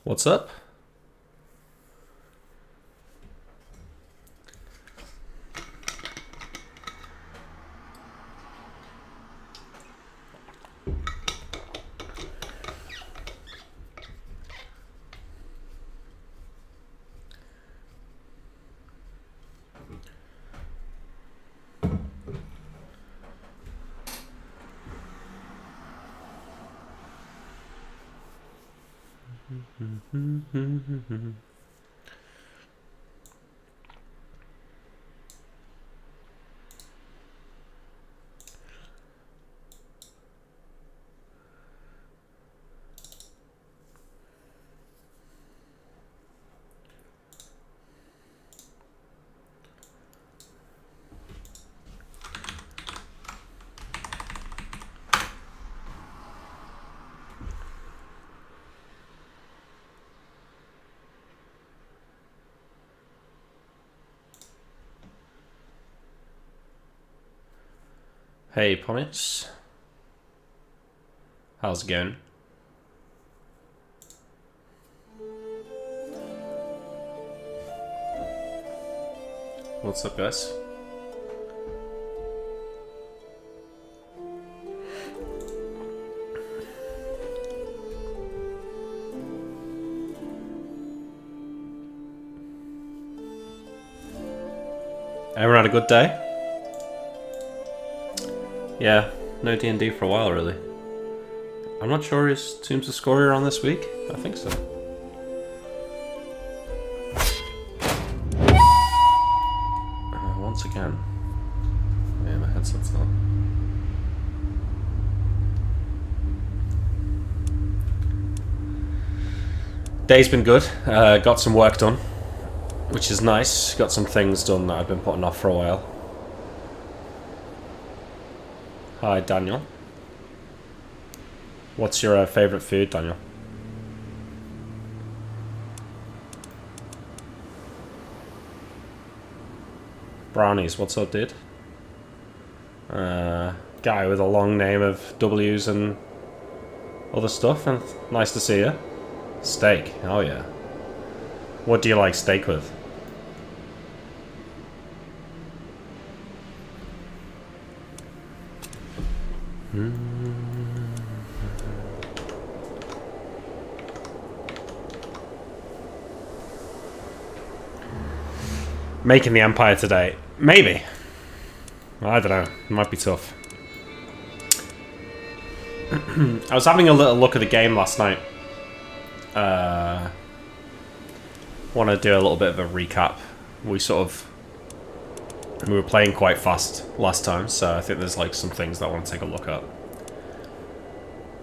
What's up? Hey, Ponits. How's it going? What's up, guys? Everyone had a good day? Yeah, no D&D for a while, really. I'm not sure is Tombs of Scoria on this week? I think so. Once again. Yeah, my headset's on. Day's been good. Got some work done, which is nice. Got some things done that I've been putting off for a while. Hi, Daniel. What's your favourite food, Daniel? Brownies, what's up, dude? Guy with a long name of W's and other stuff, and nice to see you. Steak, oh yeah. What do you like steak with? Making the Empire today. Maybe. I don't know. It might be tough. I was having a little look at the game last night. Want to do a little bit of a recap. We were playing quite fast last time, so I think there's like some things that I want to take a look at.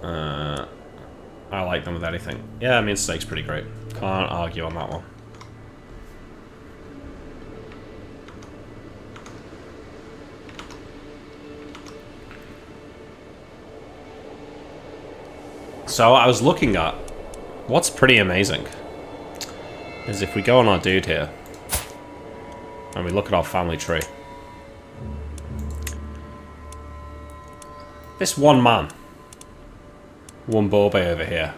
I like them with anything. Yeah, I mean, steak's pretty great. Can't argue on that one. So I was looking at what's pretty amazing is if we go on our dude here and we look at our family tree. This one man, one Bobe over here,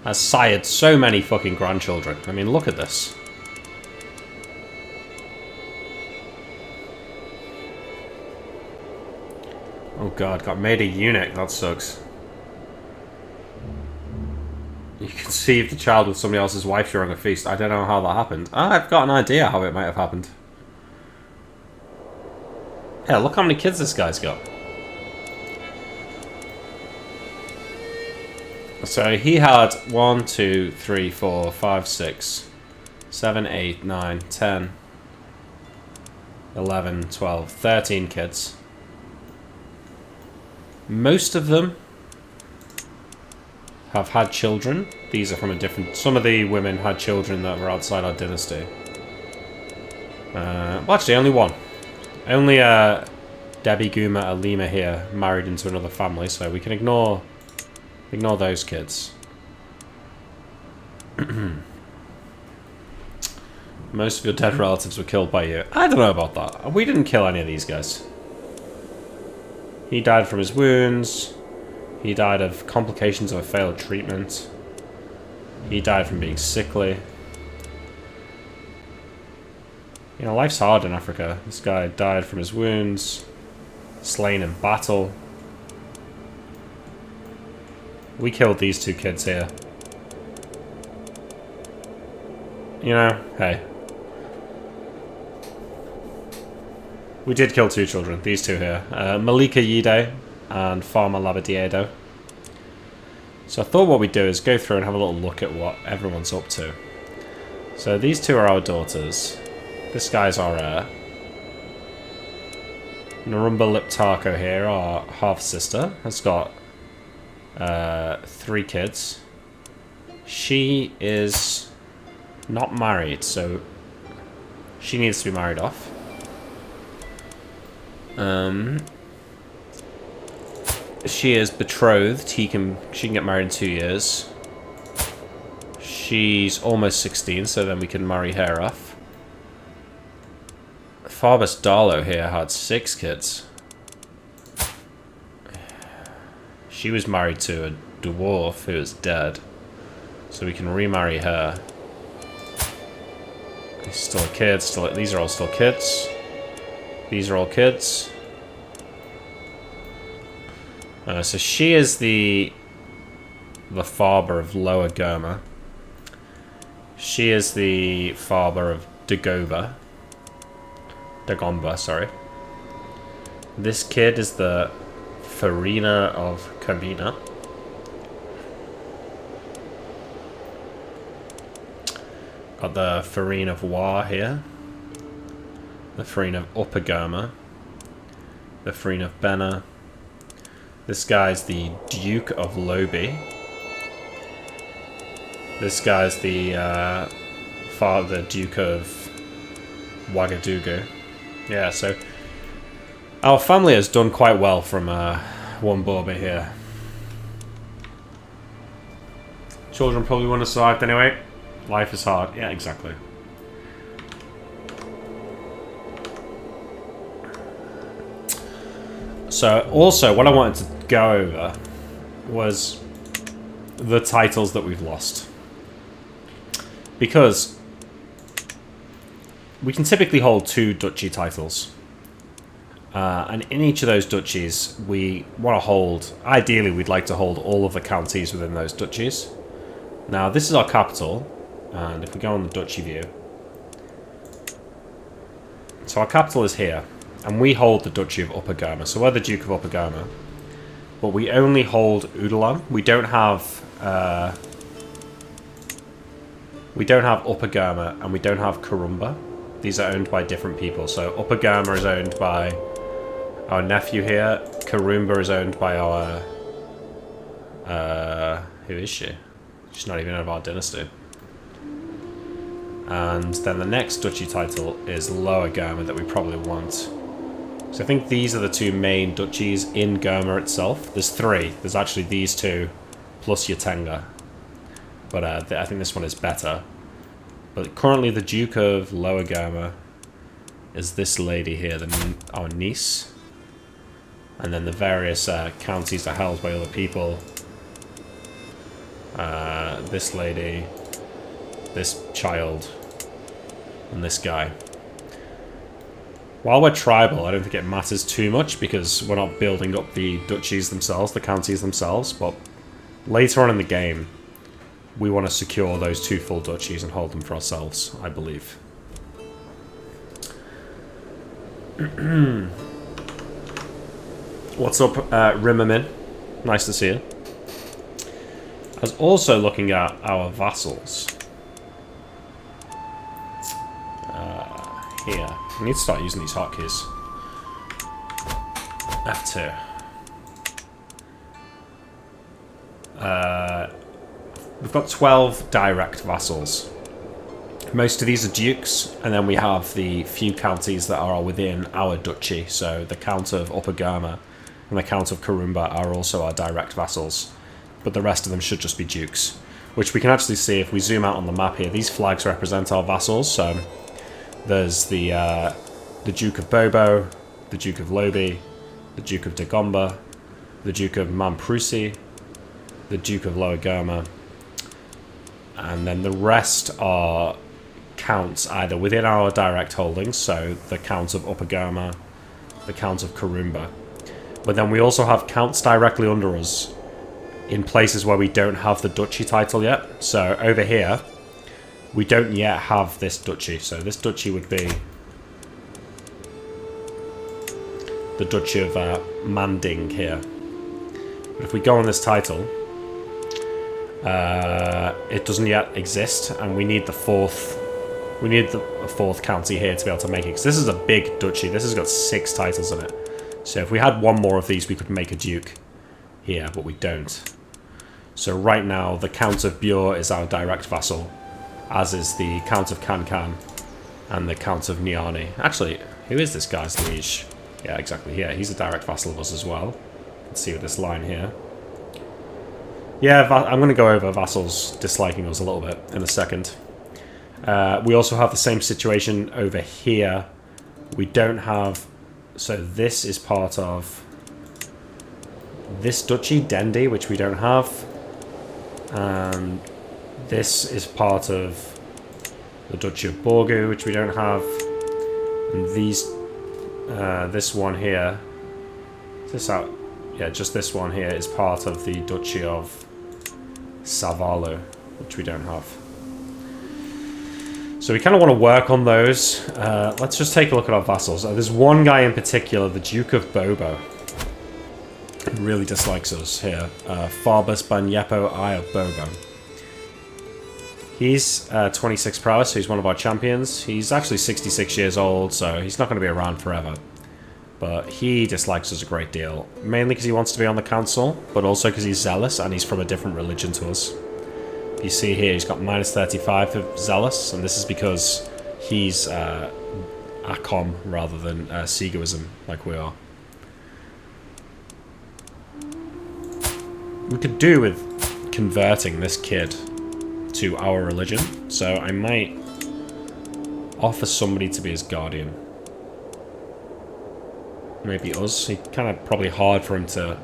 has sired so many fucking grandchildren. I mean, look at this. Oh god, got made a eunuch. That sucks. You conceived a child with somebody else's wife during a feast. I don't know how that happened. I've got an idea how it might have happened. Yeah, look how many kids this guy's got. So he had 1, 2, 3, 4, 5, 6, 7, 8, 9, 10, 11, 12, 13 kids. Most of them have had children. These are from a different... Some of the women had children that were outside our dynasty. Well, actually, only one. Only Debbie Guma Alima here married into another family, so we can ignore those kids. Most of your dead relatives were killed by you. I don't know about that. We didn't kill any of these guys. He died from his wounds. He died of complications of a failed treatment. He died from being sickly. You know, life's hard in Africa. This guy died from his wounds. Slain in battle. We killed these two kids here. You know, hey. We did kill two children, these two here. Malika Yide and Farmer Labadiedo. So I thought what we'd do is go through and have a little look at what everyone's up to. So these two are our daughters. This guy's our heir. Narumba Liptako here, our half-sister, has got 3 kids. She is not married, so she needs to be married off. She is betrothed. She can get married in 2 years. She's almost 16, so then we can marry her off. Farbus Darlow here had 6 kids. She was married to a dwarf who is dead, so we can remarry her. He's still a kid. These are all still kids. These are all kids. So she is the Farber of Lower Gurma. She is the Farber of Dagomba, sorry. This kid is the Farina of Kabina. Got the Farina of Wa here. The Farina of Upper Gurma. The Farina of Benna. This guy's the Duke of Lobi. This guy's the Duke of Ouagadougou. Yeah, so our family has done quite well from one Borba here. Children probably wouldn't have survived anyway. Life is hard. Yeah, exactly. So, also, what I wanted to go over was the titles that we've lost. Because we can typically hold 2 duchy titles. And in each of those duchies, we want to hold... Ideally, we'd like to hold all of the counties within those duchies. Now, this is our capital. And if we go on the duchy view... So our capital is here. And we hold the Duchy of Upper Gurma. So we're the Duke of Upper Gurma. But we only hold Udalam. We don't have Upper Gurma and we don't have Karumba. These are owned by different people. So Upper Gurma is owned by our nephew here. Karumba is owned by our... who is she? She's not even of our dynasty. And then the next duchy title is Lower Gurma that we probably want. So I think these are the 2 main duchies in Gurma itself. There's 3. There's actually these 2 plus Yatenga. But I think this one is better. But currently the Duke of Lower Gurma is this lady here, our niece. And then the various counties are held by other people. This lady, this child, and this guy. While we're tribal, I don't think it matters too much because we're not building up the duchies themselves, the counties themselves, but later on in the game, we want to secure those 2 full duchies and hold them for ourselves, I believe. What's up, Rimmerman? Nice to see you. I was also looking at our vassals. Here. I need to start using these hotkeys. F2. We've got 12 direct vassals. Most of these are dukes, and then we have the few counties that are within our duchy. So the Count of Upper Gurma and the Count of Karumba are also our direct vassals, but the rest of them should just be dukes. which we can actually see if we zoom out on the map here. These flags represent our vassals. So there's the Duke of Bobo, the Duke of Lobi, the Duke of Dagomba, the Duke of Mamprusi, the Duke of Lower Gurma, and then the rest are counts either within our direct holdings, so the Count of Upper Gurma, the Count of Karumba. But then we also have counts directly under us in places where we don't have the duchy title yet. So over here, we don't yet have this duchy. So this duchy would be the Duchy of Manding here. But if we go on this title, it doesn't yet exist, and we need the fourth. We need the fourth county here to be able to make it. Because this is a big duchy. This has got 6 titles in it. So if we had one more of these, we could make a duke here, but we don't. So right now, the Count of Bure is our direct vassal, as is the Count of Kankan and the Count of Niani. Actually, who is this guy's liege? Yeah, exactly. Yeah, he's a direct vassal of us as well. Let's see with this line here. Yeah, I'm going to go over vassals disliking us a little bit in a second. We also have the same situation over here. We don't have... So this is part of this duchy, Dendi, which we don't have. And this is part of the Duchy of Borgu, which we don't have. And these... this one here... Is this out? Yeah, just this one here is part of the Duchy of Savalu, which we don't have. So we kind of want to work on those. Let's just take a look at our vassals. There's one guy in particular, the Duke of Bobo, who really dislikes us here. Farbus Banyepo I of Bobo. He's 26 prowess, so he's one of our champions. He's actually 66 years old, so he's not going to be around forever. But he dislikes us a great deal. Mainly because he wants to be on the council, but also because he's zealous and he's from a different religion to us. You see here, he's got -35 for zealous, and this is because he's Akom rather than Siguism, like we are. We could do with converting this kid to our religion, so I might offer somebody to be his guardian. Maybe us. It's kind of probably hard for him to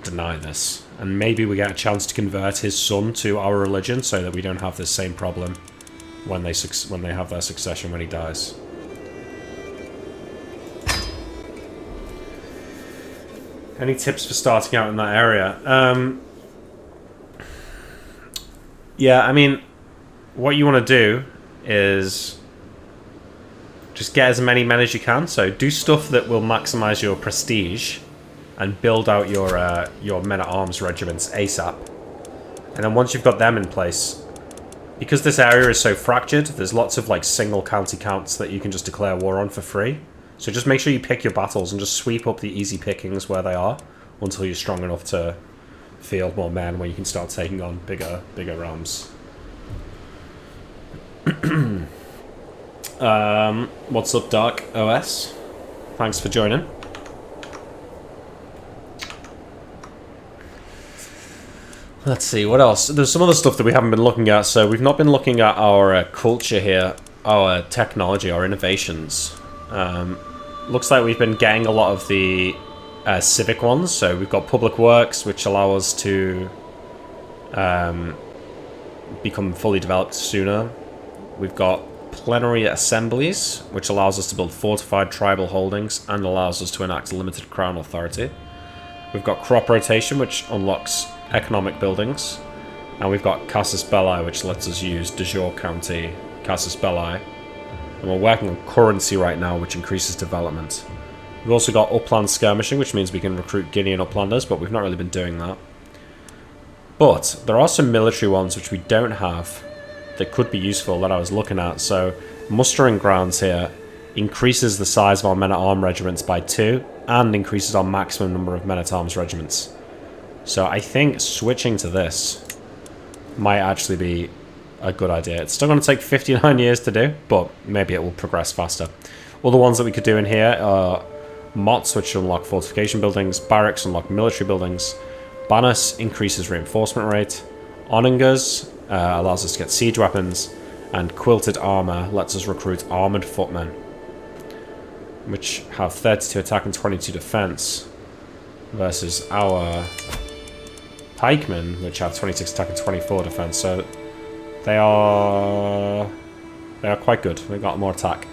deny this. And maybe we get a chance to convert his son to our religion so that we don't have this same problem when they have their succession when he dies. Any tips for starting out in that area? Yeah, I mean, what you want to do is just get as many men as you can. So do stuff that will maximize your prestige and build out your men-at-arms regiments ASAP. And then once you've got them in place, because this area is so fractured, there's lots of like single county counts that you can just declare war on for free. So just make sure you pick your battles and just sweep up the easy pickings where they are until you're strong enough to field more men, where you can start taking on bigger realms. What's up, Dark OS? Thanks for joining. Let's see, what else? There's some other stuff that we haven't been looking at. So we've not been looking at our culture here, our technology, our innovations. Looks like we've been getting a lot of the civic ones. So we've got public works, which allow us to become fully developed sooner. We've got plenary assemblies, which allows us to build fortified tribal holdings and allows us to enact limited crown authority. We've got crop rotation, which unlocks economic buildings, and we've got Casus Belli, which lets us use de jure county Casus Belli, and we're working on currency right now, which increases development. We've also got upland skirmishing, which means we can recruit Guinean uplanders, but we've not really been doing that. But there are some military ones which we don't have that could be useful that I was looking at. So mustering grounds here increases the size of our men-at-arms regiments by 2 and increases our maximum number of men-at-arms regiments. So I think switching to this might actually be a good idea. It's still going to take 59 years to do, but maybe it will progress faster. Other ones that we could do in here are mots, which unlock fortification buildings, barracks unlock military buildings, Banus increases reinforcement rate. Oningers allows us to get siege weapons. And Quilted Armor lets us recruit armored footmen, which have 32 attack and 22 defense, versus our pikemen, which have 26 attack and 24 defense. So they are quite good. They've got more attack.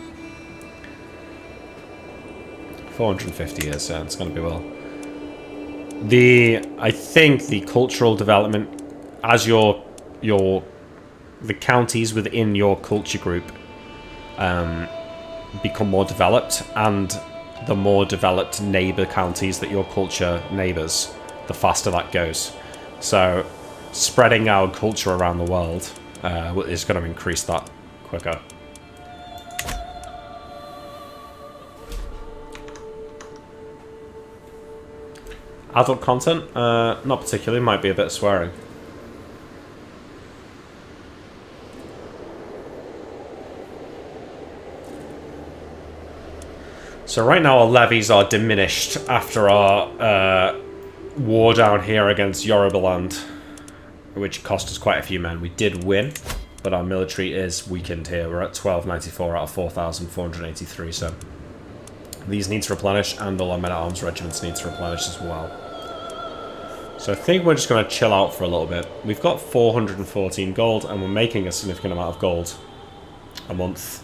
450 years, so it's going to be well. I think the cultural development, as the counties within your culture group become more developed, and the more developed neighbor counties that your culture neighbors, the faster that goes. So spreading our culture around the world is going to increase that quicker. Adult content? Not particularly, might be a bit of swearing. So right now our levies are diminished after our war down here against Yorubaland, which cost us quite a few men. We did win, but our military is weakened here. We're at 1294 out of 4,483, so these need to replenish, and all our men-at-arms regiments need to replenish as well. So I think we're just going to chill out for a little bit. We've got 414 gold, and we're making a significant amount of gold a month.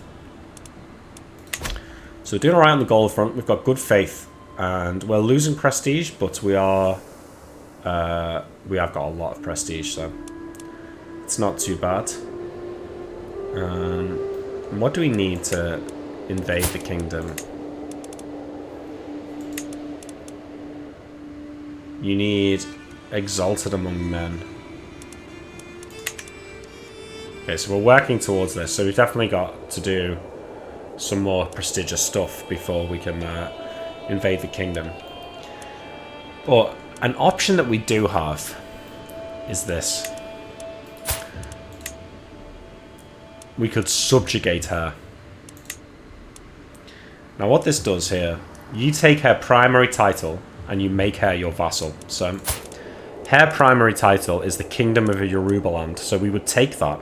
So we're doing alright on the gold front. We've got good faith, and we're losing prestige, but we have got a lot of prestige, so it's not too bad. What do we need to invade the kingdom? You need exalted among men. Okay, so we're working towards this, so we've definitely got to do some more prestigious stuff before we can invade the kingdom. But an option that we do have is this. We could subjugate her. Now what this does here, you take her primary title and you make her your vassal. So her primary title is the Kingdom of Yorubaland, so we would take that.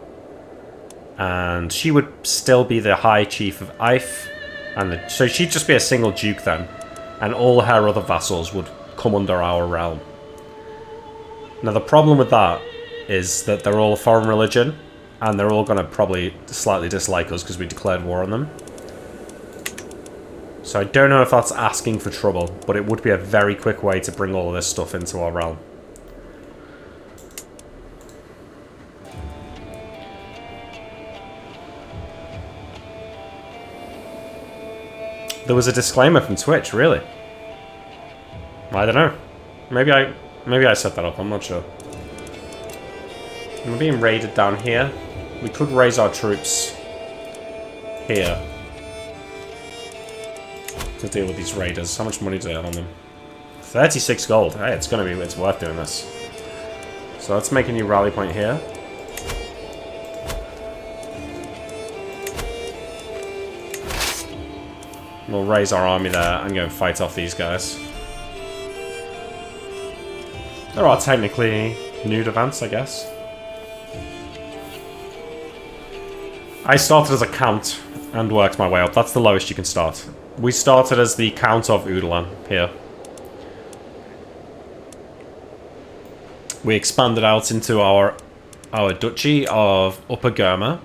And she would still be the High Chief of Ife, and so she'd just be a single duke then, and all her other vassals would come under our realm. Now the problem with that is that they're all a foreign religion, and they're all going to probably slightly dislike us because we declared war on them. So I don't know if that's asking for trouble, but it would be a very quick way to bring all of this stuff into our realm. There was a disclaimer from Twitch, really? I don't know. Maybe I set that up, I'm not sure. We're being raided down here. We could raise our troops here to deal with these raiders. How much money do they have on them? 36 gold. Hey, it's worth doing this. So let's make a new rally point here. We'll raise our army there and go and fight off these guys. There are technically nude events, I guess. I started as a count and worked my way up. That's the lowest you can start. We started as the Count of Udalan here. We expanded out into our Duchy of Upper Gurma.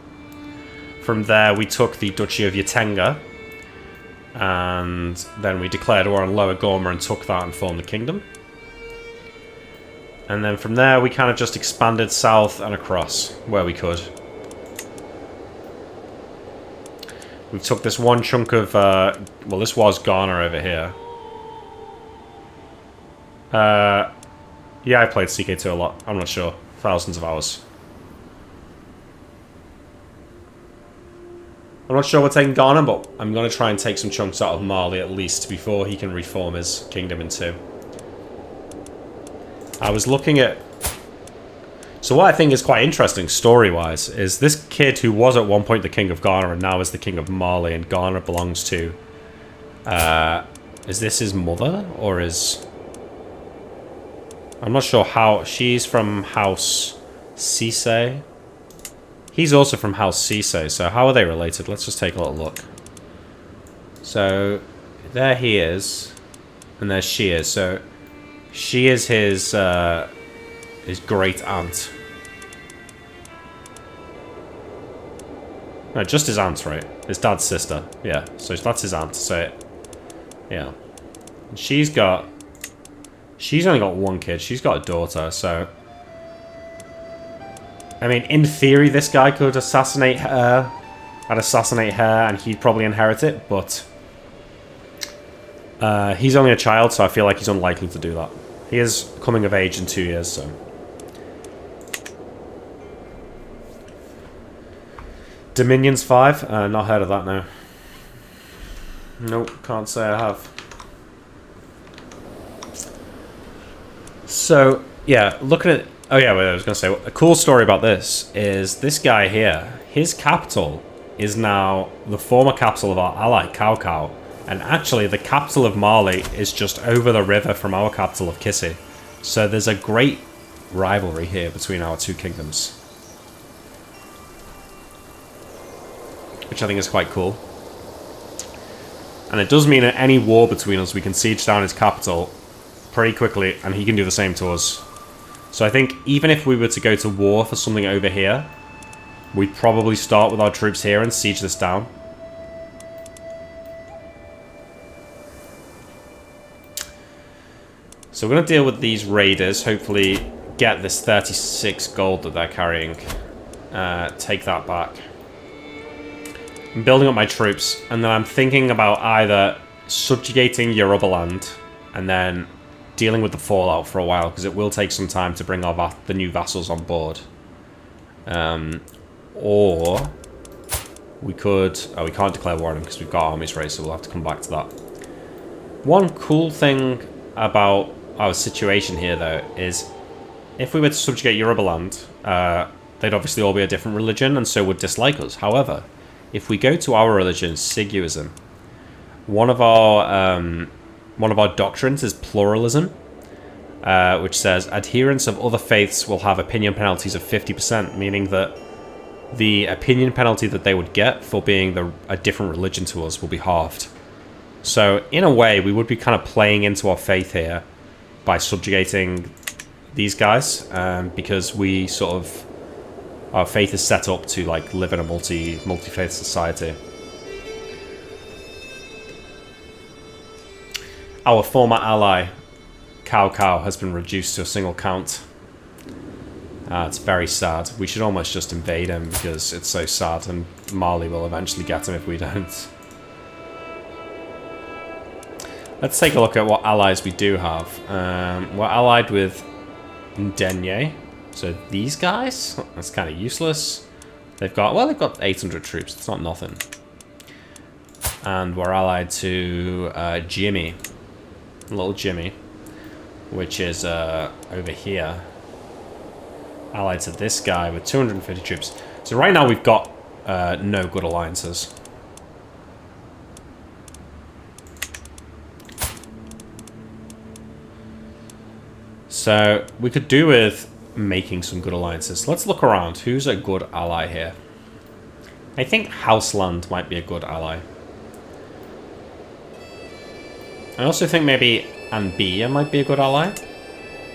From there we took the Duchy of Yatenga. And then we declared war on Lower Gorma and took that and formed the kingdom. And then from there we kind of just expanded south and across where we could. We took this one chunk of, well, this was Ghana over here. Yeah, I played CK2 a lot. I'm not sure. Thousands of hours. I'm not sure we're taking Ghana, but I'm going to try and take some chunks out of Mali at least before he can reform his kingdom in two. I was looking at... So what I think is quite interesting story-wise is this kid who was at one point the king of Ghana and now is the king of Mali, and Ghana belongs to... is this his mother or is... I'm not sure how... She's from House Sisei. He's also from House Sisei, so how are they related? Let's just take a little look. So, there he is, and there she is. So, she is his great aunt. No, just his aunt, right? His dad's sister. Yeah, so that's his aunt. So, yeah. And she's only got one kid. She's got a daughter, so... I mean, in theory, this guy could assassinate her, and he'd probably inherit it, but... he's only a child, so I feel like he's unlikely to do that. He is coming of age in 2 years, so... Dominions 5? Not heard of that, no. Nope, can't say I have. So, yeah, looking at... Oh yeah, I was going to say, a cool story about this is this guy here, his capital is now the former capital of our ally, Cao Cao. And actually, the capital of Mali is just over the river from our capital of Kissi. So there's a great rivalry here between our two kingdoms. Which I think is quite cool. And it does mean that any war between us, we can siege down his capital pretty quickly, and he can do the same to us. So I think even if we were to go to war for something over here, we'd probably start with our troops here and siege this down. So we're going to deal with these raiders, hopefully get this 36 gold that they're carrying. Take that back. I'm building up my troops, and then I'm thinking about either subjugating Yorubaland and then dealing with the fallout for a while, because it will take some time to bring the new vassals on board. Or we could... Oh, we can't declare war on them because we've got armies raised, so we'll have to come back to that. One cool thing about our situation here, though, is if we were to subjugate Yorubaland, they'd obviously all be a different religion, and so would dislike us. However, if we go to our religion, Sighuism, one of our doctrines is pluralism, which says adherents of other faiths will have opinion penalties of 50%, meaning that the opinion penalty that they would get for being a different religion to us will be halved. So, in a way, we would be kind of playing into our faith here by subjugating these guys, because we sort of... Our faith is set up to, like, live in a multi-faith society. Our former ally, Cao Cao, has been reduced to a single count. It's very sad. We should almost just invade him because it's so sad, and Mali will eventually get him if we don't. Let's take a look at what allies we do have. We're allied with Ndenye. So these guys, that's kind of useless. They've got 800 troops. It's not nothing. And we're allied to Jimmy, little Jimmy, which is over here. Allied to this guy with 250 troops. So right now we've got no good alliances. So we could do with making some good alliances. Let's look around. Who's a good ally here? I think Houseland might be a good ally. I also think maybe Anbiya might be a good ally.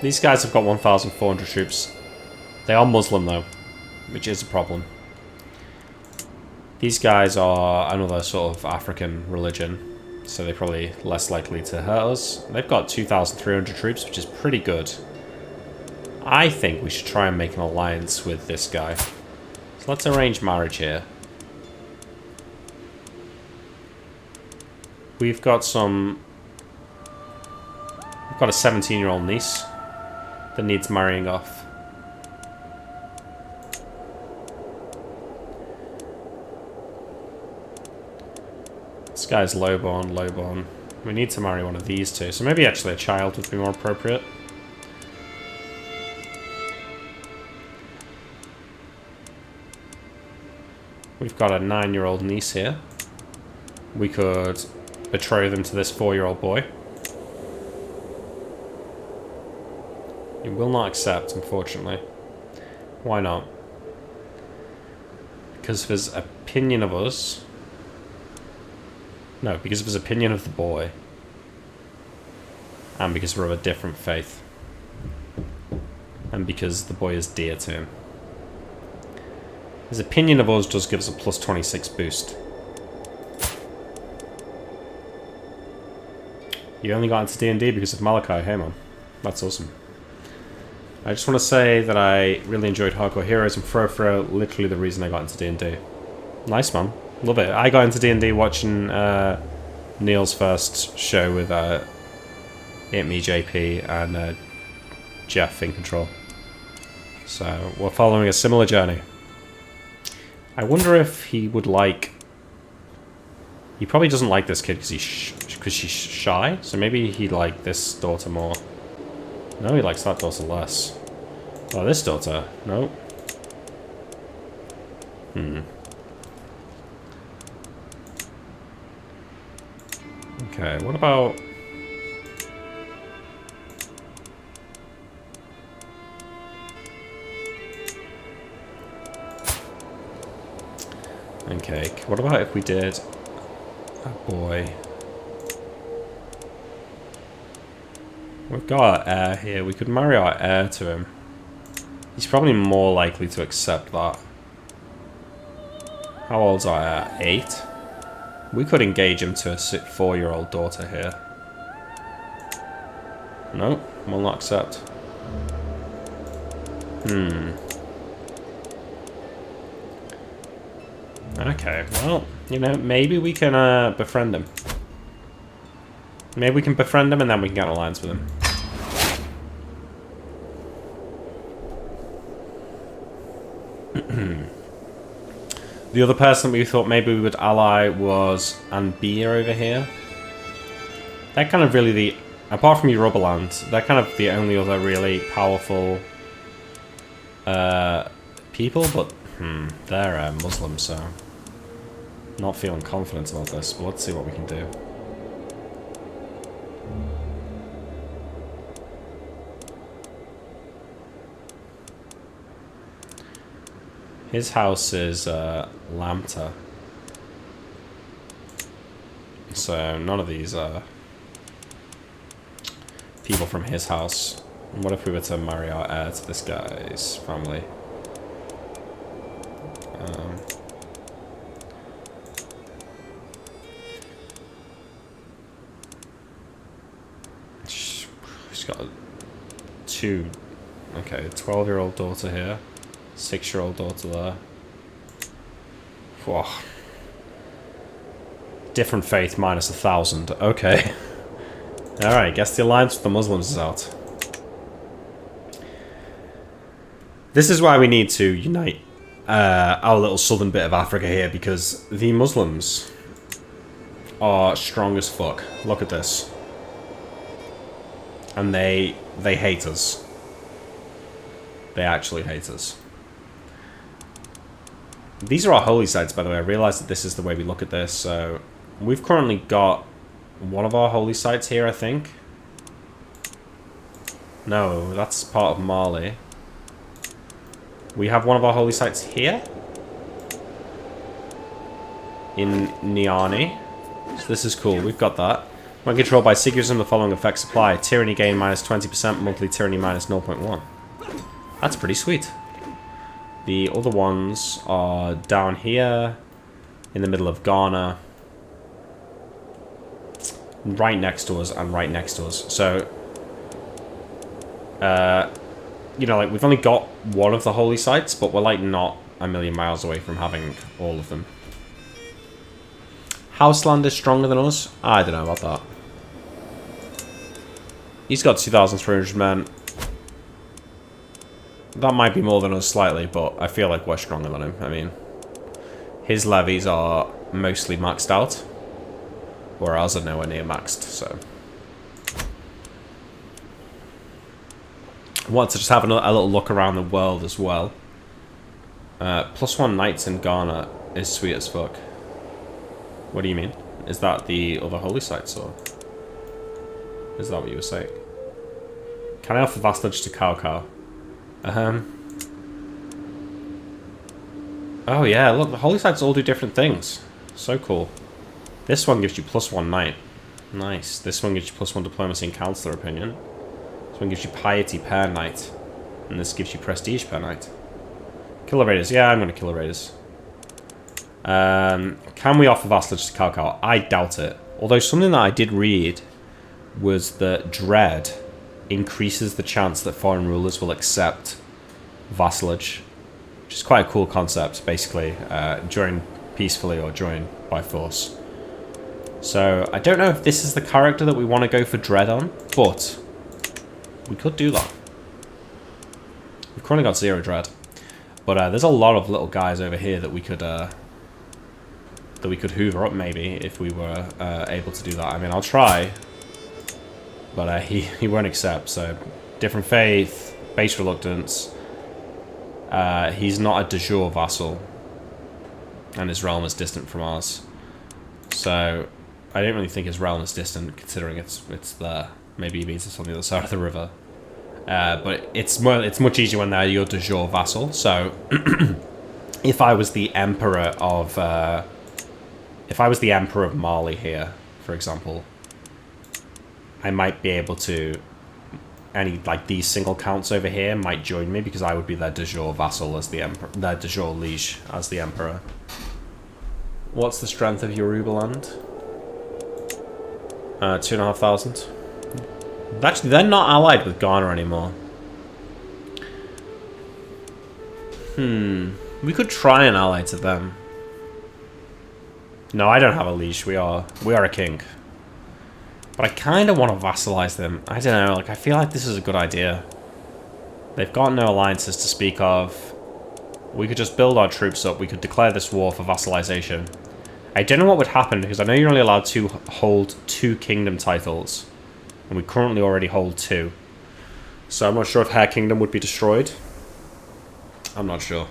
These guys have got 1,400 troops. They are Muslim though, which is a problem. These guys are another sort of African religion, so they're probably less likely to hurt us. They've got 2,300 troops, which is pretty good. I think we should try and make an alliance with this guy. So let's arrange marriage here. We've got a 17-year-old niece that needs marrying off. This guy's lowborn. We need to marry one of these two. So maybe actually a child would be more appropriate. We've got a 9-year-old niece here. We could betroth them to this 4-year-old boy. He will not accept, unfortunately. Why not? Because of his opinion of us. No, because of his opinion of the boy. And because we're of a different faith. And because the boy is dear to him. His opinion of us does give us a plus 26 boost. You only got into D&D because of Malachi. Hey man, that's awesome. I just want to say that I really enjoyed Hardcore Heroes and Fro literally the reason I got into D&D. Nice man, love it. I got into D&D watching Neil's first show with It Me JP and Jeff in Control. So we're following a similar journey. I wonder if he would like... He probably doesn't like this kid because she's shy, so maybe he'd like this daughter more. No, he likes that daughter less. Oh, this daughter? No. Okay, what about... Okay, what about if we did a boy? We've got our heir here. We could marry our heir to him. He's probably more likely to accept that. How old's our heir? 8? We could engage him to a 4-year-old daughter here. No, will not accept. Okay, well, you know, maybe we can befriend him. Maybe we can befriend him and then we can get an alliance with him. The other person we thought maybe we would ally was Anbir over here. They're kind of really the... Apart from Yorubaland, they're kind of the only other really powerful people, but they're Muslim, so... Not feeling confident about this, but let's see what we can do. His house is Lambta. So none of these are people from his house. What if we were to marry our heir to this guy's family? She's got 2... Okay, 12-year-old daughter here. 6-year-old daughter there. Whoa. Different faith minus 1,000. Okay. Alright, guess the alliance with the Muslims is out. This is why we need to unite our little southern bit of Africa here, because the Muslims are strong as fuck. Look at this. And they hate us. They actually hate us. These are our holy sites, by the way. I realize that this is the way we look at this. So we've currently got one of our holy sites here, I think. No, that's part of Mali. We have one of our holy sites here. In Niani. So this is cool. We've got that. When controlled by Sigurdsson, the following effects apply. Tyranny gain minus 20%, monthly tyranny minus 0.1. That's pretty sweet. The other ones are down here, in the middle of Ghana, right next to us and right next to us. So, you know, like, we've only got one of the holy sites, but we're, like, not a million miles away from having all of them. Houseland is stronger than us? I don't know about that. He's got 2,300 men. That might be more than us slightly, but I feel like we're stronger than him. I mean, his levies are mostly maxed out, whereas ours are nowhere near maxed, so. I want to just have a little look around the world as well. +1 knights in Ghana is sweet as fuck. What do you mean? Is that the other holy sites, or is that what you were saying? Can I offer vassalage to Cao? Oh yeah, look, the holy sites all do different things. So cool. This one gives you +1 knight. Nice. This one gives you +1 diplomacy and counselor opinion. This one gives you piety per knight. And this gives you prestige per knight. Killer raiders. Yeah, I'm going to killer raiders. Can we offer vassalage to Cao? I doubt it. Although something that I did read was that dread increases the chance that foreign rulers will accept vassalage, which is quite a cool concept, basically. Join peacefully or join by force. So I don't know if this is the character that we want to go for dread on, but we could do that. We've currently got 0 dread, but there's a lot of little guys over here that we could hoover up maybe if we were able to do that. I mean, I'll try, but he won't accept. So different faith, base reluctance. He's not a de jure vassal, and his realm is distant from ours. So I don't really think his realm is distant, considering it's there. Maybe he means it's on the other side of the river. But it's much easier when they're your de jure vassal. So if I was the emperor of Mali here, for example, I might be able to. These single counts over here might join me because I would be their de jure vassal as the emperor, their de jure liege as the emperor. What's the strength of Yorubaland? 2,500. Actually, they're not allied with Ghana anymore. We could try and ally to them. No, I don't have a liege. We are a king. But I kind of want to vassalize them. I don't know, I feel like this is a good idea. They've got no alliances to speak of. We could just build our troops up. We could declare this war for vassalization. I don't know what would happen, because I know you're only allowed to hold 2 kingdom titles. And we currently already hold 2. So I'm not sure if Hair Kingdom would be destroyed. I'm not sure.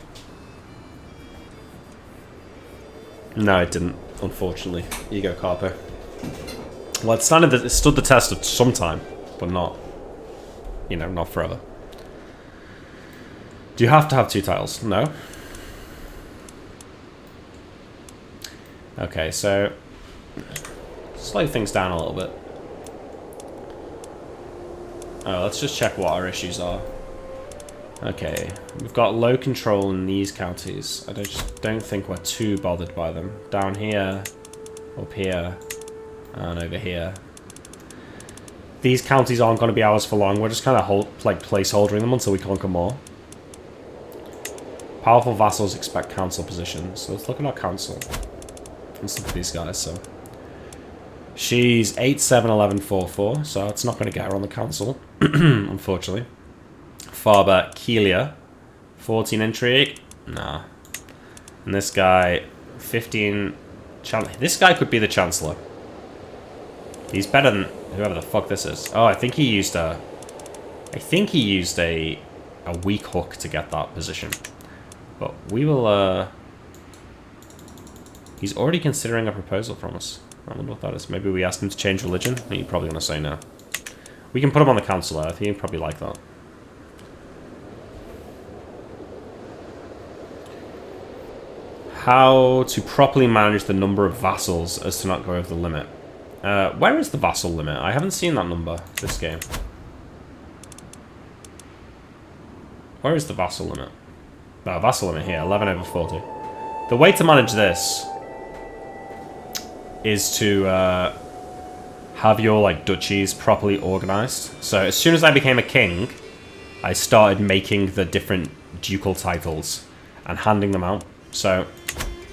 No, it didn't, unfortunately. Ego Carpo. Well, it stood the test of some time, but not, not forever. Do you have to have 2 titles? No. Okay, so slow things down a little bit. Oh, let's just check what our issues are. Okay, we've got low control in these counties. I just don't think we're too bothered by them. Down here, up here, and over here. These counties aren't going to be ours for long. We're just kind of placeholdering them until we conquer more. Powerful vassals expect council positions. So let's look at our council. Let's look at these guys. So she's 8, 7, 11, 4, 4. So it's not going to get her on the council, unfortunately. Faber Kelia, 14 intrigue. Nah. And this guy, 15. This guy could be the chancellor. He's better than whoever the fuck this is. Oh, I think he used a weak hook to get that position. But we will. He's already considering a proposal from us. I wonder what that is. Maybe we asked him to change religion. I think he's probably going to say no. We can put him on the council. I think he'd probably like that. How to properly manage the number of vassals as to not go over the limit. Where is the vassal limit? I haven't seen that number this game. Where is the vassal limit? No, vassal limit here, 11 over 40. The way to manage this is to have your duchies properly organized. So as soon as I became a king, I started making the different ducal titles and handing them out. So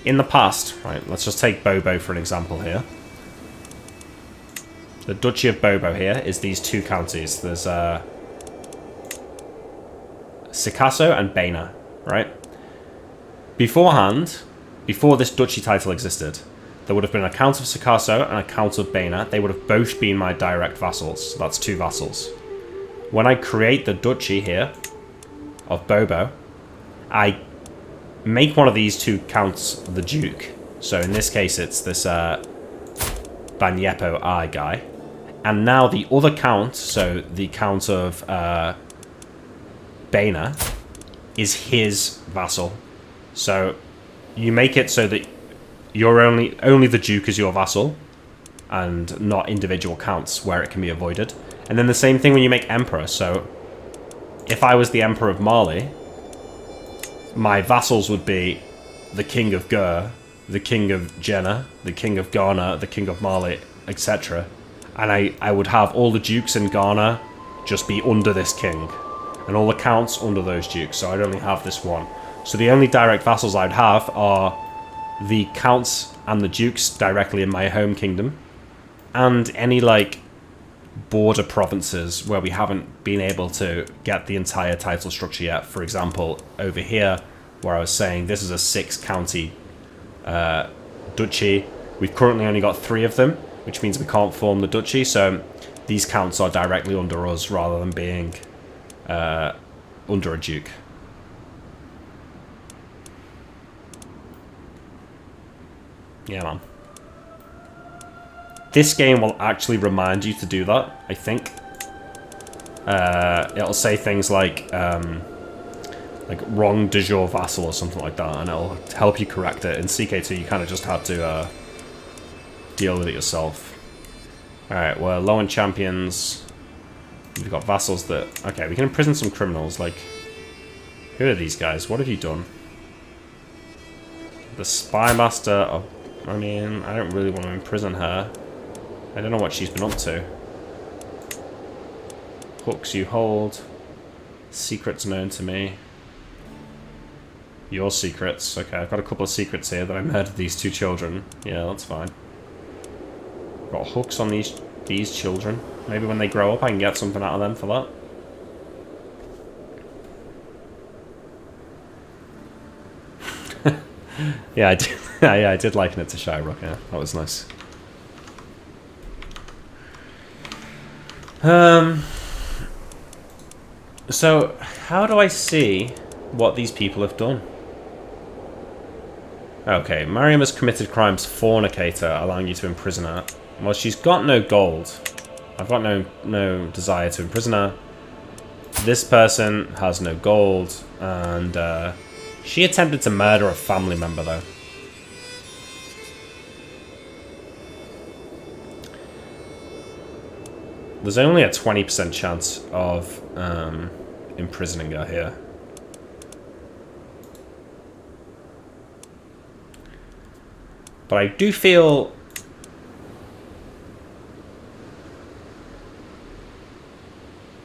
in the past, right, let's just take Bobo for an example here. The Duchy of Bobo here is these 2 counties. There's Sikasso and Baina, right? Beforehand, before this duchy title existed, there would have been a Count of Sikasso and a Count of Baina. They would have both been my direct vassals. So that's 2 vassals. When I create the duchy here of Bobo, I make one of these 2 counts the duke. So in this case, it's this Banyepo I guy. And now the other count, so the count of Baena, is his vassal. So you make it so that you're only the Duke is your vassal, and not individual counts where it can be avoided. And then the same thing when you make Emperor. So if I was the Emperor of Mali, my vassals would be the King of Gur, the King of Jena, the King of Ghana, the King of Mali, etc. And I would have all the dukes in Ghana just be under this king, and all the counts under those dukes, so I'd only have this one. So the only direct vassals I'd have are the counts and the dukes directly in my home kingdom, and any, like, border provinces where we haven't been able to get the entire title structure yet. For example, over here, where I was saying this is a 6-county duchy, we've currently only got 3 of them, which means we can't form the duchy, so these counts are directly under us rather than being under a duke. Yeah, man. This game will actually remind you to do that, I think. It'll say things like wrong de jure vassal or something like that, and it'll help you correct it. In CK2, you kind of just have to deal with it yourself. Alright, we're low on champions. We've got vassals that... Okay, we can imprison some criminals, like... Who are these guys? What have you done? The Spy Master of... I mean, I don't really want to imprison her. I don't know what she's been up to. Hooks you hold. Secrets known to me. Your secrets. Okay, I've got a couple of secrets here that I murdered these 2 children. Yeah, that's fine. Got hooks on these children. Maybe when they grow up I can get something out of them for that. Yeah, I did. Yeah, I did liken it to Shyrock. Yeah, that was nice. So how do I see what these people have done? Okay, Mariam has committed crimes fornicator, allowing you to imprison her. Well, she's got no gold. I've got no desire to imprison her. This person has no gold, and she attempted to murder a family member, though. There's only a 20% chance of imprisoning her here. But I do feel...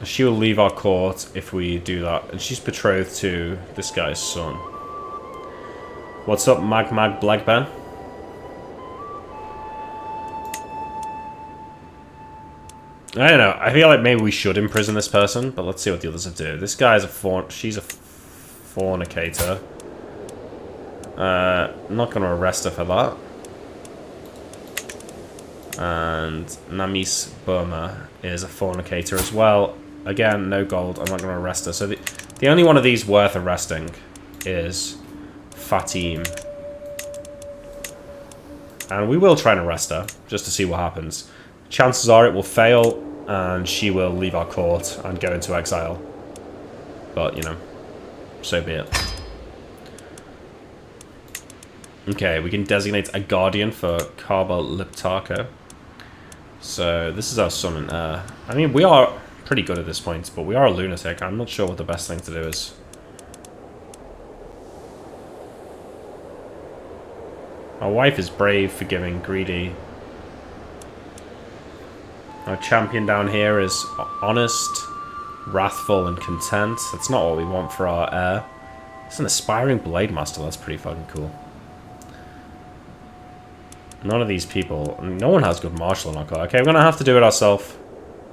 she will leave our court if we do that. And she's betrothed to this guy's son. What's up, Mag Blackburn? I don't know. I feel like maybe we should imprison this person, but let's see what the others have to do. This guy's she's a fornicator. I'm not going to arrest her for that. And Namis Burma is a fornicator as well. Again, no gold. I'm not going to arrest her. So the only one of these worth arresting is Fatim. And we will try and arrest her, just to see what happens. Chances are it will fail, and she will leave our court and go into exile. But, you know, so be it. Okay, we can designate a guardian for Karba Liptako. So, this is our son and heir. I mean, we are pretty good at this point, but we are a lunatic. I'm not sure what the best thing to do is. Our wife is brave, forgiving, greedy. Our champion down here is honest, wrathful, and content. That's not what we want for our heir. It's an aspiring blade master. That's pretty fucking cool. None of these people... no one has good martial in our car. Okay, we're going to have to do it ourselves.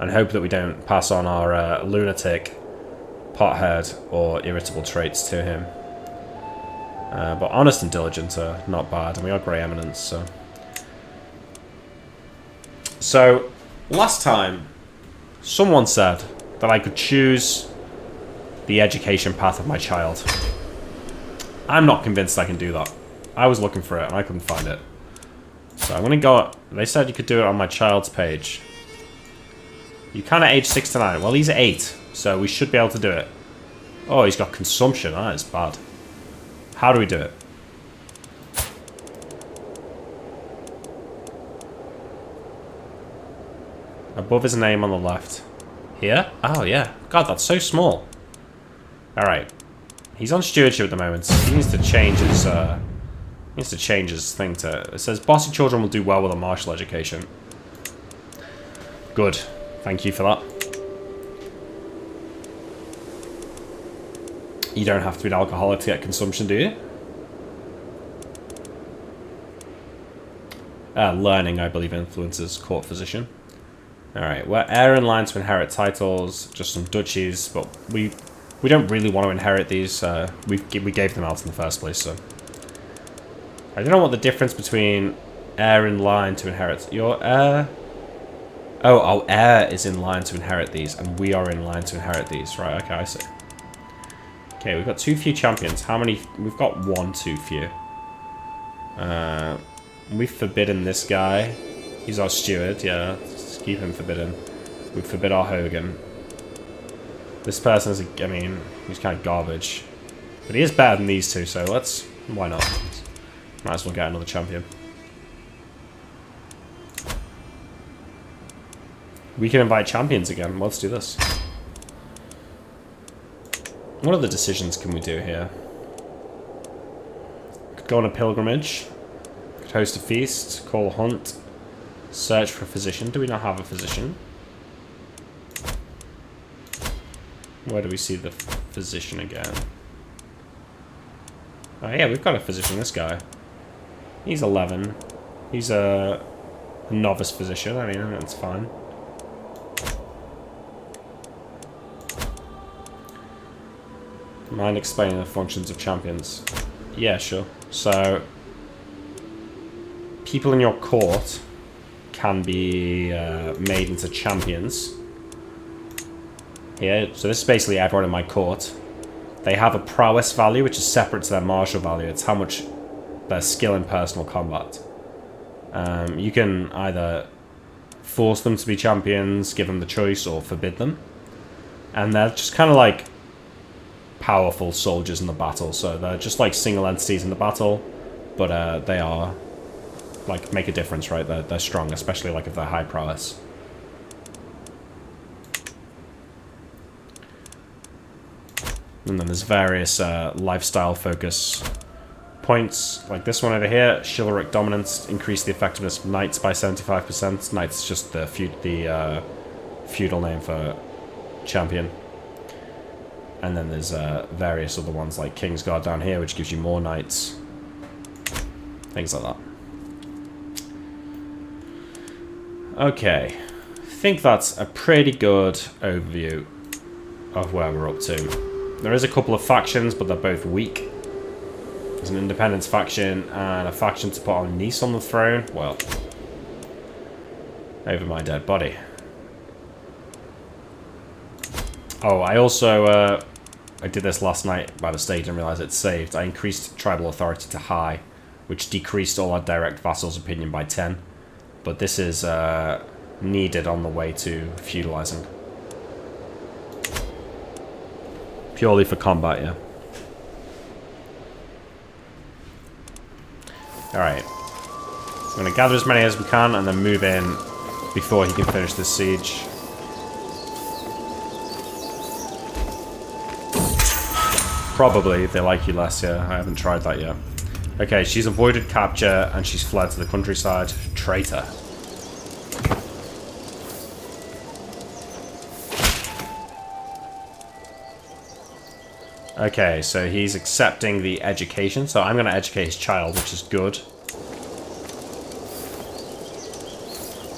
And hope that we don't pass on our lunatic, pothead, or irritable traits to him. But honest and diligent are not bad. And we are Grey Eminence, so... So, last time, someone said that I could choose the education path of my child. I'm not convinced I can do that. I was looking for it and I couldn't find it. So I'm going to go... they said you could do it on my child's page. You kind of age 6 to 9. Well, he's 8, so we should be able to do it. Oh, he's got consumption. That is bad. How do we do it? Above his name on the left. Here? Oh, yeah. God, that's so small. Alright. He's on stewardship at the moment. He needs to change his thing to... It says, bossy children will do well with a martial education. Good. Thank you for that. You don't have to be an alcoholic to get consumption, do you? Learning, I believe, influences court physician. Alright, we're heir in line to inherit titles, just some duchies, but we don't really want to inherit these. We gave them out in the first place, so... I don't know what the difference between heir in line to inherit... Your heir... Oh, heir is in line to inherit these, and we are in line to inherit these. Right, okay, I see. Okay, we've got too few champions. How many... We've got one too few. We've forbidden this guy. He's our steward, yeah. Let's keep him forbidden. We forbid our Hogan. This person is, I mean, he's kind of garbage. But he is better than these two, so let's... Why not? Might as well get another champion. We can invite champions again. Let's do this. What other decisions can we do here? Could go on a pilgrimage. Could host a feast. Call a hunt. Search for a physician. Do we not have a physician? Where do we see the physician again? Oh yeah, we've got a physician, this guy. He's 11. He's a novice physician, I mean, that's fine. Mind explaining the functions of champions? Yeah, sure. So, people in your court can be made into champions. Here, so this is basically everyone in my court. They have a prowess value, which is separate to their martial value. It's how much their skill in personal combat. You can either force them to be champions, give them the choice, or forbid them. And they're just kind of like powerful soldiers in the battle. So they're just like single entities in the battle, but they are like make a difference, right? They're strong, especially like if they're high prowess. And then there's various lifestyle focus points, like this one over here. Chivalric dominance, increase the effectiveness of knights by 75%. Knights is just the feudal name for champion. And then there's various other ones like Kingsguard down here, which gives you more knights. Things like that. Okay. I think that's a pretty good overview of where we're up to. There is a couple of factions, but they're both weak. There's an independence faction and a faction to put our niece on the throne. Well, over my dead body. Oh, I also, I did this last night by mistake and realised it's saved. I increased tribal authority to high, which decreased all our direct vassals' opinion by 10. But this is needed on the way to feudalising. Purely for combat, yeah. Alright. I'm going to gather as many as we can and then move in before he can finish this siege. Probably they like you less, yeah. I haven't tried that yet. Okay, she's avoided capture and she's fled to the countryside. Traitor. Okay, so he's accepting the education, so I'm going to educate his child, which is good.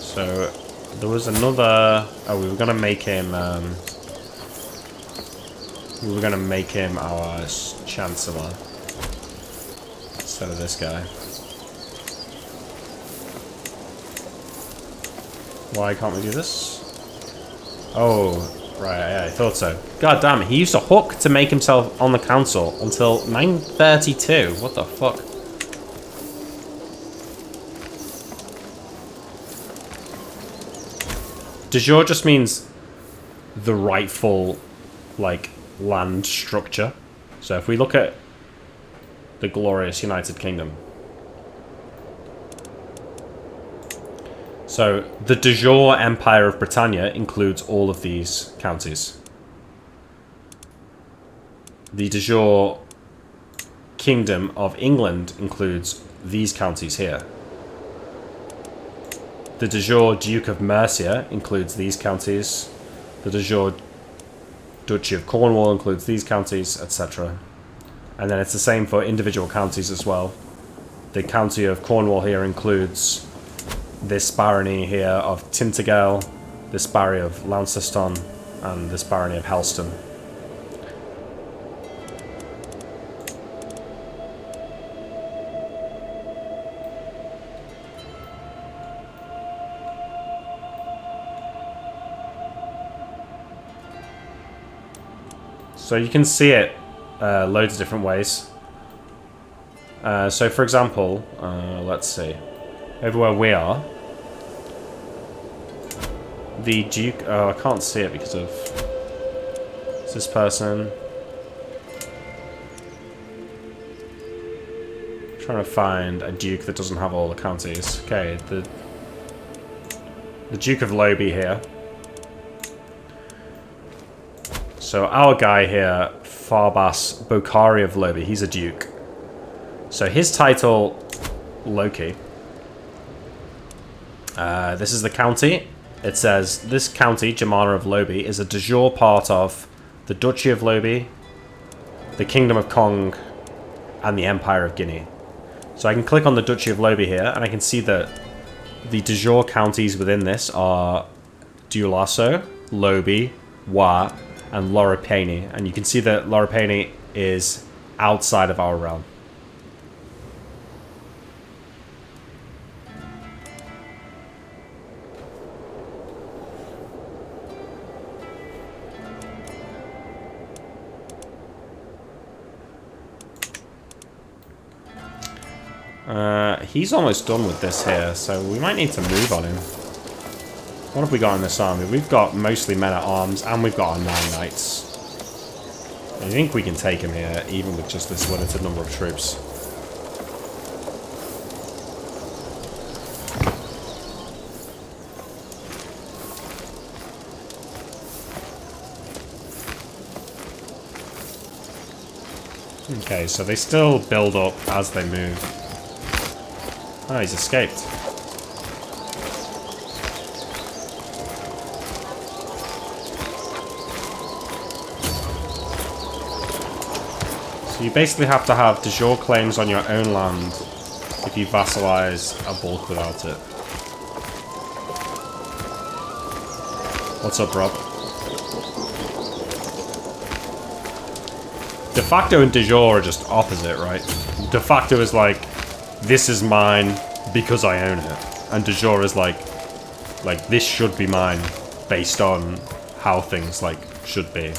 So, there was another... Oh, we were going to make him... we were going to make him our Chancellor. Instead of this guy. Why can't we do this? Oh... Right, yeah, I thought so. God damn it, he used a hook to make himself on the council until 932. What the fuck? De jure just means the rightful, like, land structure. So if we look at the glorious United Kingdom. So the de jure Empire of Britannia includes all of these counties. The de jure Kingdom of England includes these counties here. The de jure Duke of Mercia includes these counties. The de jure Duchy of Cornwall includes these counties, etc. And then it's the same for individual counties as well. The county of Cornwall here includes this barony here of Tintagel, this barony of Launceston, and this barony of Helston. So you can see it loads of different ways. So for example, let's see. Over where we are, the Duke... Oh, I can't see it because of... It's this person. I'm trying to find a Duke that doesn't have all the counties. Okay, the Duke of Lobi here. So our guy here, Farbas Bokhari of Lobi, he's a duke. So his title, Loki. This is the county. It says, this county, Germana of Lobi, is a de jure part of the Duchy of Lobi, the Kingdom of Kong, and the Empire of Guinea. So I can click on the Duchy of Lobi here, and I can see that the de jure counties within this are Dulasso, Lobi, Wa, and Loripani, and you can see that Loripani is outside of our realm. He's almost done with this here, so we might need to move on him. What have we got in this army? We've got mostly men at arms, and we've got our 9 knights. I think we can take him here, even with just this limited number of troops. Okay, so they still build up as they move. Oh, he's escaped. So you basically have to have de jure claims on your own land if you vassalize a bulk without it. What's up, Rob? De facto and de jure are just opposite, right? De facto is like, this is mine because I own it. And de jure is like this should be mine based on how things, like, should be.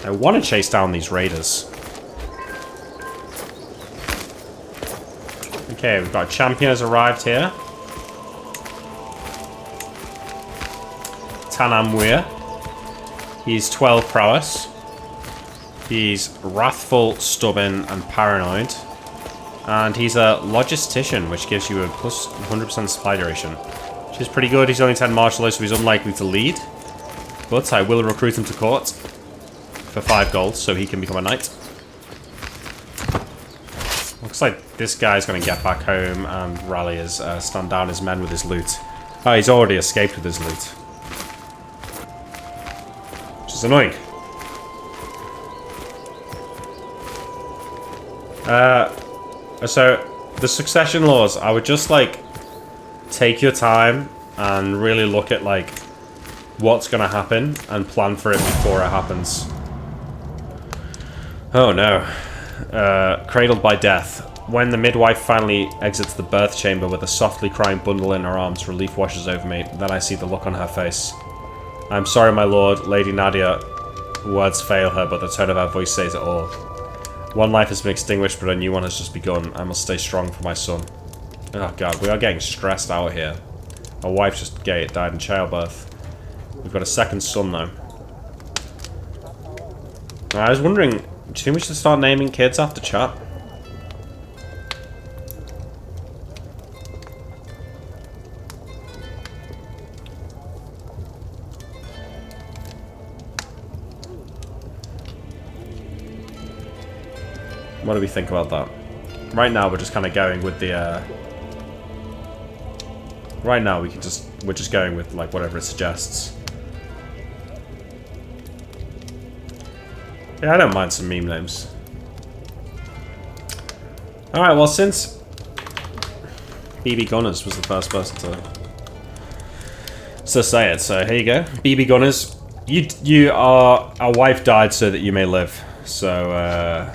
I want to chase down these raiders. Okay, we've got a champion has arrived here. Tanamwir. He's 12 prowess. He's wrathful, stubborn, and paranoid. And he's a logistician, which gives you a plus 100% supply duration. Which is pretty good. He's only 10 martial law, so he's unlikely to lead. But I will recruit him to court for 5 gold, so he can become a knight. Looks like this guy's going to get back home and rally his, stand down his men with his loot. Oh, he's already escaped with his loot. Which is annoying. So, the succession laws, I would just, like, take your time and really look at, like, what's going to happen and plan for it before it happens. Oh, no. Cradled by death. When the midwife finally exits the birth chamber with a softly crying bundle in her arms, relief washes over me. Then I see the look on her face. I'm sorry, my lord, Lady Nadia. Words fail her, but the tone of her voice says it all. One life has been extinguished, but a new one has just begun. I must stay strong for my son. Oh god, we are getting stressed out here. My wife just died in childbirth. We've got a second son though. I was wondering, do you think we should start naming kids after chat? What do we think about that? Right now we're just kind of going with the right now we're just going with like whatever it suggests. Yeah, I don't mind some meme names. Alright, well since BB Gunners was the first person to say it, so here you go. BB Gunners, our wife died so that you may live. So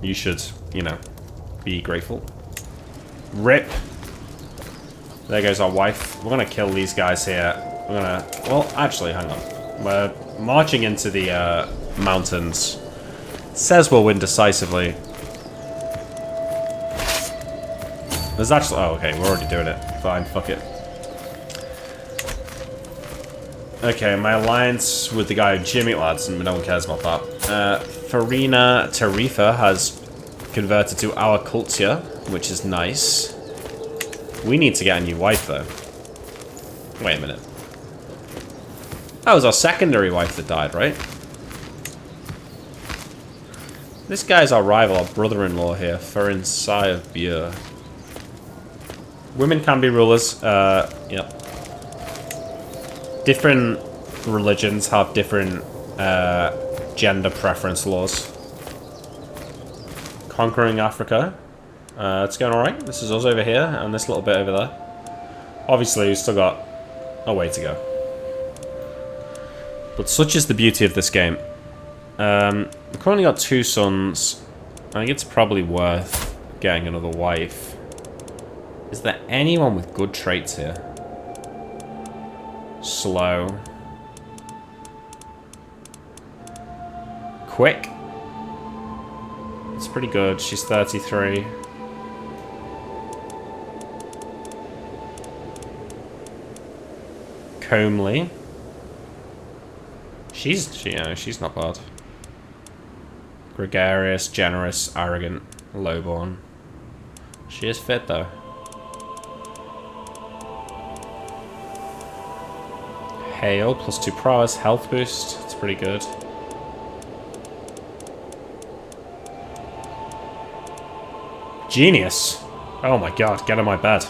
you should, you know, be grateful. RIP. There goes our wife. We're gonna kill these guys here. We're gonna... Well, actually, hang on. We're marching into the mountains. It says we'll win decisively. There's actually... Oh, okay, we're already doing it. Fine, fuck it. Okay, my alliance with the guy Jimmy... Well, no one cares about that. Farina Tarifa has converted to our culture, which is nice. We need to get a new wife, though. Wait a minute. That was our secondary wife that died, right? This guy's our rival, our brother-in-law here, Furin Sai of Bure. Women can be rulers. Yep. Different religions have different gender preference laws. Conquering Africa. It's going alright. This is us over here, and this little bit over there. Obviously, we've still got a way to go. But such is the beauty of this game. We've currently got 2 sons. I think it's probably worth getting another wife. Is there anyone with good traits here? Slow. Quick. It's pretty good. She's 33. Comely. She's not bad. Gregarious, generous, arrogant, lowborn. She is fit though. Hail, +2 prowess, health boost. It's pretty good. Genius. Oh my god, get on my bed.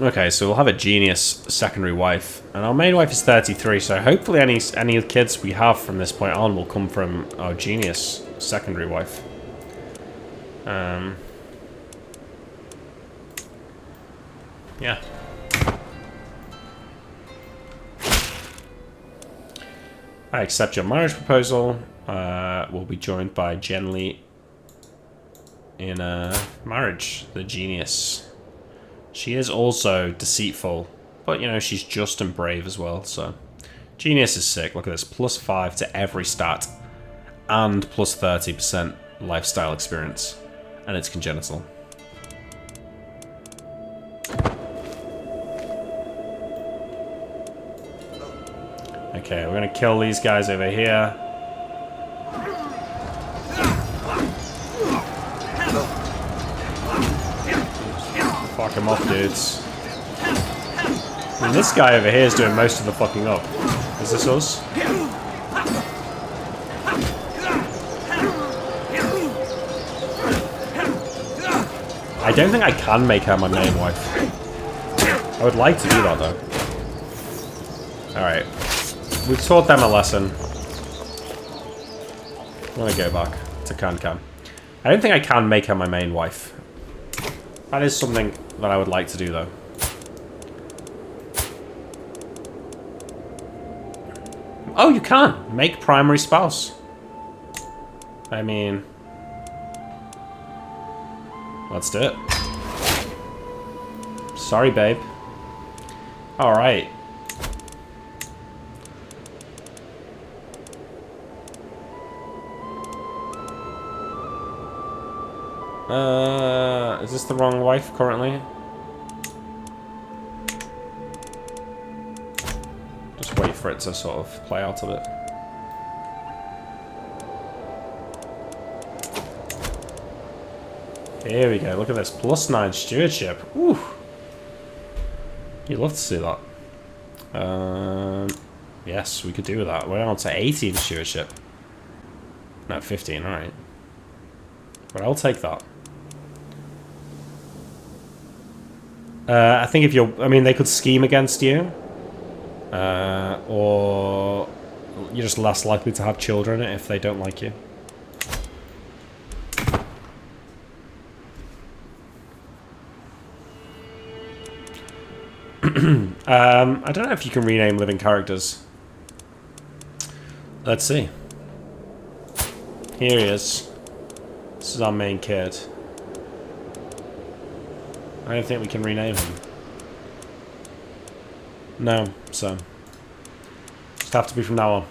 Okay, so we'll have a genius secondary wife. And our main wife is 33, so hopefully any kids we have from this point on will come from our genius secondary wife. Yeah. I accept your marriage proposal. We'll be joined by Genly in marriage, the genius. She is also deceitful, but you know, she's just and brave as well, so. Genius is sick. Look at this. +5 to every stat. And +30% lifestyle experience. And it's congenital. Okay, we're gonna kill these guys over here. Fuck him off, dudes. I mean, this guy over here is doing most of the fucking up. Is this us? I don't think I can make her my main wife. I would like to do that, though. Alright. We've taught them a lesson. I'm gonna go back to Can. I don't think I can make her my main wife. That is something that I would like to do, though. Oh, you can! Make primary spouse. I mean... let's do it. Sorry, babe. Alright. Is this the wrong wife currently? Just wait for it to sort of play out a bit. Here we go, look at this. +9 stewardship. Woo! You'd love to see that. Yes, we could do that. We're on to 18 stewardship. No, 15, alright. But I'll take that. I think if you're... I mean, they could scheme against you. Or you're just less likely to have children if they don't like you. I don't know if you can rename living characters. Let's see. Here he is. This is our main kid. I don't think we can rename him. No, so just have to be from now on.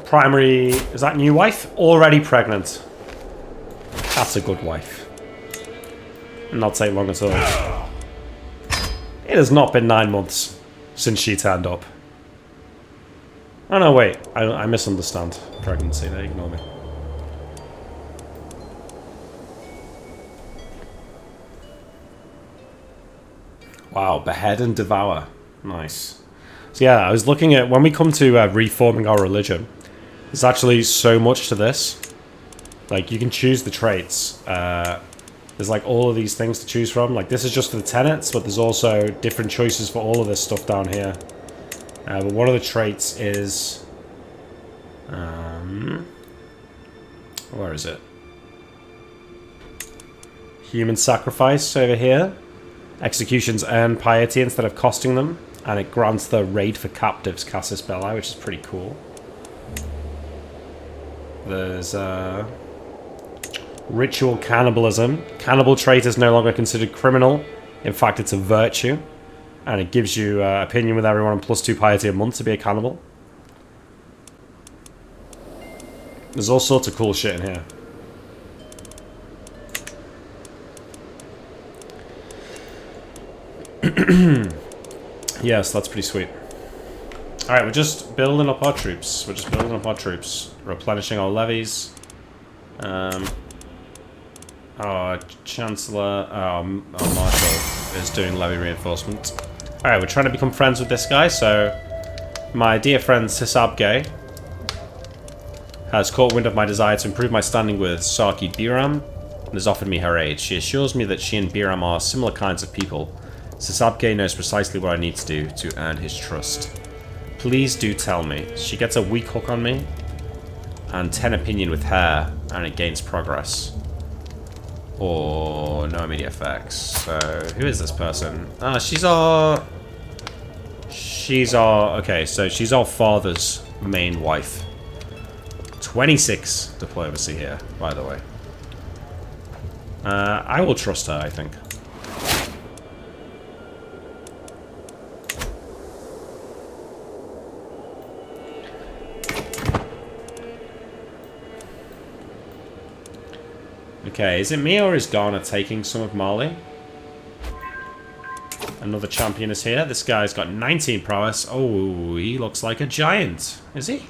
Primary, is that new wife? Already pregnant. That's a good wife. Not take long at all. It has not been 9 months since she turned up. Oh no, wait. I misunderstand pregnancy. They ignore me. Wow, behead and devour. Nice. So yeah, I was looking at... When we come to reforming our religion, there's actually so much to this. Like, you can choose the traits. There's like all of these things to choose from. Like, this is just for the tenets, but there's also different choices for all of this stuff down here. But one of the traits is... where is it? Human sacrifice over here. Executions earn piety instead of costing them. And it grants the raid for captives Casus Belli, which is pretty cool. There's ritual cannibalism. Cannibal trait is no longer considered criminal. In fact, it's a virtue. And it gives you opinion with everyone and +2 piety a month to be a cannibal. There's all sorts of cool shit in here. Yes, that's pretty sweet. Alright, we're just building up our troops. Replenishing our levies. Our Chancellor, our Marshal is doing levy reinforcement. Alright, we're trying to become friends with this guy, so... My dear friend Sisabge has caught wind of my desire to improve my standing with Saki Biram and has offered me her aid. She assures me that she and Biram are similar kinds of people. Sisabge knows precisely what I need to do to earn his trust. Please do tell me. She gets a weak hook on me and 10 opinion with her and it gains progress. Or no immediate effects. So, who is this person? Ah, she's our... Okay, so she's our father's main wife. 26 diplomacy here, by the way. I will trust her, I think. Okay, is it me or is Ghana taking some of Mali? Another champion is here. This guy's got 19 prowess. Oh, he looks like a giant. Is he?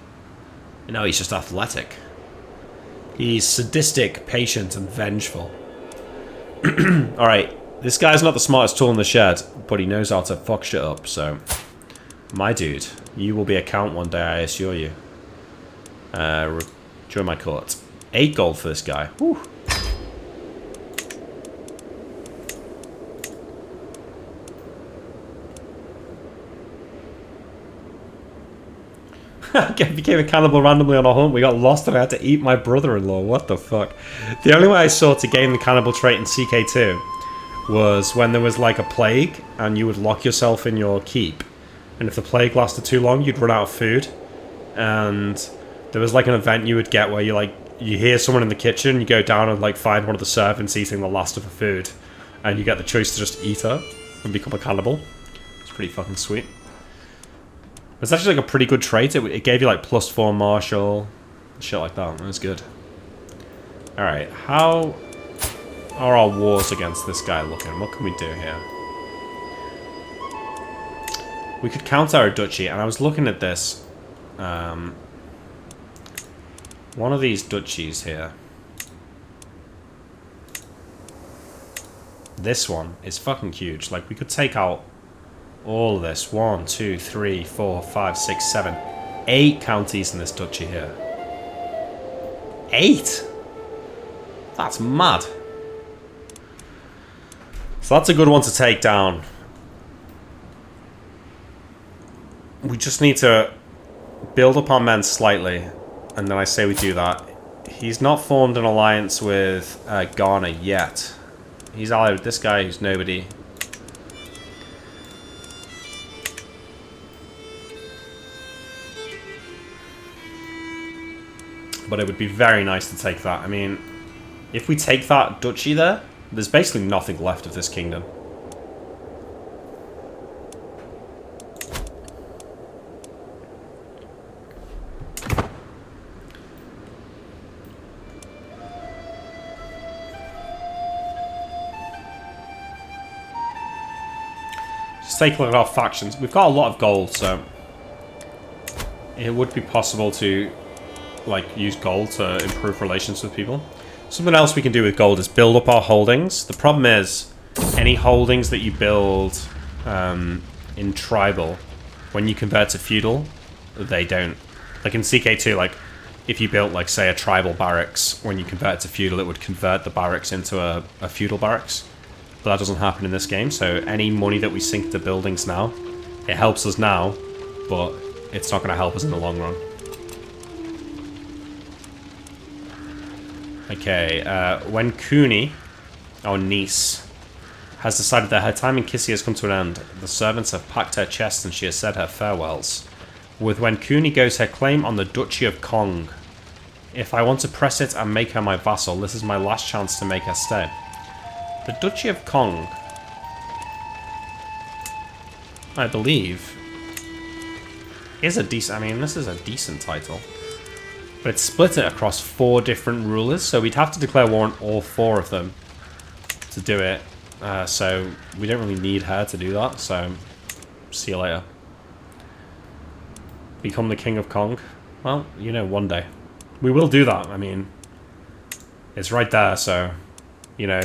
No, he's just athletic. He's sadistic, patient, and vengeful. Alright, this guy's not the smartest tool in the shed, but he knows how to fuck shit up, so... My dude, you will be a count one day, I assure you. Join my court. 8 gold for this guy. Whew. Became a cannibal randomly on a hunt. We got lost and I had to eat my brother-in-law. What the fuck? The only way I saw to gain the cannibal trait in CK2 was when there was like a plague and you would lock yourself in your keep. And if the plague lasted too long, you'd run out of food. And there was like an event you would get where you hear someone in the kitchen, you go down and like find one of the servants eating the last of the food. and you get the choice to just eat her and become a cannibal. It's pretty fucking sweet. It's actually like a pretty good trait. It gave you like +4 martial, shit like that. It was good. Alright, how are our wars against this guy looking? What can we do here? We could counter our duchy, and I was looking at this. One of these duchies here. This one is fucking huge. Like, we could take out all of this. 1, 2, 3, 4, 5, 6, 7, 8 counties in this duchy here. 8? That's mad. So that's a good one to take down. We just need to build up our men slightly, and then I say we do that. He's not formed an alliance with Ghana yet. He's allied with this guy who's nobody. But it would be very nice to take that. I mean, if we take that duchy there, there's basically nothing left of this kingdom. Just take a look at our factions. We've got a lot of gold, so it would be possible to like use gold to improve relations with people. Something else we can do with gold is build up our holdings. The problem is, any holdings that you build in tribal, when you convert to feudal, they don't. Like in CK2, like if you built like say a tribal barracks, when you convert it to feudal, it would convert the barracks into a feudal barracks. But that doesn't happen in this game, so any money that we sink to buildings now, it helps us now, but it's not going to help us in the long run. Okay, when Kuni, our niece, has decided that her time in Kissy has come to an end, the servants have packed her chest and she has said her farewells. With when Kuni goes her claim on the Duchy of Kong. If I want to press it and make her my vassal, this is my last chance to make her stay. The Duchy of Kong, I believe, is a decent... I mean, this is a decent title. But it's split it across 4 different rulers, so we'd have to declare war on all 4 of them to do it. So we don't really need her to do that, so see you later. Become the King of Kong? Well, you know, one day. We will do that, I mean, it's right there, so, you know,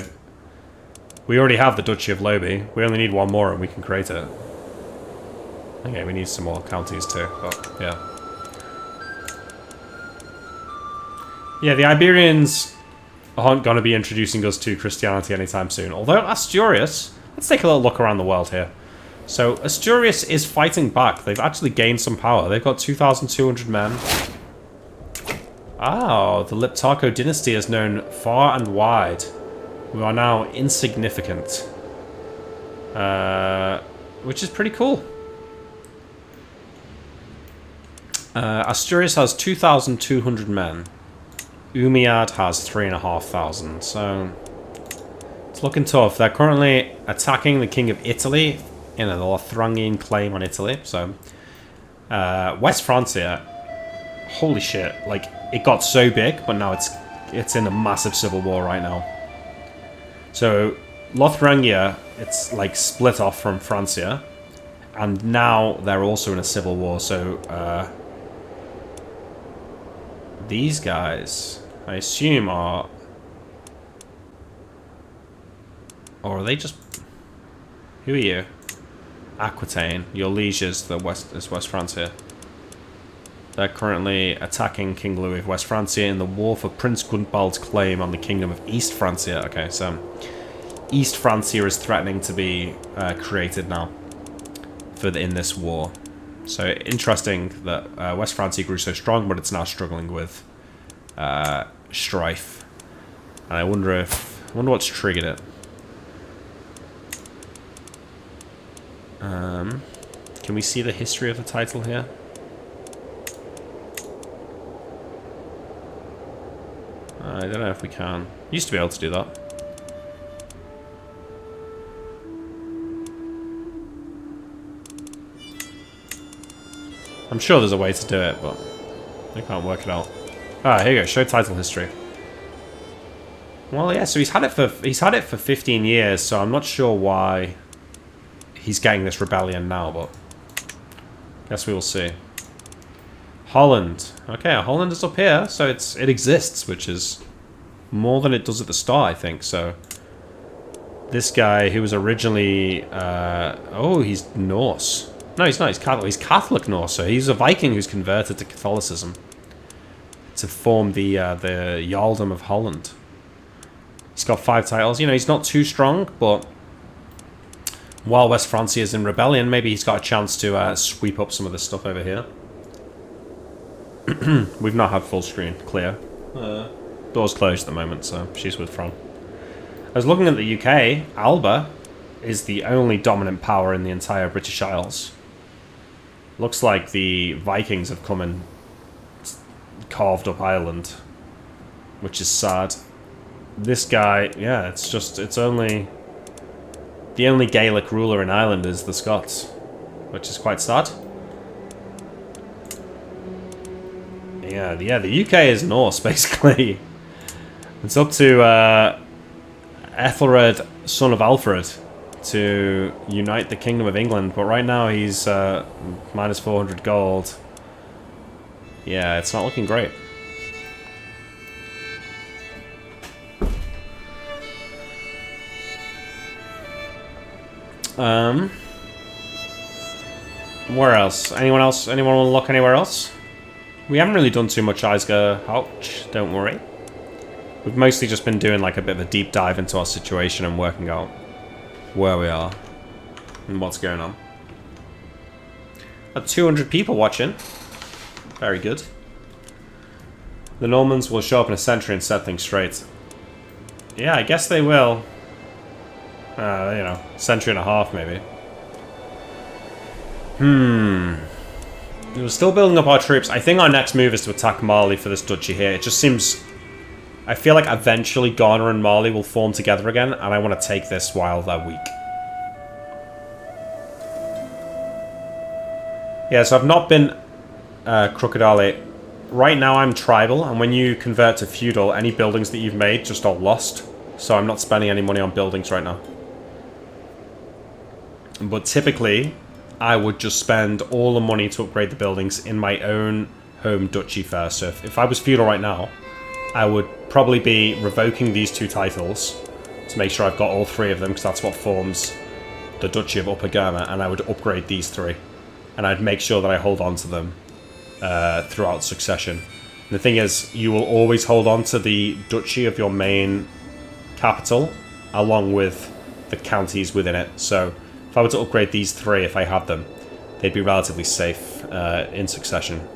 we already have the Duchy of Lobi. We only need 1 more and we can create it. Okay, we need some more counties too, but yeah. Yeah, the Iberians aren't going to be introducing us to Christianity anytime soon. Although Asturias, let's take a little look around the world here. So Asturias is fighting back. They've actually gained some power. They've got 2,200 men. Oh, the Liptako dynasty is known far and wide. We are now insignificant. Which is pretty cool. Asturias has 2,200 men. Umayyad has 3,500, so it's looking tough. They're currently attacking the King of Italy in a Lothringian claim on Italy. So West Francia, holy shit! Like it got so big, but now it's in a massive civil war right now. So Lothringia, it's like split off from Francia, and now they're also in a civil war. So these guys, I assume, are... Or are they just... Who are you? Aquitaine. Your lieges is West Francia. They're currently attacking King Louis of West Francia in the war for Prince Gunbald's claim on the Kingdom of East Francia. Okay, so East Francia is threatening to be created now in this war. So interesting that West Francia grew so strong, but it's now struggling with strife. And I wonder what's triggered it. Can we see the history of the title here? I don't know if we can. Used to be able to do that. I'm sure there's a way to do it, but I can't work it out. Ah, here you go. Show title history. Well, yeah. So he's had it for 15 years. So I'm not sure why he's getting this rebellion now, but guess we will see. Holland. Okay, Holland is up here, so it exists, which is more than it does at the start, I think. So this guy who was originally oh, he's Norse. No, he's not. He's Catholic. He's Catholic Norse. So he's a Viking who's converted to Catholicism to form the Jarldom of Holland. He's got 5 titles. You know, he's not too strong, but while West Francia is in rebellion, maybe he's got a chance to sweep up some of this stuff over here. We've not had full screen clear. Door's closed at the moment, so she's with Fran. I was looking at the UK. Alba is the only dominant power in the entire British Isles. Looks like the Vikings have come and carved up Ireland, which is sad. This guy, yeah, it's only... The only Gaelic ruler in Ireland is the Scots, which is quite sad. Yeah, the UK is Norse, basically. It's up to Ethelred, son of Alfred, to unite the Kingdom of England, but right now he's minus 400 gold. Yeah, it's not looking great. Where else? Anyone else? Anyone want to look anywhere else? We haven't really done too much Eisger Ouch, don't worry. We've mostly just been doing like a bit of a deep dive into our situation and working out where we are and what's going on. 200 people watching. Very good. The Normans will show up in a century and set things straight. Yeah, I guess they will. You know, century and a half maybe. We're still building up our troops. I think our next move is to attack Mali for this duchy here. It just seems... I feel like eventually Ghana and Mali will form together again, and I want to take this while they're weak. Yeah, so I've not been Crocodile. Right now I'm tribal, and when you convert to feudal, any buildings that you've made just are lost. So I'm not spending any money on buildings right now. But typically, I would just spend all the money to upgrade the buildings in my own home duchy first. So if I was feudal right now, I would probably be revoking these 2 titles to make sure I've got all 3 of them, because that's what forms the Duchy of Upper Burma, and I would upgrade these 3. And I'd make sure that I hold on to them throughout succession. And the thing is, you will always hold on to the duchy of your main capital, along with the counties within it. So if I were to upgrade these 3, if I had them, they'd be relatively safe in succession.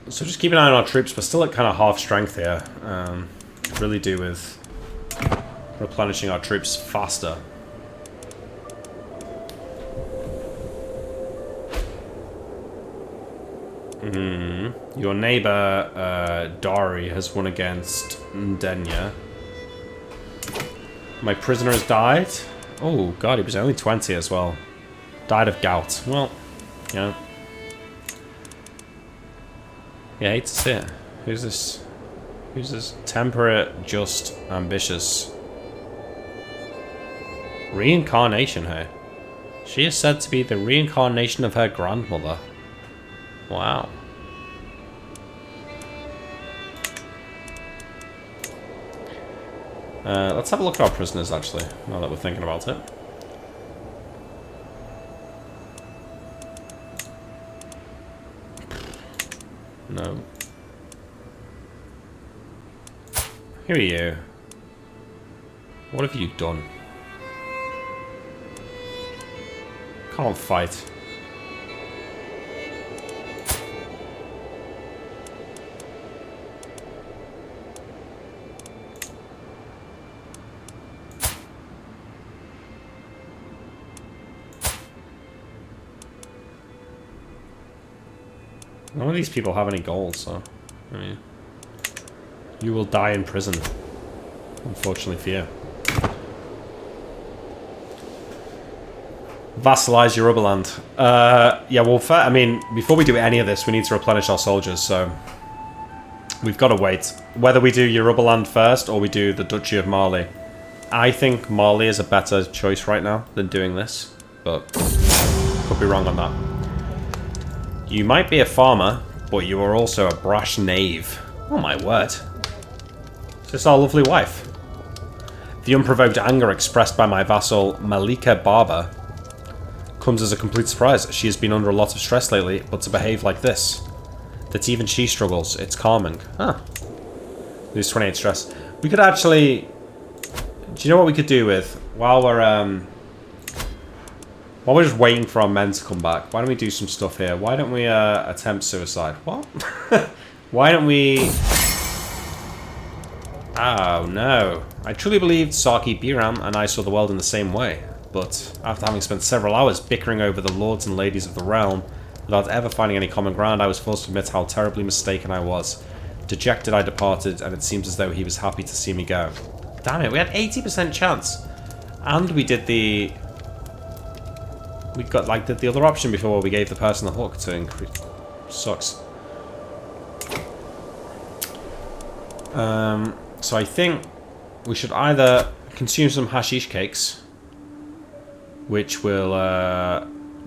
So just keep an eye on our troops. We're still at kind of half strength here. Really do with replenishing our troops faster. Your neighbor, Dari, has won against Ndenya. My prisoner has died. Oh, God, he was only 20 as well. Died of gout. Well, yeah. Yeah, I hate to see it. Who's this? Who's this? Temperate, just, ambitious. Reincarnation, hey? She is said to be the reincarnation of her grandmother. Wow. Let's have a look at our prisoners, actually, now that we're thinking about it. No. Who are you? What have you done? Can't fight. None of these people have any gold, so... I mean... You will die in prison. Unfortunately for you. Vassalize Yorubaland. Yeah, well, I mean, before we do any of this, we need to replenish our soldiers, so we've got to wait. Whether we do Yorubaland first or we do the Duchy of Mali. I think Mali is a better choice right now than doing this, but could be wrong on that. You might be a farmer, but you are also a brash knave. Oh my word. Is this our lovely wife? The unprovoked anger expressed by my vassal, Malika Barber, comes as a complete surprise. She has been under a lot of stress lately, but to behave like this, that even she struggles, it's calming. Huh. Lose 28 stress. We could actually... Do you know what we could do with... While we're just waiting for our men to come back, why don't we do some stuff here? Why don't we attempt suicide? What? Why don't we... Oh, no. I truly believed Saki Biram and I saw the world in the same way. But after having spent several hours bickering over the lords and ladies of the realm, without ever finding any common ground, I was forced to admit how terribly mistaken I was. Dejected, I departed, and it seems as though he was happy to see me go. Damn it, we had 80% chance. And we did the... We got, like, the other option before we gave the person the hook to increase... Sucks. So I think we should either consume some hashish cakes, which will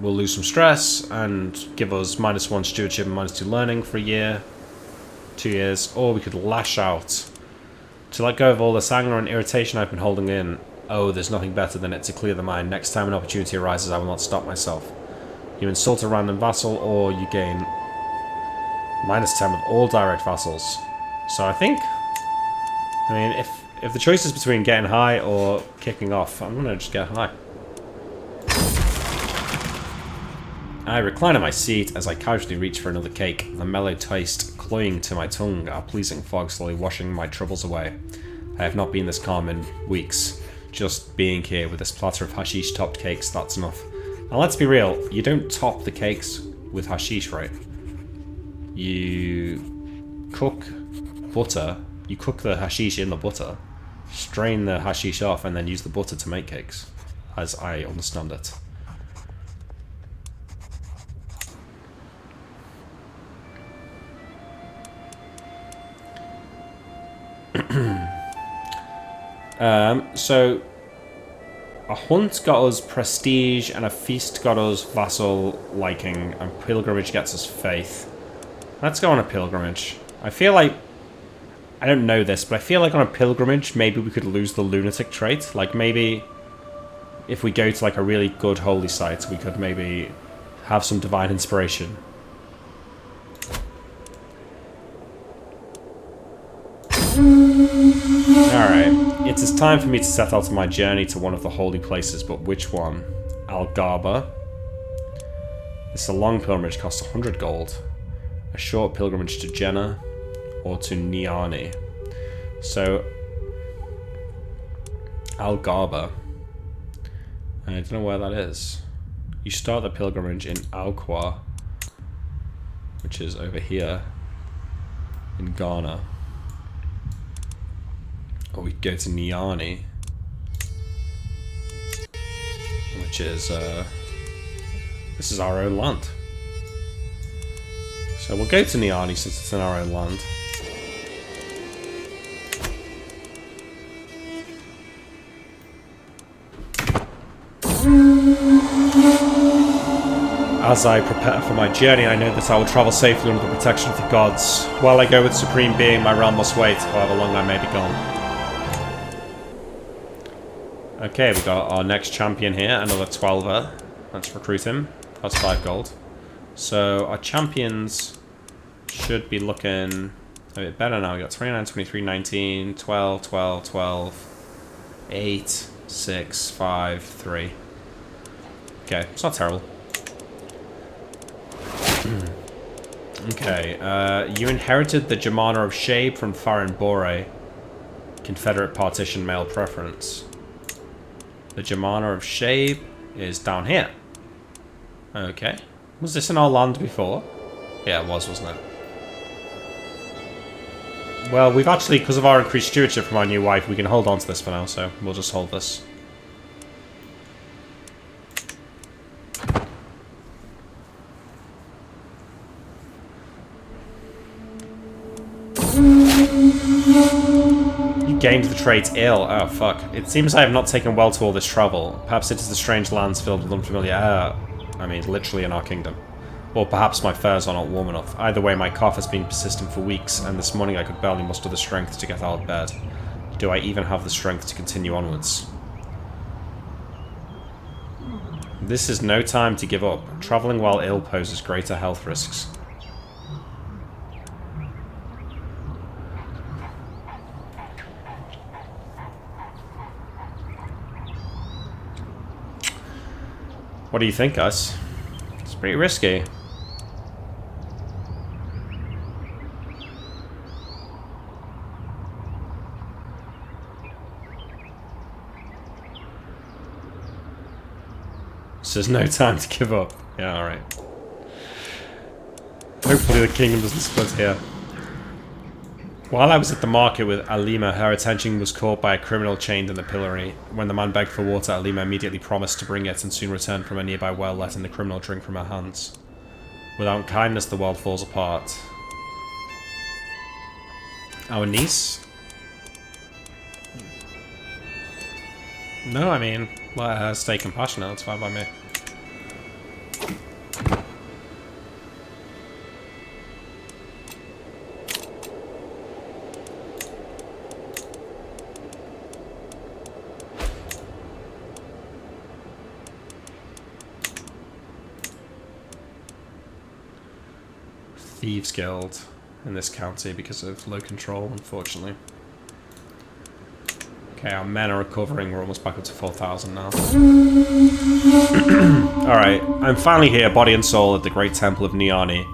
lose some stress and give us -1 stewardship and -2 learning for a year, 2 years, or we could lash out to let go of all this anger and irritation I've been holding in. Oh, there's nothing better than it to clear the mind. Next time an opportunity arises, I will not stop myself. You insult a random vassal, or you gain -10 with all direct vassals. So I think, I mean, if the choice is between getting high or kicking off, I'm gonna just get high. I recline on my seat as I casually reach for another cake, the mellow taste cloying to my tongue, a pleasing fog slowly washing my troubles away. I have not been this calm in weeks. Just being here with this platter of hashish-topped cakes, that's enough. Now let's be real, you don't top the cakes with hashish, right? You cook butter, you cook the hashish in the butter, strain the hashish off, and then use the butter to make cakes, as I understand it. So a hunt got us prestige, and a feast got us vassal liking, and pilgrimage gets us faith. Let's go on a pilgrimage. I feel like, I don't know this, but I feel like on a pilgrimage, maybe we could lose the lunatic trait. Like maybe if we go to like a really good holy site, we could maybe have some divine inspiration. Alright, it is time for me to set out on my journey to one of the holy places, but which one? Algarba. This is a long pilgrimage, costs 100 gold. A short pilgrimage to Jena or to Niani. So, Algarba. I don't know where that is. You start the pilgrimage in Alqua, which is over here in Ghana. Or we go to Niani, which is, this is our own land. So we'll go to Niani since it's in our own land. As I prepare for my journey, I know that I will travel safely under the protection of the gods. While I go with Supreme Being, my realm must wait, however long I may be gone. Okay, we got our next champion here, another 12er. Let's recruit him. That's 5 gold. So our champions should be looking a bit better now. We got 29, 23, 19, 12, 12, 12, 8, 6, 5, 3. Okay, it's not terrible. Okay, you inherited the Jamana of Shabe from Farin Bore. Confederate partition male preference. The Jamana of Shabe is down here. Okay. Was this in our land before? Yeah, it was, wasn't it? Well, we've actually, because of our increased stewardship from our new wife, we can hold on to this for now, so we'll just hold this. You gained the trait ill. Oh, fuck. It seems I have not taken well to all this travel. Perhaps it is the strange lands filled with unfamiliar air. I mean, literally in our kingdom. Or perhaps my furs are not warm enough. Either way, my cough has been persistent for weeks, and this morning I could barely muster the strength to get out of bed. Do I even have the strength to continue onwards? This is no time to give up. Travelling while ill poses greater health risks. What do you think, guys? It's pretty risky. So there's no time to give up. Yeah, alright. Hopefully the kingdom doesn't split here. While I was at the market with Alima, her attention was caught by a criminal chained in the pillory. When the man begged for water, Alima immediately promised to bring it and soon returned from a nearby well, letting the criminal drink from her hands. Without kindness, the world falls apart. Our niece? No, I mean, let her stay compassionate, that's fine by me. Thieves Guild in this county because of low control, unfortunately. Okay, our men are recovering. We're almost back up to 4,000 now. Alright, I'm finally here, body and soul, at the great temple of Niani.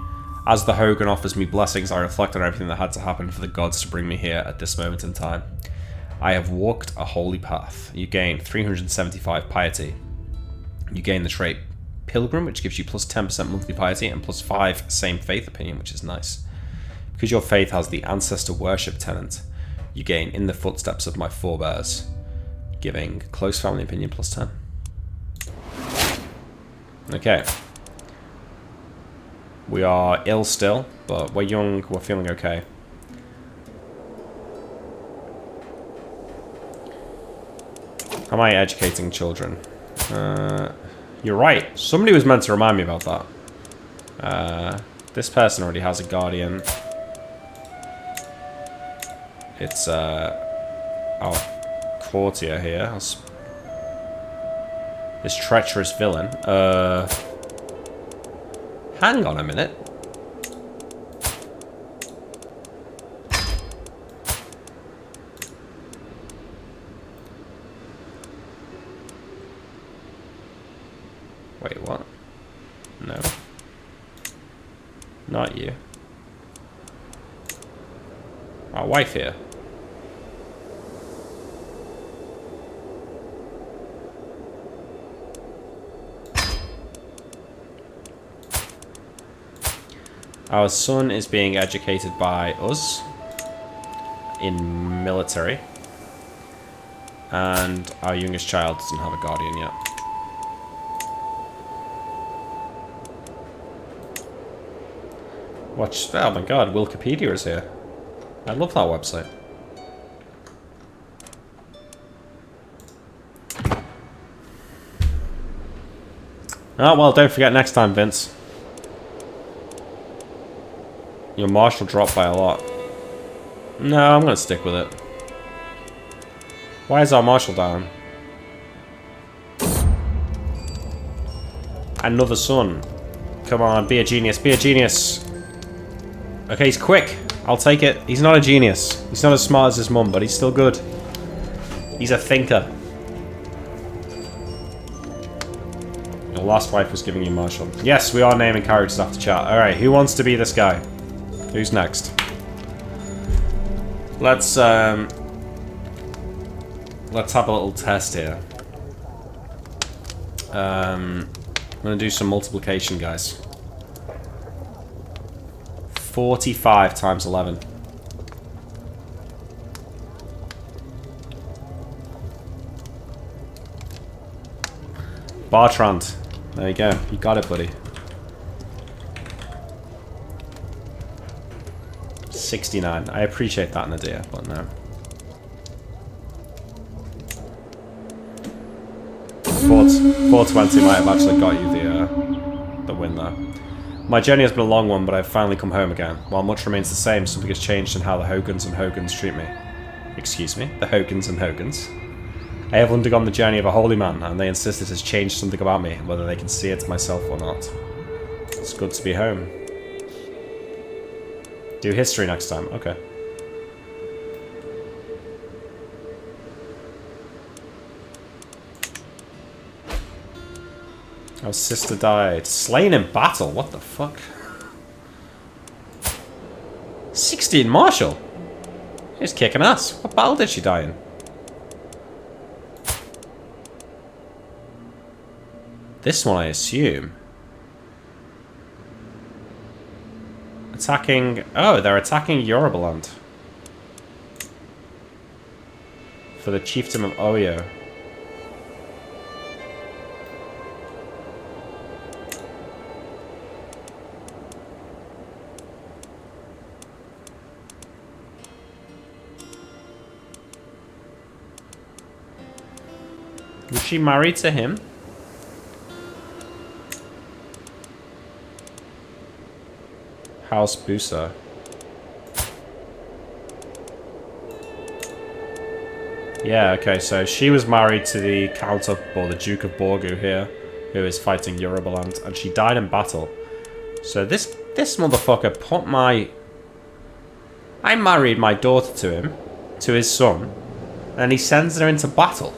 As the Hogan offers me blessings, I reflect on everything that had to happen for the gods to bring me here at this moment in time. I have walked a holy path. You gain 375 piety. You gain the trait Pilgrim, which gives you plus 10% monthly piety and plus 5 same faith opinion, which is nice. Because your faith has the ancestor worship tenant, you gain in the footsteps of my forebears, giving close family opinion plus 10. Okay. We are ill still, but we're young, we're feeling okay. How am I educating children? You're right. Somebody was meant to remind me about that. This person already has a guardian. It's our courtier here. This treacherous villain. Hang on a minute. Wait, what? No. Not you. Our wife here. Our son is being educated by us in military. And our youngest child doesn't have a guardian yet. Watch, oh my god, Wikipedia is here. I love that website. Oh, well, don't forget next time, Vince. Your marshal dropped by a lot. No, I'm gonna stick with it. Why is our marshal down? Another son. Come on, be a genius, be a genius. Okay, he's quick. I'll take it. He's not a genius. He's not as smart as his mum, but he's still good. He's a thinker. Your last wife was giving you marshal. Yes, we are naming characters after chat. Alright, who wants to be this guy? Who's next? Let's have a little test here. I'm gonna do some multiplication, guys. 45 times 11. Bartrand. There you go. You got it, buddy. 69. I appreciate that, Nadir, but no. 420 might have actually got you the win there. My journey has been a long one, but I've finally come home again. While much remains the same, something has changed in how the Hogans and Hogans treat me. Excuse me? The Hogans and Hogans. I have undergone the journey of a holy man, and they insist it has changed something about me, whether they can see it myself or not. It's good to be home. Do history next time. Okay. Our sister died. Slain in battle? What the fuck? 16 Marshall? She's kicking ass. What battle did she die in? This one, I assume. Attacking... Oh, they're attacking Yorubaland. For the chiefdom of Oyo. Was she married to him? House Busa. Yeah, okay, so she was married to the Count of, or the Duke of Borgu here, who is fighting Yorubaland, and she died in battle. So this motherfucker put my... I married my daughter to him, to his son, and he sends her into battle.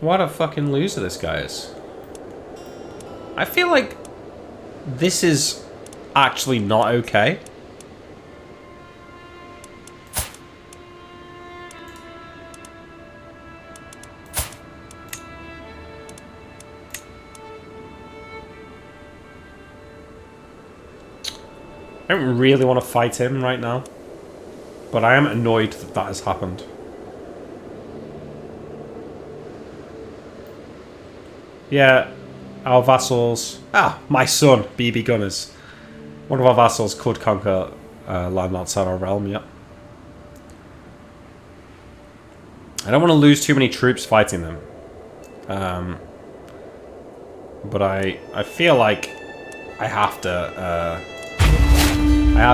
What a fucking loser this guy is. I feel like this is actually not okay. I don't really want to fight him right now, but I am annoyed that that has happened. Yeah, our vassals... Ah, my son, BB Gunners. One of our vassals could conquer land outside our realm, yep. I don't want to lose too many troops fighting them. But I feel like I have to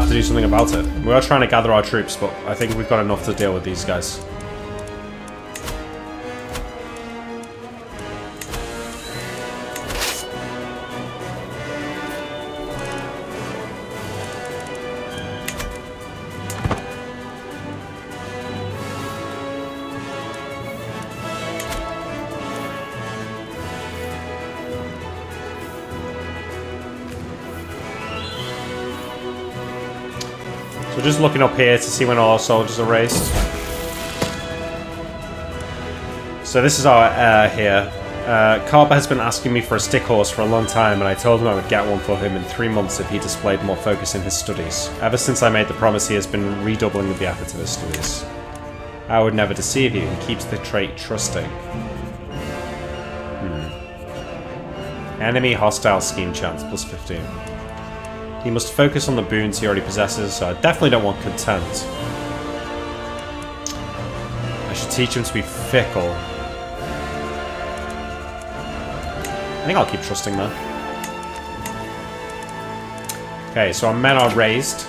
do something about it. We are trying to gather our troops, but I think we've got enough to deal with these guys. So just looking up here to see when all our soldiers are raised. So this is our heir here. Carper has been asking me for a stick horse for a long time, and I told him I would get one for him in 3 months if he displayed more focus in his studies. Ever since I made the promise, he has been redoubling the effort in his studies. I would never deceive you. He keeps the trait trusting. Enemy hostile scheme chance, plus 15. He must focus on the boons he already possesses, so I definitely don't want content. I should teach him to be fickle. I think I'll keep trusting that. Okay, so our men are raised.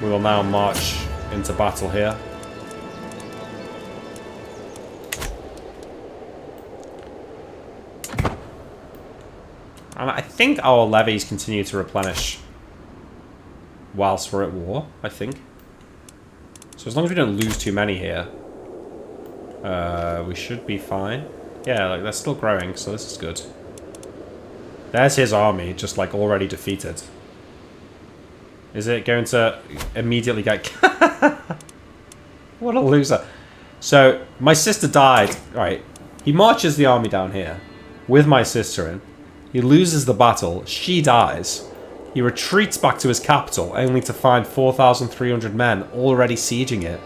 We will now march into battle here. And I think our levies continue to replenish whilst we're at war, I think. So as long as we don't lose too many here, we should be fine. Yeah, like they're still growing, so this is good. There's his army, just like already defeated. Is it going to immediately get... What a loser. So, my sister died. Right. He marches the army down here with my sister in. He loses the battle. She dies. He retreats back to his capital, only to find 4,300 men already sieging it.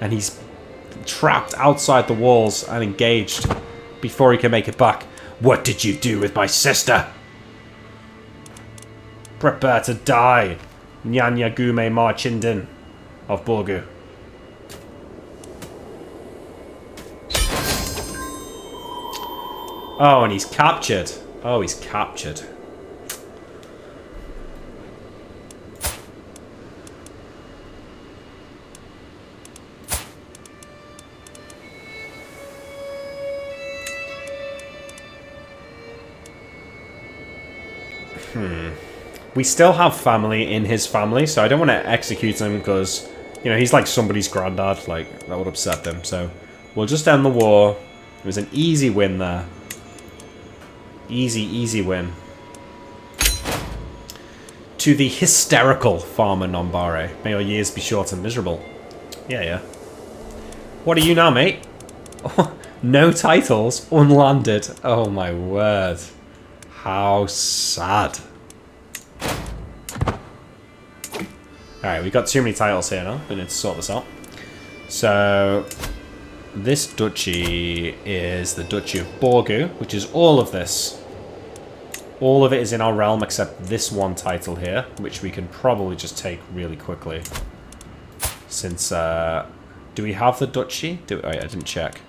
And he's trapped outside the walls and engaged before he can make it back. What did you do with my sister? Prepare to die, Nyanya Gume Marchindin of Borgu. Oh, and he's captured. Oh, he's captured. We still have family in his family, so I don't want to execute him because, you know, he's like somebody's granddad. Like, that would upset them. So we'll just end the war. It was an easy win there. Easy, easy win. To the hysterical farmer Nombare. May your years be short and miserable. Yeah, yeah. What are you now, mate? No titles, unlanded. Oh my word. How sad. Alright, we've got too many titles here now. We need to sort this out. So, this duchy is the Duchy of Borgu, which is all of this. All of it is in our realm except this one title here, which we can probably just take really quickly. Since, do we have the duchy? Oh, yeah, I didn't check.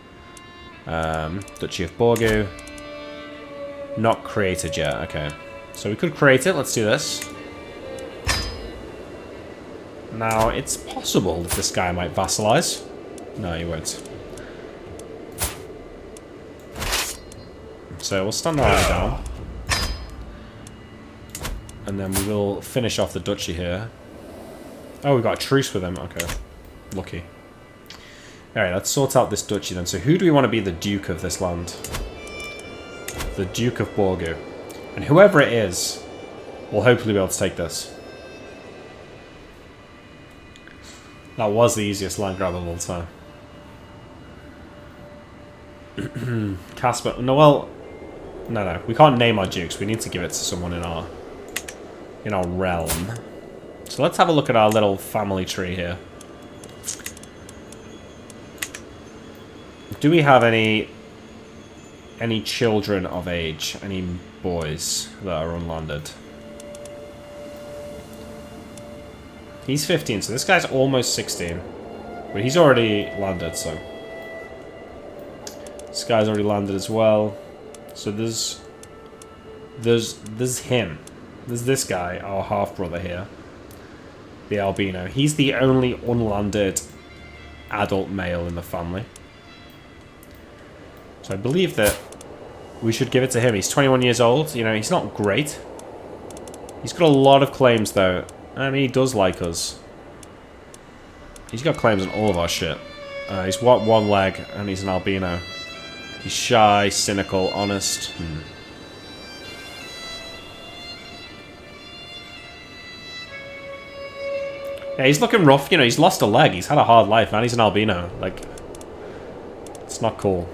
Duchy of Borgu. Not created yet, okay. So we could create it, let's do this. Now, it's possible that this guy might vassalize. No, he won't. So we'll stand our eye down. And then we will finish off the duchy here. Oh, we got a truce with him. Okay. Lucky. Alright, let's sort out this duchy then. So who do we want to be the Duke of this land? The Duke of Borgu. And whoever it is, will hopefully be able to take this. That was the easiest land grab of all time. Casper. No, well... No. We can't name our dukes. We need to give it to someone in our realm. So let's have a look at our little family tree here. Do we have any children of age? Any boys that are unlanded? He's 15, so this guy's almost 16. But he's already landed, so... This guy's already landed as well. So there's him. There's this guy, our half-brother here. The albino. He's the only unlanded adult male in the family. So I believe that we should give it to him. He's 21 years old. You know, he's not great. He's got a lot of claims, though. And he does like us. He's got claims on all of our shit. He's one leg, and he's an albino. He's shy, cynical, honest. Yeah, he's looking rough. You know, he's lost a leg. He's had a hard life, man. He's an albino. Like, it's not cool.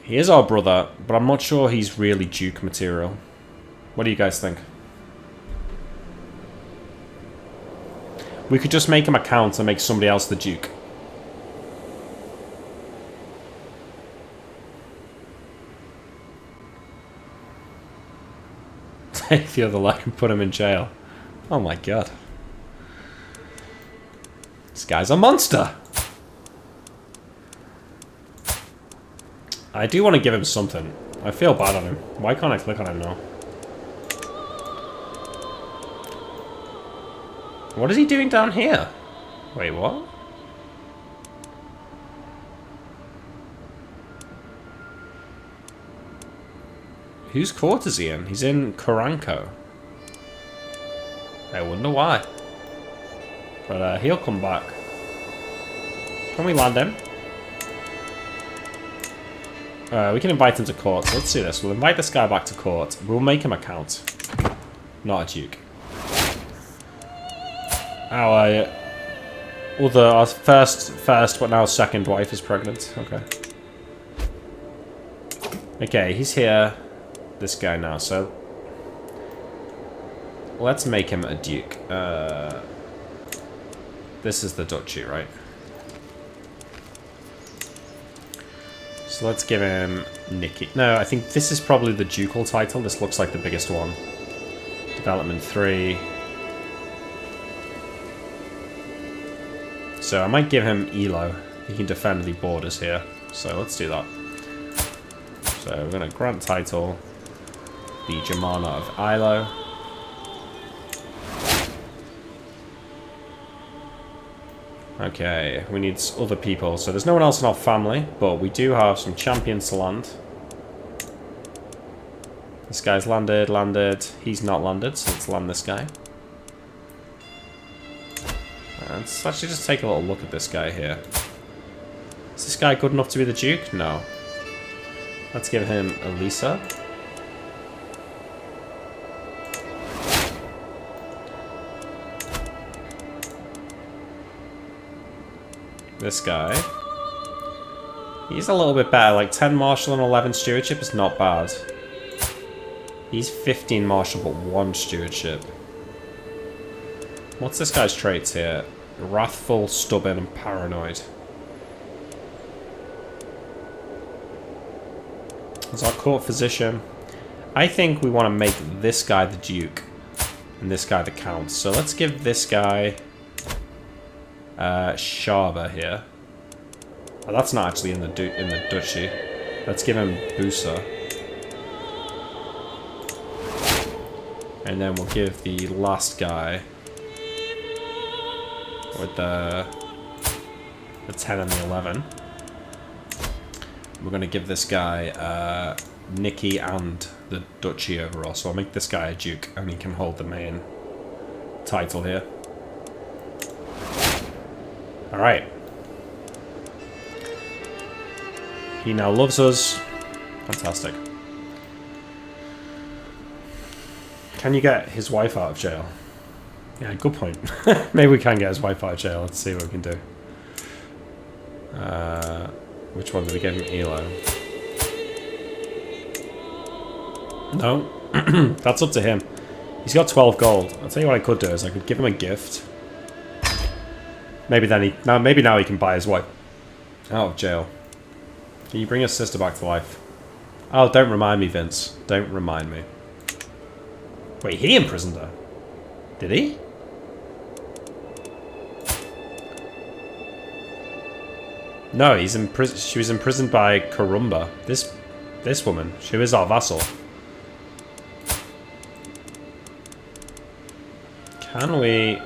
He is our brother, but I'm not sure he's really Duke material. What do you guys think? We could just make him a count and make somebody else the Duke. Take the other leg and put him in jail. Oh my god. This guy's a monster! I do want to give him something. I feel bad on him. Why can't I click on him now? What is he doing down here? Wait, what? Whose court is he in? He's in Karanko. I wonder why. But he'll come back. Can we land him? We can invite him to court. So let's do this. We'll invite this guy back to court. We'll make him a count. Not a duke. Our our first but now second wife is pregnant. Okay. Okay, he's here. This guy now, so let's make him a duke. This is the duchy, right? So let's give him Nikki. No, I think this is probably the ducal title. This looks like the biggest one. Development 3. So I might give him Elo. He can defend the borders here. So let's do that. So we're going to grant title the Germana of Ilo. Okay, we need other people. So there's no one else in our family, but we do have some champions to land. This guy's landed. He's not landed, so let's land this guy. Let's actually just take a little look at this guy here. Is this guy good enough to be the Duke? No. Let's give him Elisa. This guy. He's a little bit better. Like 10 martial and 11 stewardship is not bad. He's 15 martial but 1 stewardship. What's this guy's traits here? Wrathful, stubborn, and paranoid. As our court physician, I think we want to make this guy the Duke and this guy the Count. So let's give this guy Shaba here. Oh, that's not actually in the duchy. Let's give him Busa. And then we'll give the last guy with the 10 and the 11. We're going to give this guy Nikki and the duchy overall. So I'll make this guy a duke and he can hold the main title here. Alright. He now loves us. Fantastic. Can you get his wife out of jail? Yeah, good point. Maybe we can get his wife out of jail. Let's see what we can do. Which one did we give him? Elo. No. That's up to him. He's got 12 gold. I'll tell you what I could do is I could give him a gift. Maybe now he can buy his wife out of jail. Can you bring your sister back to life? Oh, don't remind me, Vince. Don't remind me. Wait, he imprisoned her? Did he? No, he's imprisoned. She was imprisoned by Karumba. This woman. She was our vassal. Can we?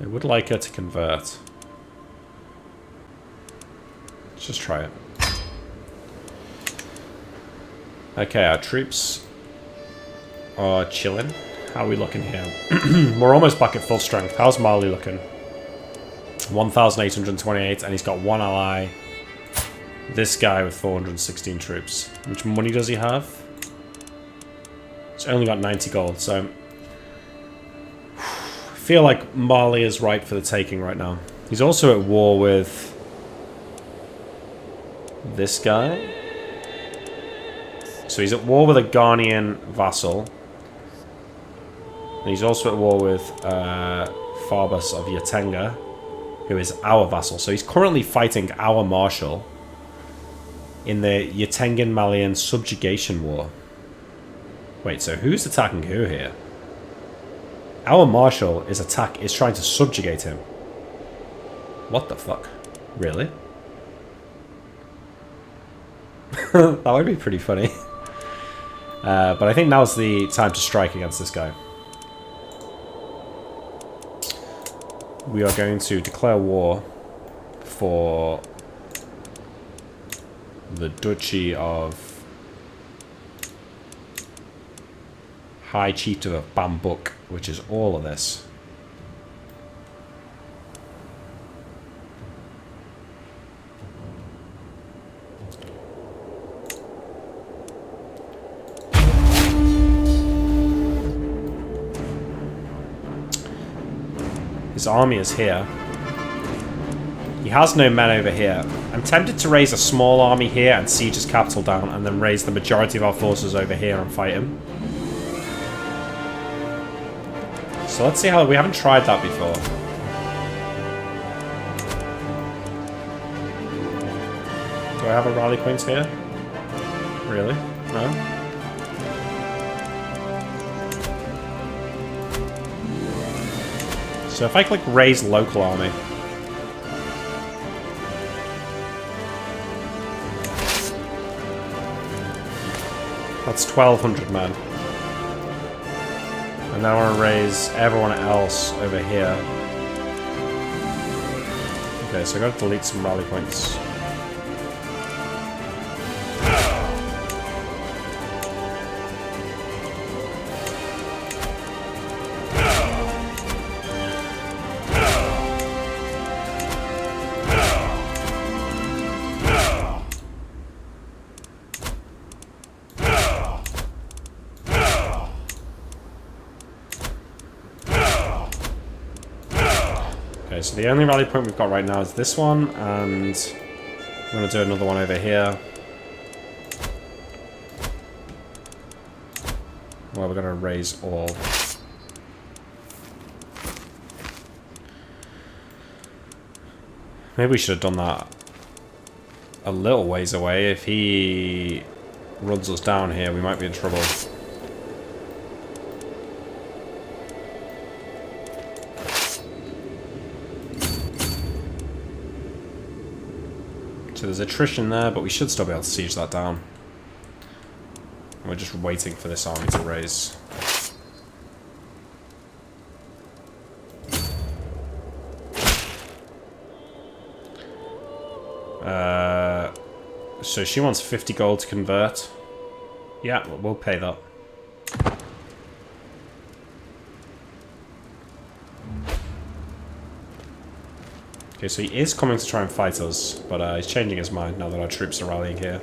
I would like her to convert. Let's just try it. Okay, our troops are chilling. How are we looking here? We're almost back at full strength. How's Mali looking? 1,828, and he's got 1 ally. This guy with 416 troops. Which money does he have? He's only got 90 gold, so I feel like Mali is ripe for the taking right now. He's also at war with this guy. So he's at war with a Ghanaian vassal. And he's also at war with Farbas of Yatenga, who is our vassal. So he's currently fighting our marshal in the Yatengan Malian subjugation war. Wait, so who's attacking who here? Our marshal is trying to subjugate him. What the fuck? Really? That would be pretty funny. But I think now's the time to strike against this guy. We are going to declare war for the Duchy of High Chieftain of Bambuk, which is all of this. His army is here. He has no men over here. I'm tempted to raise a small army here and siege his capital down, and then raise the majority of our forces over here and fight him. So let's see how... We haven't tried that before. Do I have a rally point here? Really? No? So if I click raise local army... That's 1,200 men. And now I want to raise everyone else over here. Okay, so I've got to delete some rally points. Okay, so the only rally point we've got right now is this one, and I'm going to do another one over here. Well, we're going to raise all. Maybe we should have done that a little ways away. If he runs us down here, we might be in trouble. So there's attrition there, but we should still be able to siege that down. We're just waiting for this army to raise. So she wants 50 gold to convert. Yeah, we'll pay that. Okay, so he is coming to try and fight us, but he's changing his mind now that our troops are rallying here.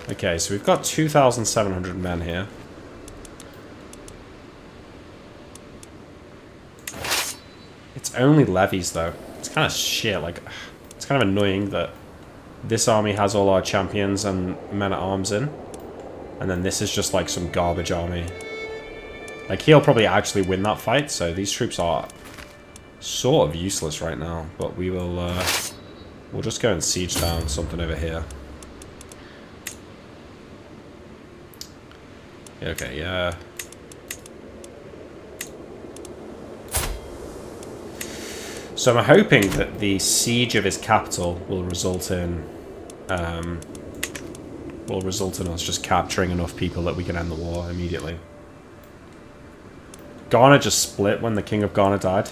Okay, so we've got 2,700 men here. It's only levies, though. It's kind of shit, like... It's kind of annoying that this army has all our champions and men-at-arms in. And then this is just like some garbage army. Like, he'll probably actually win that fight, so these troops are sort of useless right now. But we will, we'll just go and siege down something over here. Okay, yeah. So I'm hoping that the siege of his capital will result in us just capturing enough people that we can end the war immediately. Ghana just split when the King of Ghana died.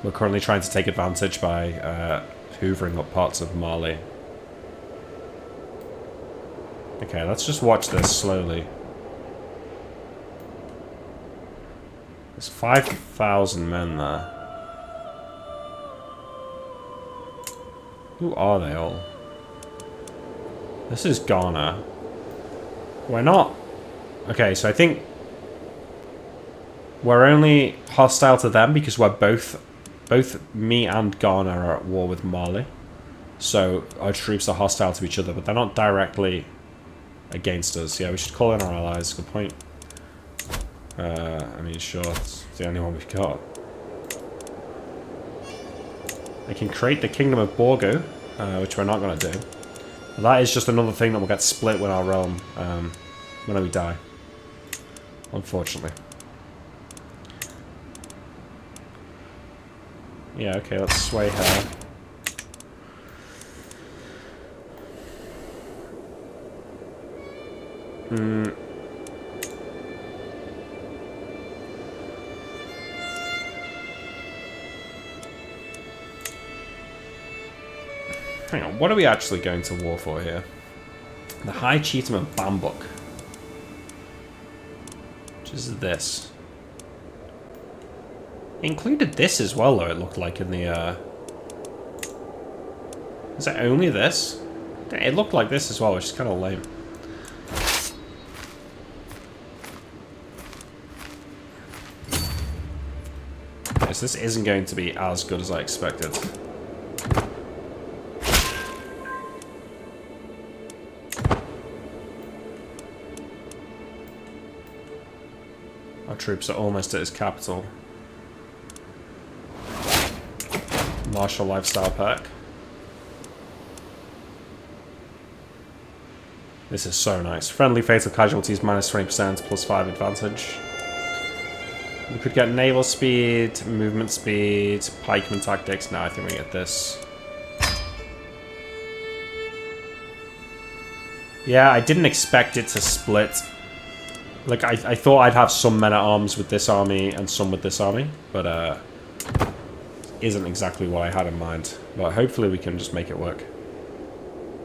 We're currently trying to take advantage by hoovering up parts of Mali. Okay, let's just watch this slowly. There's 5,000 men there. Who are they all? This is Ghana. We're not... Okay, so I think... We're only hostile to them because we're both me and Ghana are at war with Mali. So our troops are hostile to each other, but they're not directly against us. Yeah, we should call in our allies. Good point. I mean, sure, it's the only one we've got. I can create the Kingdom of Borgu, which we're not going to do. That is just another thing that will get split with our realm when we die. Unfortunately. Yeah, okay, let's sway her. Hang on, what are we actually going to war for here? The High Chieftain of Bambuk. Which is this. It included this as well, though, it looked like in the, Is it only this? It looked like this as well, which is kind of lame. Alright, so this isn't going to be as good as I expected. Our troops are almost at his capital. Martial lifestyle pack. This is so nice. Friendly fatal casualties minus 20% plus 5 advantage. We could get naval speed, movement speed, pikeman tactics. No, I think we get this. Yeah, I didn't expect it to split. Like, I thought I'd have some men-at-arms with this army and some with this army, but isn't exactly what I had in mind. But hopefully we can just make it work.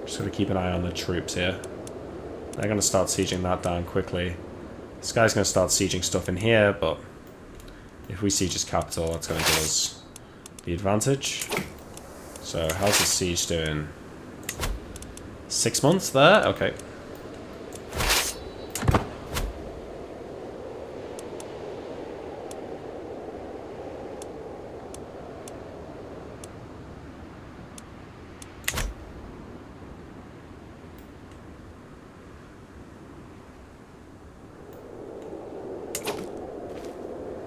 Just gotta keep an eye on the troops here. They're gonna start sieging that down quickly. This guy's gonna start sieging stuff in here, but if we siege his capital, that's gonna give us the advantage. So how's the siege doing? 6 months there? Okay.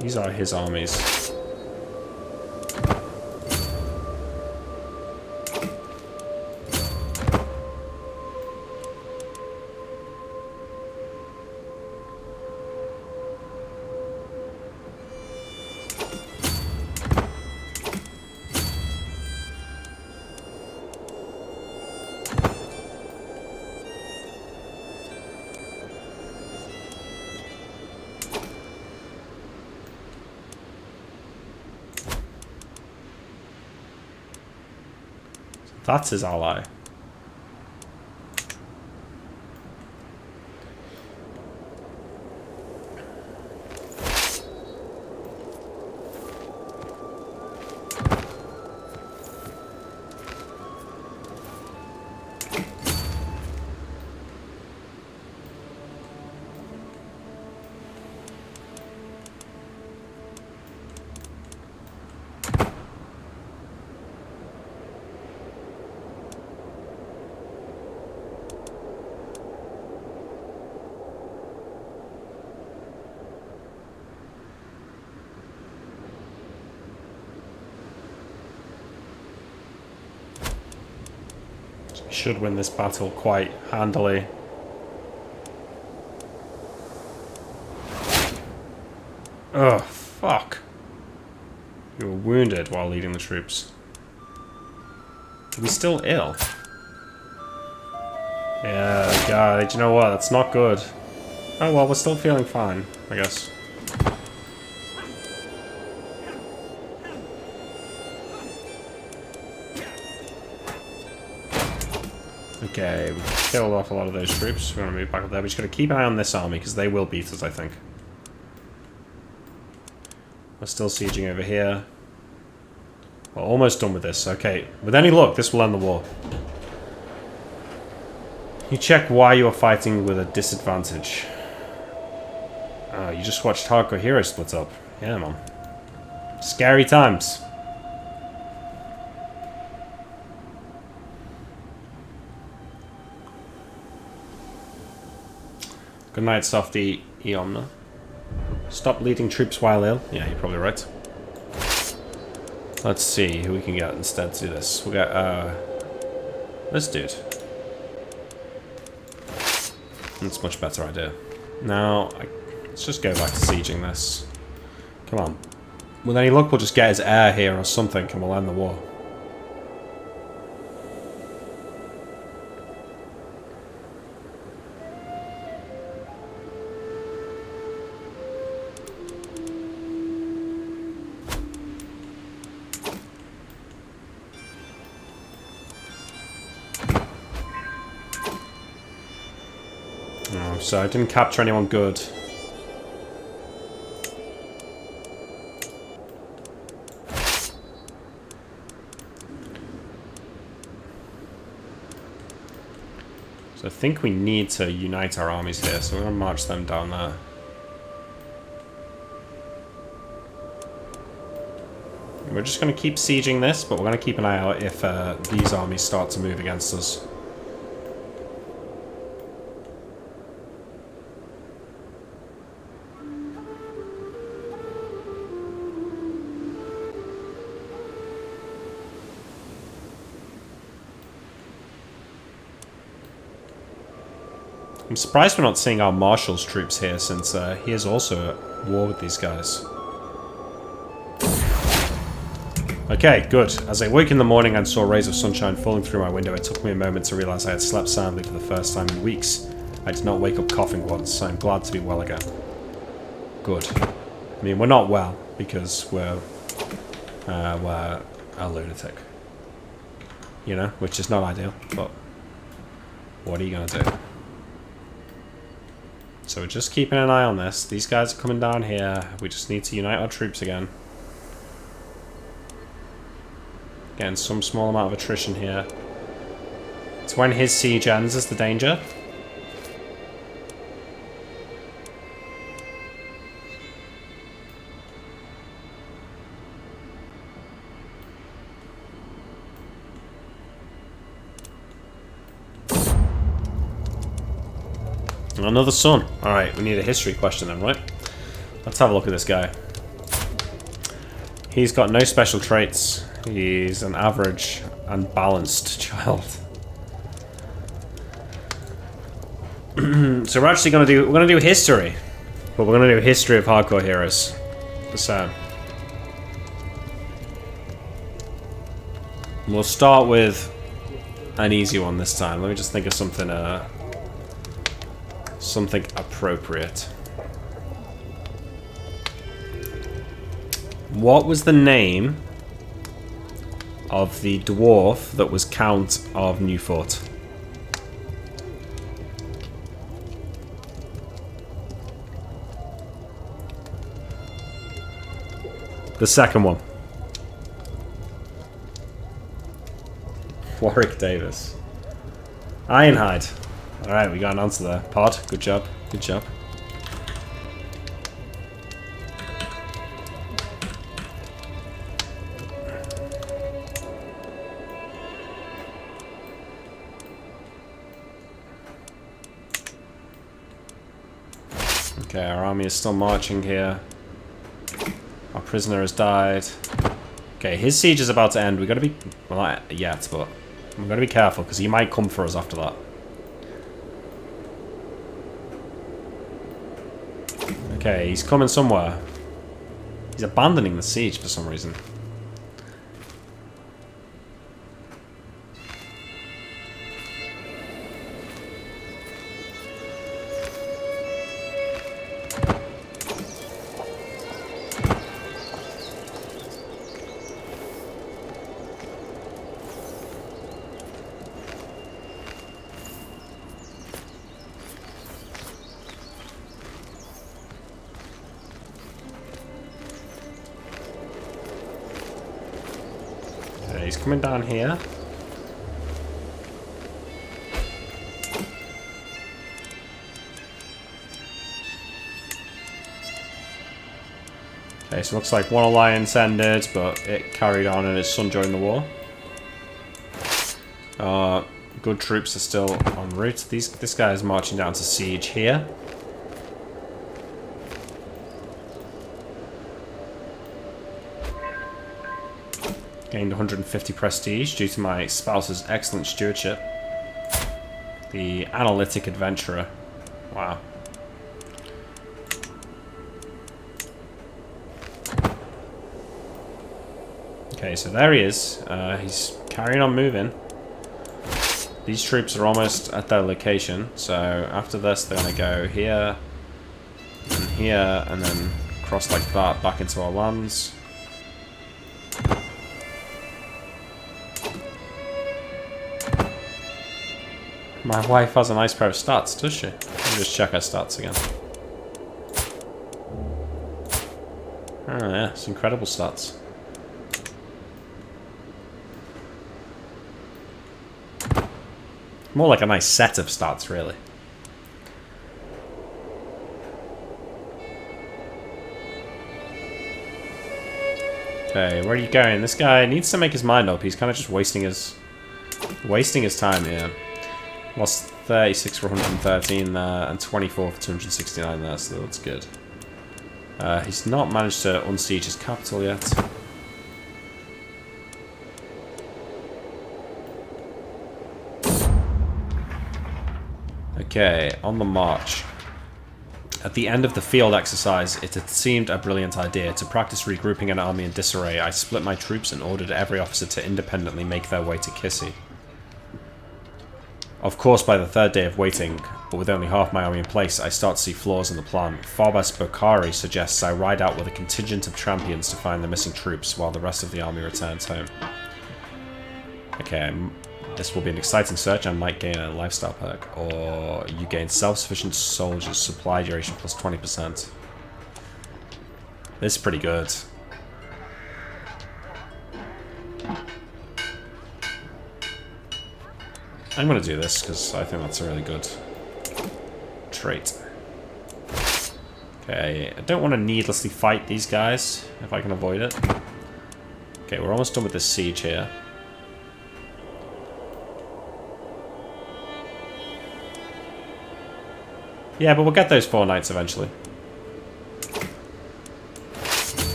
These are his armies. That's his ally. Should win this battle quite handily. Oh, fuck. You were wounded while leading the troops. Are we still ill? Yeah, God, you know what? That's not good. Oh well, we're still feeling fine, I guess. Okay, we killed off a lot of those troops. We're going to move back up there. We just got to keep an eye on this army, because they will beat us, I think. We're still sieging over here. We're almost done with this. Okay, with any luck, this will end the war. You check why you are fighting with a disadvantage. You just watched Hardcore Heroes split up. Yeah, man. Scary times. Good night, Softy Eomna. Stop leading troops while ill. Yeah, you're probably right. Let's see who we can get instead to do this. We'll get, this dude. That's a much better idea. Now, let's just go back to sieging this. Come on. With any luck, we'll just get his heir here or something and we'll end the war. So I didn't capture anyone good. So I think we need to unite our armies here, so we're going to march them down there. We're just going to keep sieging this, but we're going to keep an eye out if these armies start to move against us. I'm surprised we're not seeing our Marshall's troops here, since he is also at war with these guys. Okay, good. As I woke in the morning and saw rays of sunshine falling through my window, it took me a moment to realize I had slept soundly for the first time in weeks. I did not wake up coughing once, so I'm glad to be well again. Good. I mean, we're not well, because we're a lunatic. You know, which is not ideal, but what are you gonna do? So we're just keeping an eye on this. These guys are coming down here. We just need to unite our troops again. Getting some small amount of attrition here. It's when his siege ends is the danger. Another son. Alright, we need a history question then, right? Let's have a look at this guy. He's got no special traits. He's an average and balanced child. So we're actually gonna do history. But we're gonna do history of hardcore heroes. So we'll start with an easy one this time. Let me just think of something something appropriate. What was the name of the dwarf that was Count of Newfort? The second one. Warwick Davis. Ironhide. Alright, we got an answer there. Pod, good job. Good job. Okay, our army is still marching here. Our prisoner has died. Okay, his siege is about to end. We gotta be... well, not yet, but... we've got to be careful, because he might come for us after that. Okay, he's coming somewhere. He's abandoning the siege for some reason. He's coming down here. Okay, so it looks like one alliance ended, but it carried on and his son joined the war. Good troops are still en route. This guy is marching down to siege here. Gained 150 prestige due to my spouse's excellent stewardship. The Analytic Adventurer. Wow. Okay, so there he is. He's carrying on moving. These troops are almost at their location, so after this they're going to go here, and then cross like that back into our lands. My wife has a nice pair of stats, does she? Let me just check her stats again. Oh yeah, it's incredible stats. More like a nice set of stats, really. Okay, where are you going? This guy needs to make his mind up. He's kind of just wasting his time here. Lost 36 for 113 there, and 24 for 269 there, so that's good. He's not managed to unsiege his capital yet. Okay, on the march. At the end of the field exercise, it had seemed a brilliant idea. To practice regrouping an army in disarray, I split my troops and ordered every officer to independently make their way to Kissy. Of course, by the third day of waiting, but with only half my army in place, I start to see flaws in the plan. Farbas Bokhari suggests I ride out with a contingent of champions to find the missing troops, while the rest of the army returns home. Okay, this will be an exciting search. I might gain a lifestyle perk, or you gain self-sufficient soldiers, supply duration plus 20%. This is pretty good. I'm going to do this because I think that's a really good trait. Okay, I don't want to needlessly fight these guys if I can avoid it. Okay, we're almost done with this siege here. Yeah, but we'll get those 4 knights eventually.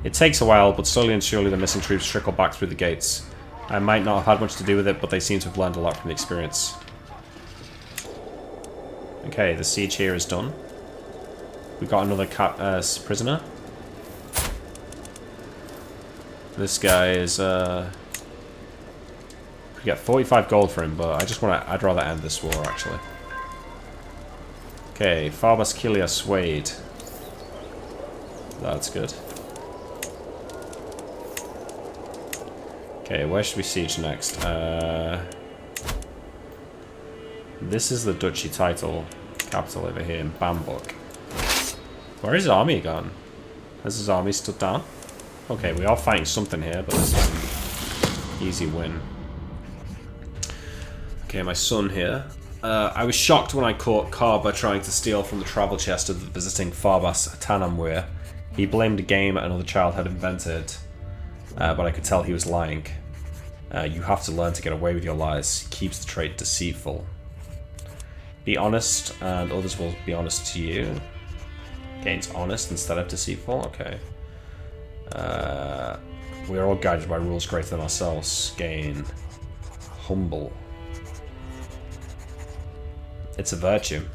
It takes a while, but slowly and surely the missing troops trickle back through the gates. I might not have had much to do with it, but they seem to have learned a lot from the experience. Okay, the siege here is done. We got another prisoner. This guy is, we get 45 gold for him, but I'd rather end this war, actually. Okay, Farbas Kilia swayed. That's good. Okay, where should we siege next? This is the duchy title capital over here in Bamburg. Where is his army gone? Has his army stood down? Okay, we are fighting something here, but this is an easy win. Okay, my son here. I was shocked when I caught Karba trying to steal from the travel chest of the visiting Farbas Tanamwir. He blamed a game another child had invented, but I could tell he was lying. You have to learn to get away with your lies. He keeps the trait deceitful. Be honest, and others will be honest to you. Gains honest instead of deceitful. Okay. We are all guided by rules greater than ourselves. Gain humble. It's a virtue.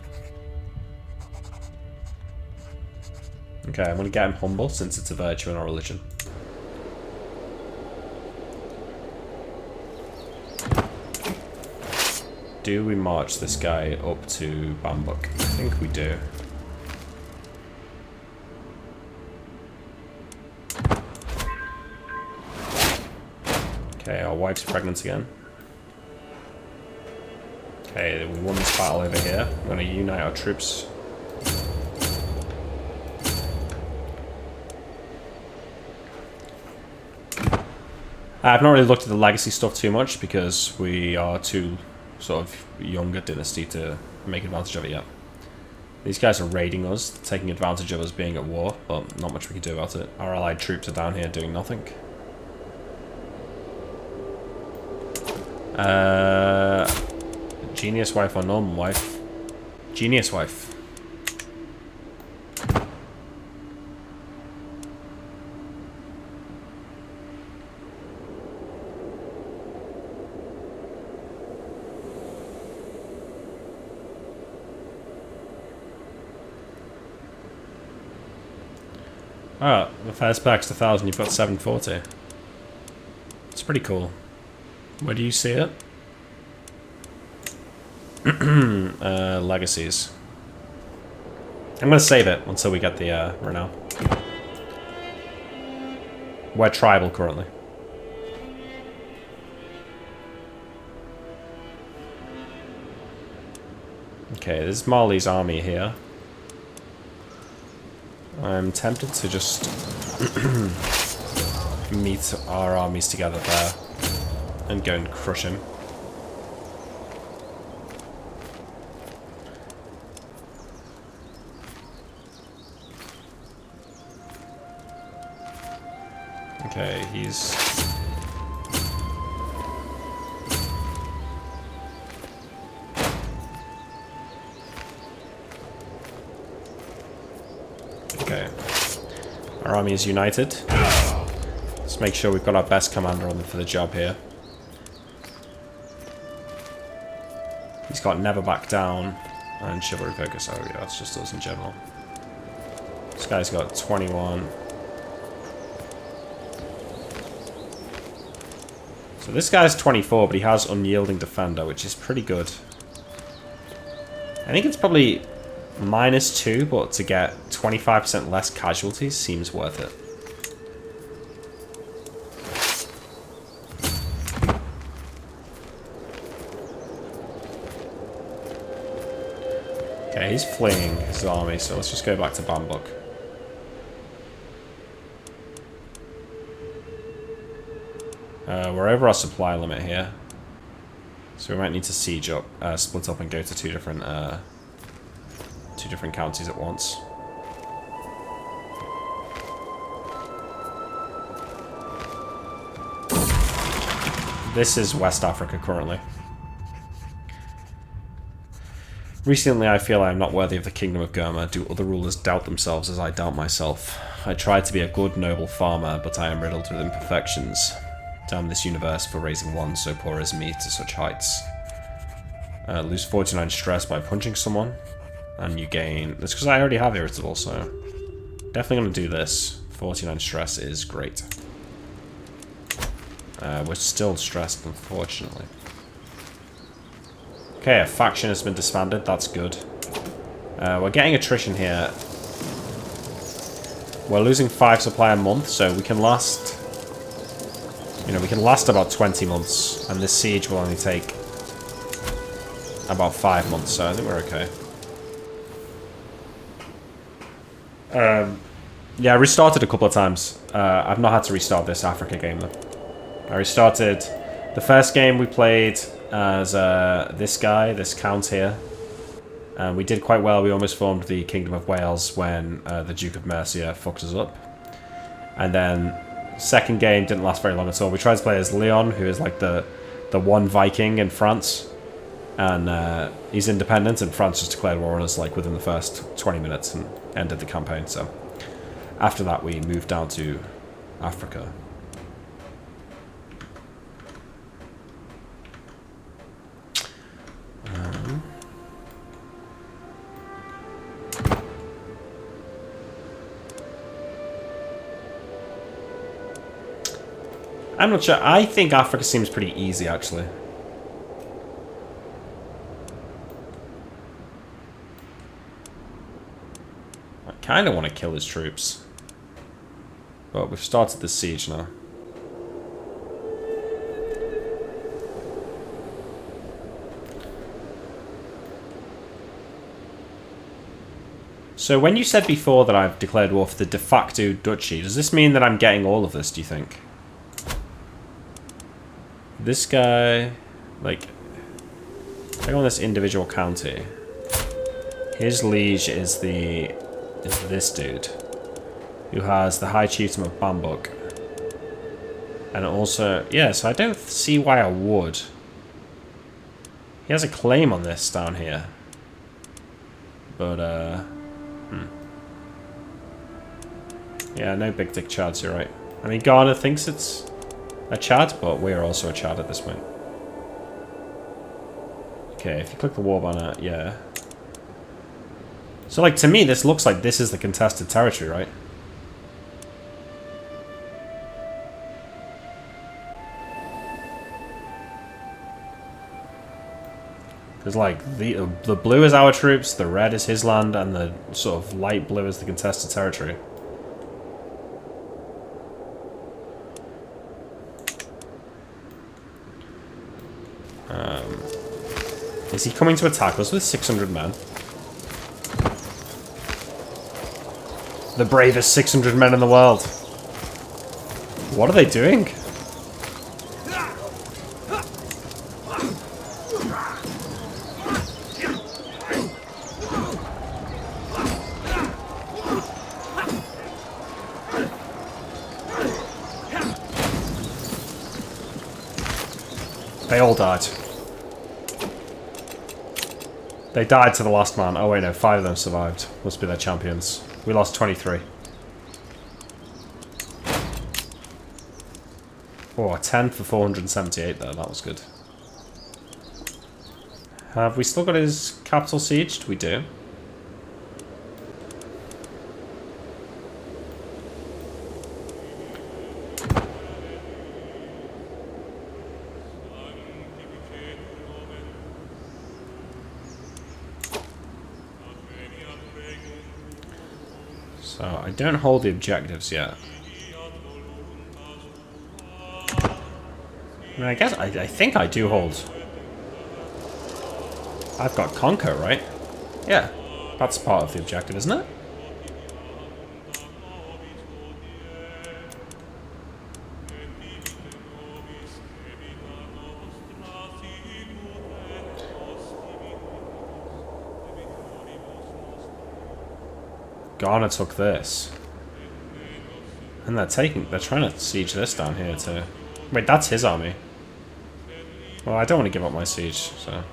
Okay, I'm gonna get him humble since it's a virtue in our religion. Do we march this guy up to Bamburg? I think we do. Okay, our wife's pregnant again. Okay, we won this battle over here. We're going to unite our troops. I've not really looked at the legacy stuff too much because we are too sort of younger dynasty to make advantage of it yet. These guys are raiding us, taking advantage of us being at war, but not much we can do about it. Our allied troops are down here doing nothing. Genius wife or normal wife? Genius wife. Oh, the first pack's 1,000, you've got 740. It's pretty cool. Where do you see it? Legacies. I'm gonna save it until we get the renown. We're tribal currently. Okay, this is Marley's army here. I'm tempted to just meet our armies together there and go and crush him. Okay, he's... Okay. Our army is united. Let's make sure we've got our best commander on for the job here. He's got Never Back Down and Chivalry Focus. Oh yeah, that's just us in general. This guy's got 21. So this guy's 24, but he has Unyielding Defender, which is pretty good. I think it's probably -2, but to get 25% less casualties seems worth it. Okay, he's fleeing his army, so let's just go back to Bambouk. We're over our supply limit here, so we might need to siege up, split up, and go to two different counties at once. This is West Africa currently. Recently, I feel I am not worthy of the Kingdom of Gurma. Do other rulers doubt themselves as I doubt myself? I try to be a good, noble farmer, but I am riddled with imperfections. Damn this universe for raising one so poor as me to such heights. Lose 49 stress by punching someone, and you gain... That's because I already have Irritable, so... Definitely going to do this. 49 stress is great. We're still stressed, unfortunately. Okay, a faction has been disbanded. That's good. We're getting attrition here. We're losing 5 supply a month, so we can last... You know, we can last about 20 months, and this siege will only take about 5 months, so I think we're okay. Yeah, I restarted a couple of times. I've not had to restart this Africa game, though. I restarted... The first game we played as this guy, this count here. And we did quite well. We almost formed the Kingdom of Wales when the Duke of Mercia fucked us up. And then... Second game didn't last very long at all. We tried to play as Leon, who is like the one Viking in France, and he's independent, and France just declared war on us like within the first 20 minutes and ended the campaign. So after that, we moved down to Africa. I'm not sure. I think Africa seems pretty easy, actually. I kind of want to kill his troops. But we've started the siege now. So when you said before that I've declared war for the de facto duchy, does this mean that I'm getting all of this, do you think? This guy, like, take on this individual county. His liege is this dude, who has the High Chieftain of Bambouk, and also, yeah. So I don't see why I would. He has a claim on this down here, but yeah, no big dick chads. You're right. I mean, Ghana thinks it's a Chad, but we're also a Chad at this point. Okay, if you click the war banner, yeah. So, like, to me, this looks like this is the contested territory, right? Because, like, the blue is our troops, the red is his land, and the sort of light blue is the contested territory. Is he coming to attack us with 600 men? The bravest 600 men in the world. What are they doing? They all died. They died to the last man. Oh wait, no, 5 of them survived. Must be their champions. We lost 23. Oh, 10 for 478 there. That was good. Have we still got his capital sieged? We do. So, I don't hold the objectives yet. I mean, I guess, I think I do hold. I've got Conquer, right? Yeah, that's part of the objective, isn't it? Ghana took this. And they're trying to siege this down here too. Wait, that's his army. Well, I don't want to give up my siege, so...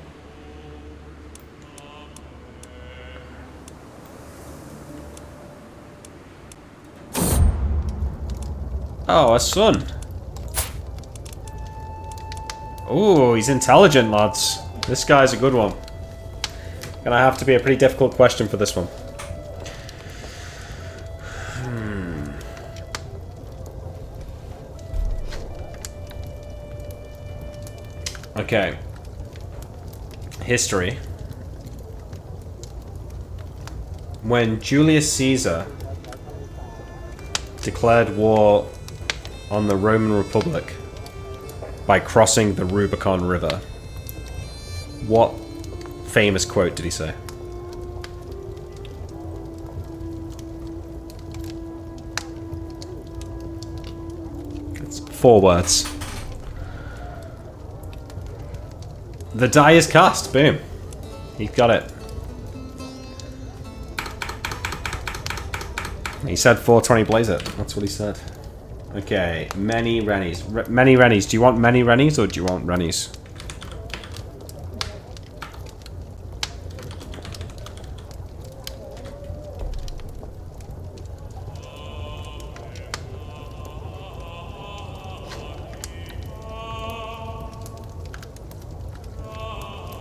Oh, a son. Ooh, he's intelligent, lads. This guy's a good one. Gonna have to be a pretty difficult question for this one. Okay. History. When Julius Caesar declared war on the Roman Republic by crossing the Rubicon River, what famous quote did he say? It's 4 words. The die is cast. Boom. He got it. He said 420 blaze it. That's what he said. Okay, many Rennies. Many Rennies. Do you want many Rennies or do you want Rennies?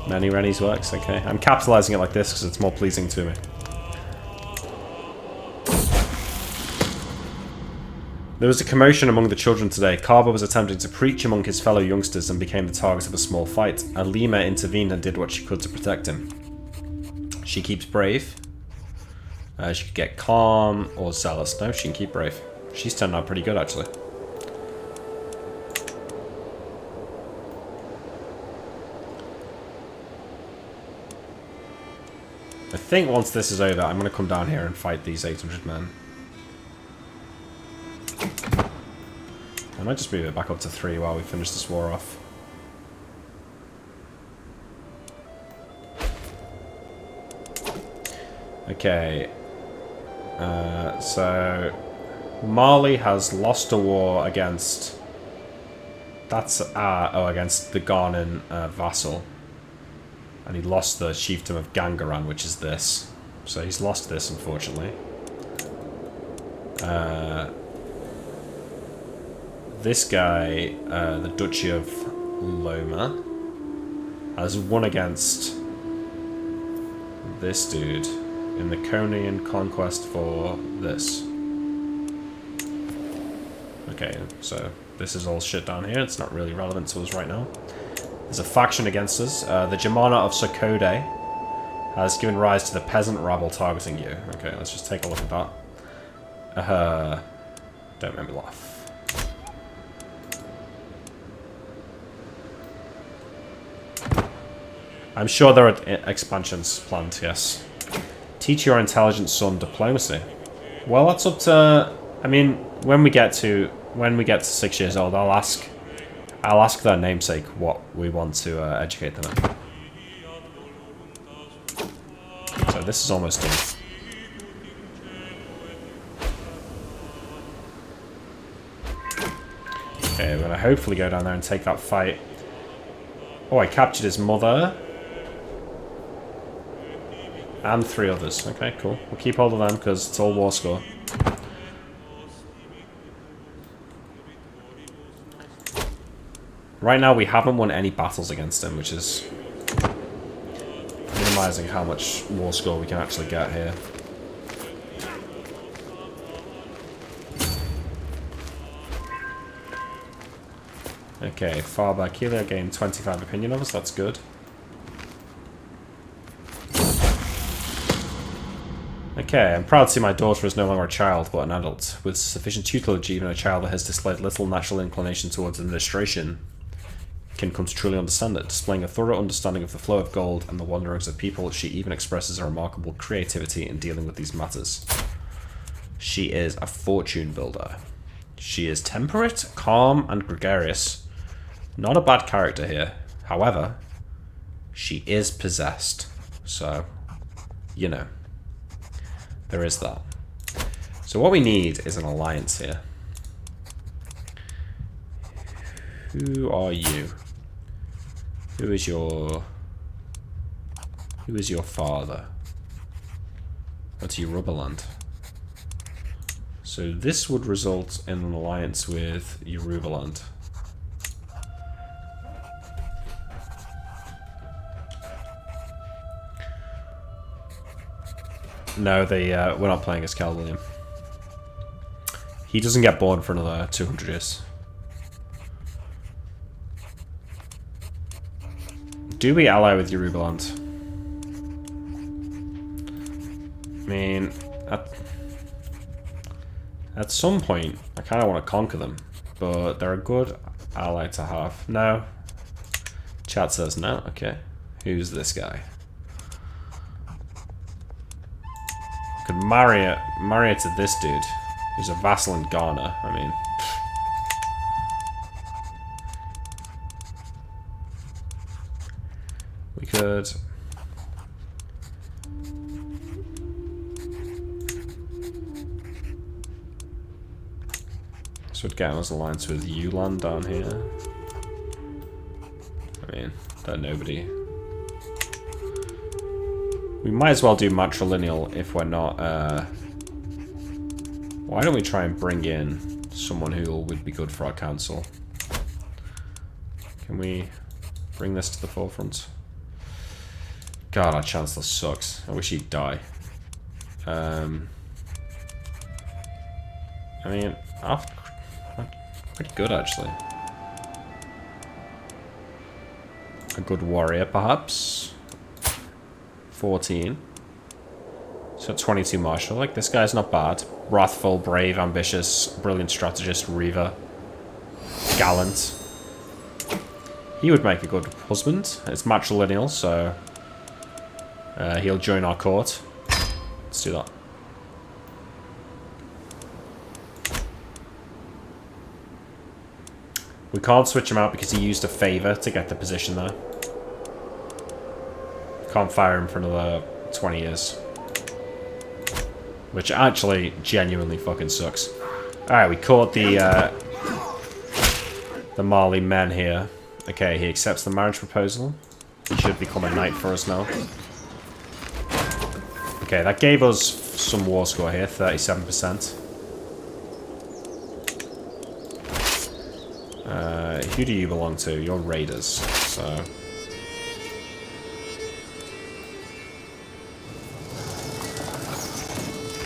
Many Rennies works, okay. I'm capitalizing it like this because it's more pleasing to me. There was a commotion among the children today. Kaba was attempting to preach among his fellow youngsters and became the target of a small fight. Alima intervened and did what she could to protect him. She keeps brave. She could get calm or zealous. No, she can keep brave. She's turned out pretty good, actually. I think once this is over, I'm going to come down here and fight these 800 men. I might just move it back up to 3 while we finish this war off. Okay. So... Mali has lost a war against... That's... against the Ghanan vassal. And he lost the chiefdom of Gangaran, which is this. So he's lost this, unfortunately. This guy, the Duchy of Loma, has won against this dude in the Konian conquest for this. Okay, so this is all shit down here. It's not really relevant to us right now. There's a faction against us. The Jamana of Sokode has given rise to the peasant rabble targeting you. Okay, let's just take a look at that. Don't make me laugh. I'm sure there are expansions planned, yes. Teach your intelligent son diplomacy. Well, that's up to... I mean, when we get to 6 years old, I'll ask their namesake what we want to educate them in. So this is almost done. Okay, we're going to hopefully go down there and take that fight. Oh, I captured his mother. And 3 others. Okay, cool. We'll keep hold of them because it's all war score. Right now we haven't won any battles against him, which is minimizing how much war score we can actually get here. Okay, Farba Keelia gained 25 opinion of us, that's good. Okay, I'm proud to see my daughter is no longer a child, but an adult. With sufficient tutelage, even a child that has displayed little natural inclination towards administration can come to truly understand it. Displaying a thorough understanding of the flow of gold and the wanderings of people, she even expresses a remarkable creativity in dealing with these matters. She is a fortune builder. She is temperate, calm, and gregarious. Not a bad character here. However, she is possessed. So, you know, there is that. So what we need is an alliance here. Who are you? Who is your father? What's Yorubaland? So this would result in an alliance with Yorubaland. No, we're not playing as Cal William. He doesn't get born for another 200 years. Do we ally with Yorubaland? I mean, at some point, I kind of want to conquer them, but they're a good ally to have. No. Chat says no. Okay. Who's this guy? Could marry it to this dude, who's a vassal in Ghana. I mean, we could. This would get us alliance with Yulan down here. I mean, they're nobody. We might as well do matrilineal if we're not, why don't we try and bring in someone who would be good for our council? Can we bring this to the forefront? God, our chancellor sucks. I wish he'd die. I mean, pretty good actually. A good warrior, perhaps. 14. So 22 martial. Like, this guy's not bad. Wrathful, brave, ambitious, brilliant strategist, reaver. Gallant. He would make a good husband. It's matrilineal, so he'll join our court. Let's do that. We can't switch him out because he used a favor to get the position there. Can't fire him for another 20 years. Which actually genuinely fucking sucks. Alright, we caught the Mali men here. Okay, he accepts the marriage proposal. He should become a knight for us now. Okay, that gave us some war score here, 37%. Who do you belong to? You're raiders, so...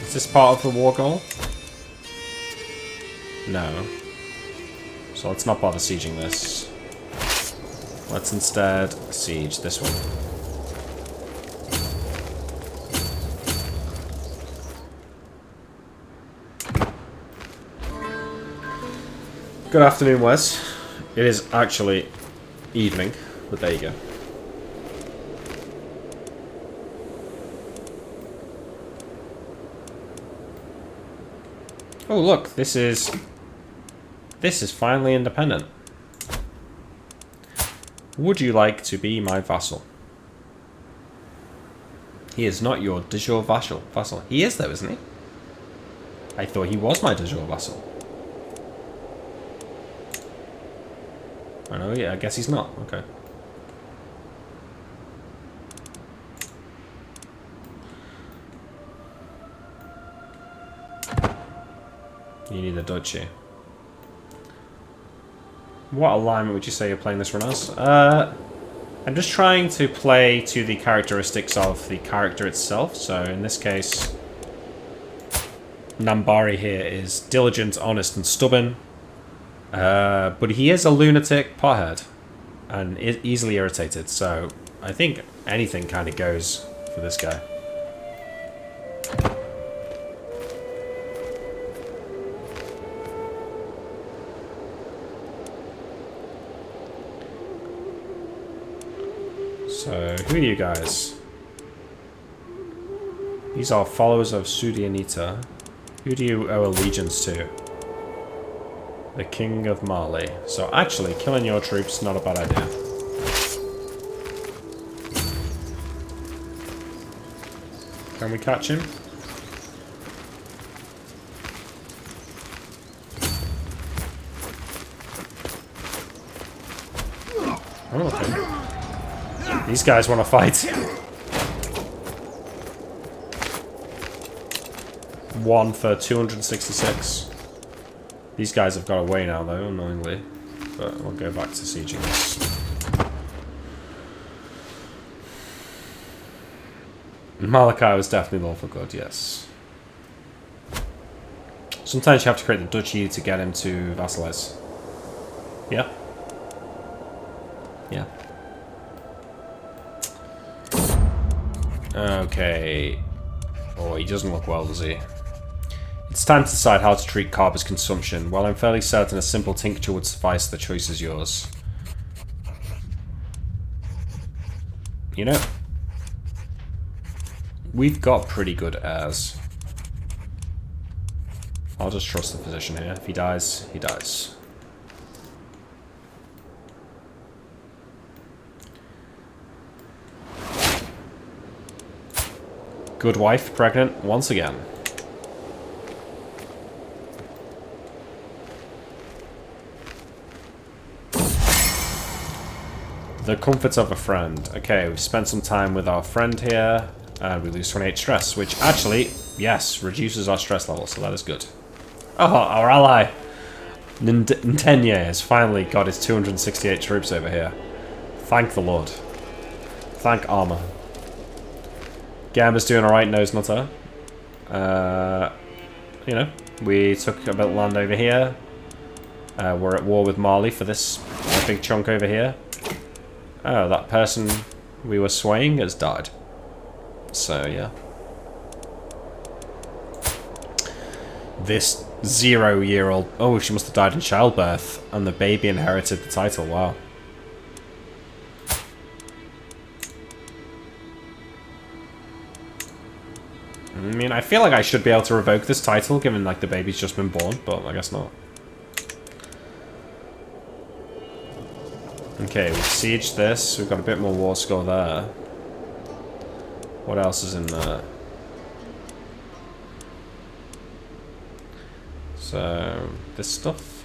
Is this part of the war goal? No. So let's not bother sieging this. Let's instead siege this one. Good afternoon, Wes. It is actually evening, but there you go. Oh look, this is finally independent. Would you like to be my vassal? He is not your de jure vassal. He is though, isn't he? I thought he was my de jure vassal. I know, yeah, I guess he's not. Okay. You need a duchy. What alignment would you say you're playing this run as? I'm just trying to play to the characteristics of the character itself. So in this case, Nambari here is diligent, honest, and stubborn. But he is a lunatic pothead and easily irritated. So I think anything kind of goes for this guy. So, who are you guys? These are followers of Sudianita. Who do you owe allegiance to? The King of Mali. So actually, killing your troops, not a bad idea. Can we catch him? Oh, okay. These guys want to fight. 1 for 266. These guys have got away now, though, annoyingly. But we'll go back to sieging this. Malachi was definitely lawful good, yes. Sometimes you have to create the duchy to get him to vassalize. Yeah? Yeah. Okay. Oh, he doesn't look well, does he? It's time to decide how to treat Carver's consumption. While I'm fairly certain a simple tincture would suffice, the choice is yours. You know, we've got pretty good heirs. I'll just trust the physician here. If he dies, he dies. Good wife, pregnant, once again. The comforts of a friend. Okay, we've spent some time with our friend here, and we lose 28 stress, which actually, yes, reduces our stress level, so that is good. Oh, our ally, Ntenye, has finally got his 268 troops over here. Thank the Lord. Thank Armor. Gamba's doing alright, Nose Nutter. You know, we took a bit of land over here. We're at war with Mali for this big chunk over here. Oh, that person we were swaying has died. So, yeah. This 0-year-old... Oh, she must have died in childbirth. And the baby inherited the title. Wow. I mean, I feel like I should be able to revoke this title, given, like, the baby's just been born, but I guess not. Okay, we've sieged this. We've got a bit more war score there. What else is in there? So, this stuff.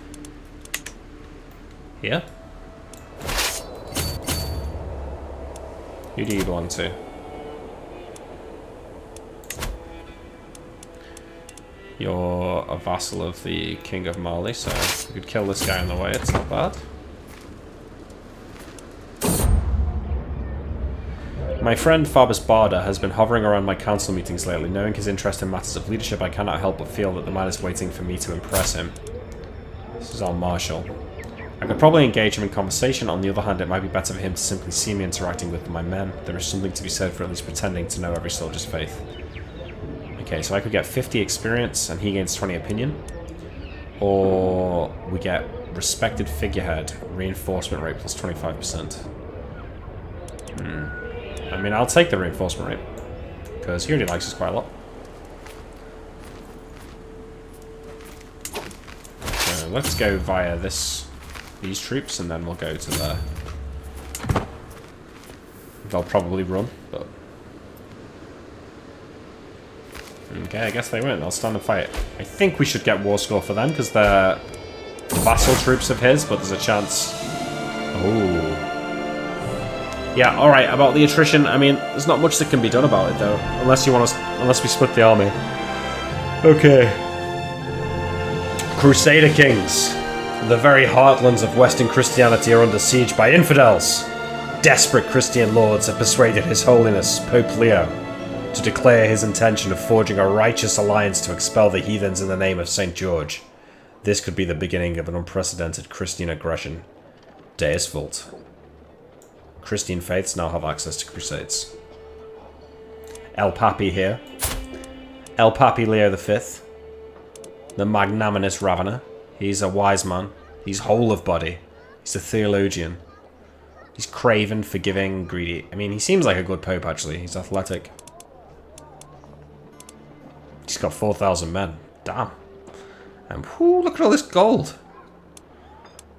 Here? Who do you belong to? You're a vassal of the King of Mali, so we could kill this guy on the way, it's not bad. My friend Fabus Barda has been hovering around my council meetings lately. Knowing his interest in matters of leadership, I cannot help but feel that the man is waiting for me to impress him. This is our marshal. I could probably engage him in conversation. On the other hand, it might be better for him to simply see me interacting with my men. There is something to be said for at least pretending to know every soldier's faith. Okay, so I could get 50 experience and he gains 20 opinion. Or we get respected figurehead, reinforcement rate plus 25%. I mean, I'll take the reinforcement rate, because he already likes us quite a lot. So let's go via these troops, and then we'll go to there. They'll probably run, but... Okay, I guess they won't. They'll stand and fight. I think we should get war score for them, because they're vassal troops of his, but there's a chance... Oh... Yeah, alright, about the attrition, I mean, there's not much that can be done about it, though. Unless you want us... Unless we split the army. Okay. Crusader kings. The very heartlands of Western Christianity are under siege by infidels. Desperate Christian lords have persuaded His Holiness, Pope Leo, to declare his intention of forging a righteous alliance to expel the heathens in the name of St. George. This could be the beginning of an unprecedented Christian aggression. Deus Vult. Christian faiths now have access to crusades. El Papi here. El Papi Leo V. The magnanimous Ravener. He's a wise man. He's whole of body. He's a theologian. He's craven, forgiving, greedy. I mean, he seems like a good pope, actually. He's athletic. He's got 4,000 men. Damn. And whoo, look at all this gold.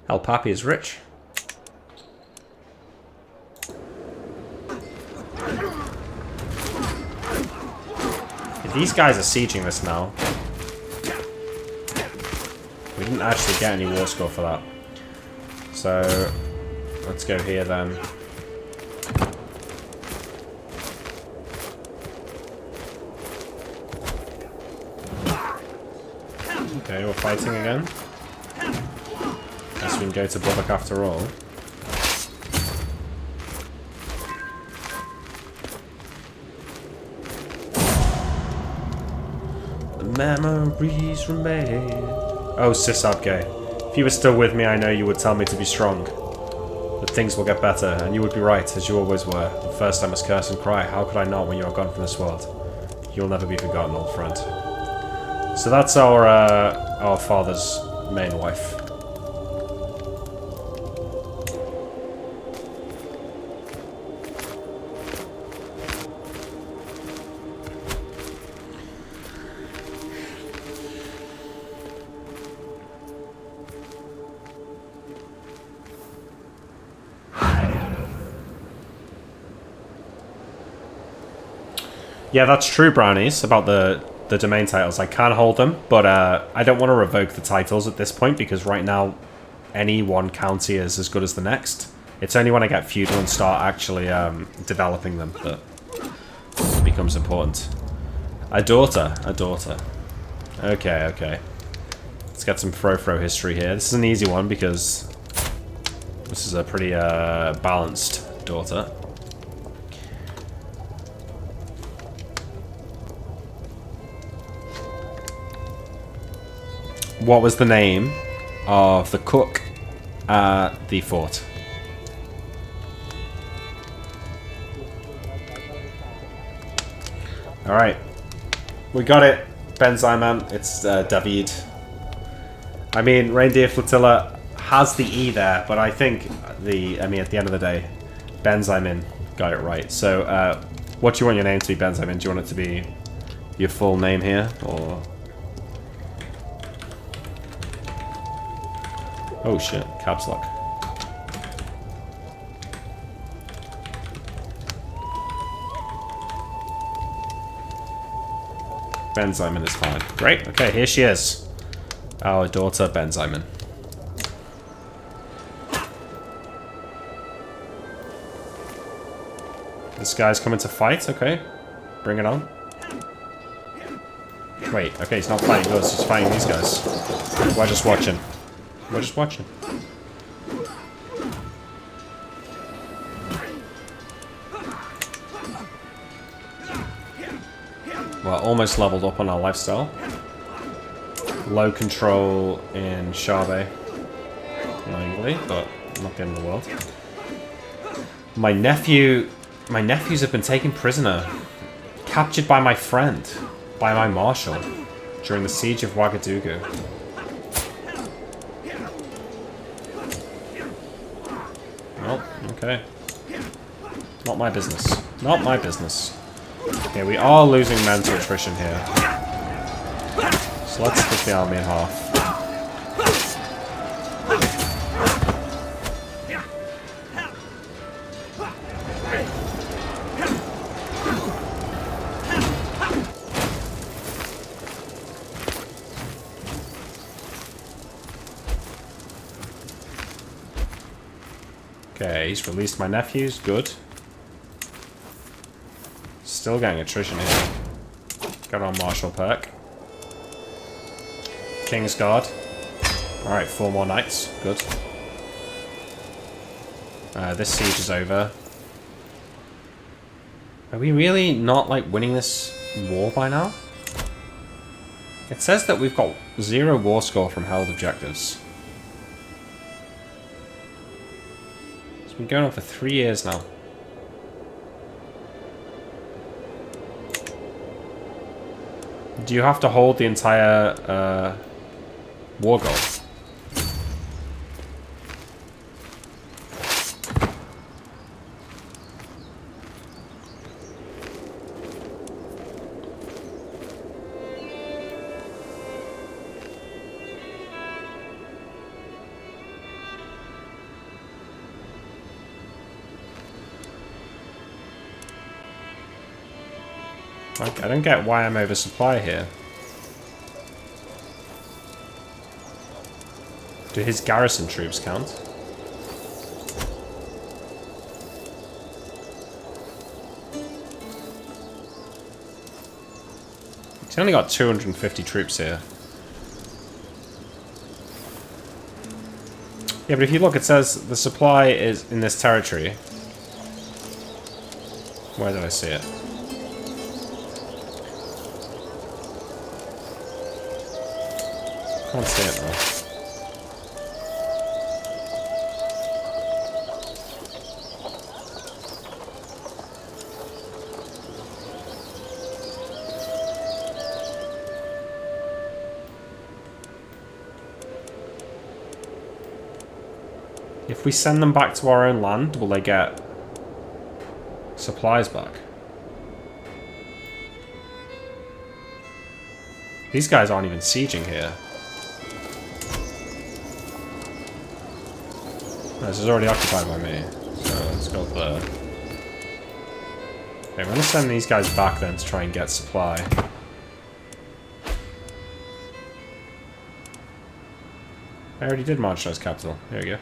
El Papi is rich. These guys are sieging this now. We didn't actually get any war score for that. So, let's go here then. Okay, we're fighting again. Guess we can go to Bobak after all. Memories remain. Oh, Sisabge. If you were still with me, I know you would tell me to be strong. That things will get better, and you would be right, as you always were. At first I must curse and cry. How could I not when you are gone from this world? You'll never be forgotten, old friend. So that's our father's main wife. Yeah, that's true, Brownies, about the domain titles. I can hold them, but I don't want to revoke the titles at this point, because right now any one county is as good as the next. It's only when I get feudal and start actually developing them that it becomes important. A daughter. Okay, okay. Let's get some Fro history here. This is an easy one because this is a pretty balanced daughter. What was the name of the cook at the fort? Alright. We got it, Benzyman. It's David. I mean, Reindeer Flotilla has the E there, but I think at the end of the day, Benzyman got it right. So, what do you want your name to be, Benzyman? Do you want it to be your full name here, or... Oh shit, caps lock. Benzyman is fine. Great, okay, here she is. Our daughter, Benzyman. This guy's coming to fight, okay. Bring it on. Wait, okay, he's not fighting us, he's fighting these guys. We're just watching. We're just watching. We're almost leveled up on our lifestyle. Low control in Sharbe. Annoyingly, but not the end of the world. My nephews have been taken prisoner. Captured by my friend. By my marshal. During the siege of Ouagadougou. Well, okay. Not my business. Not my business. Okay, we are losing men to attrition here. So let's split the army in half. Okay, he's released my nephews. Good. Still getting attrition here. Got on martial perk. King's Guard. Alright, 4 more knights. Good. This siege is over. Are we really not, like, winning this war by now? It says that we've got 0 war score from held objectives. It's been going on for 3 years now. Do you have to hold the entire war goal? I don't get why I'm oversupply here. Do his garrison troops count? He's only got 250 troops here. Yeah, but if you look, it says the supply is in this territory. Where did I see it? Can't see it though. If we send them back to our own land, will they get supplies back? These guys aren't even sieging here. No, this is already occupied by me, so let's go there. Okay, I'm going to send these guys back then to try and get supply. I already did marginalize capital. There we go.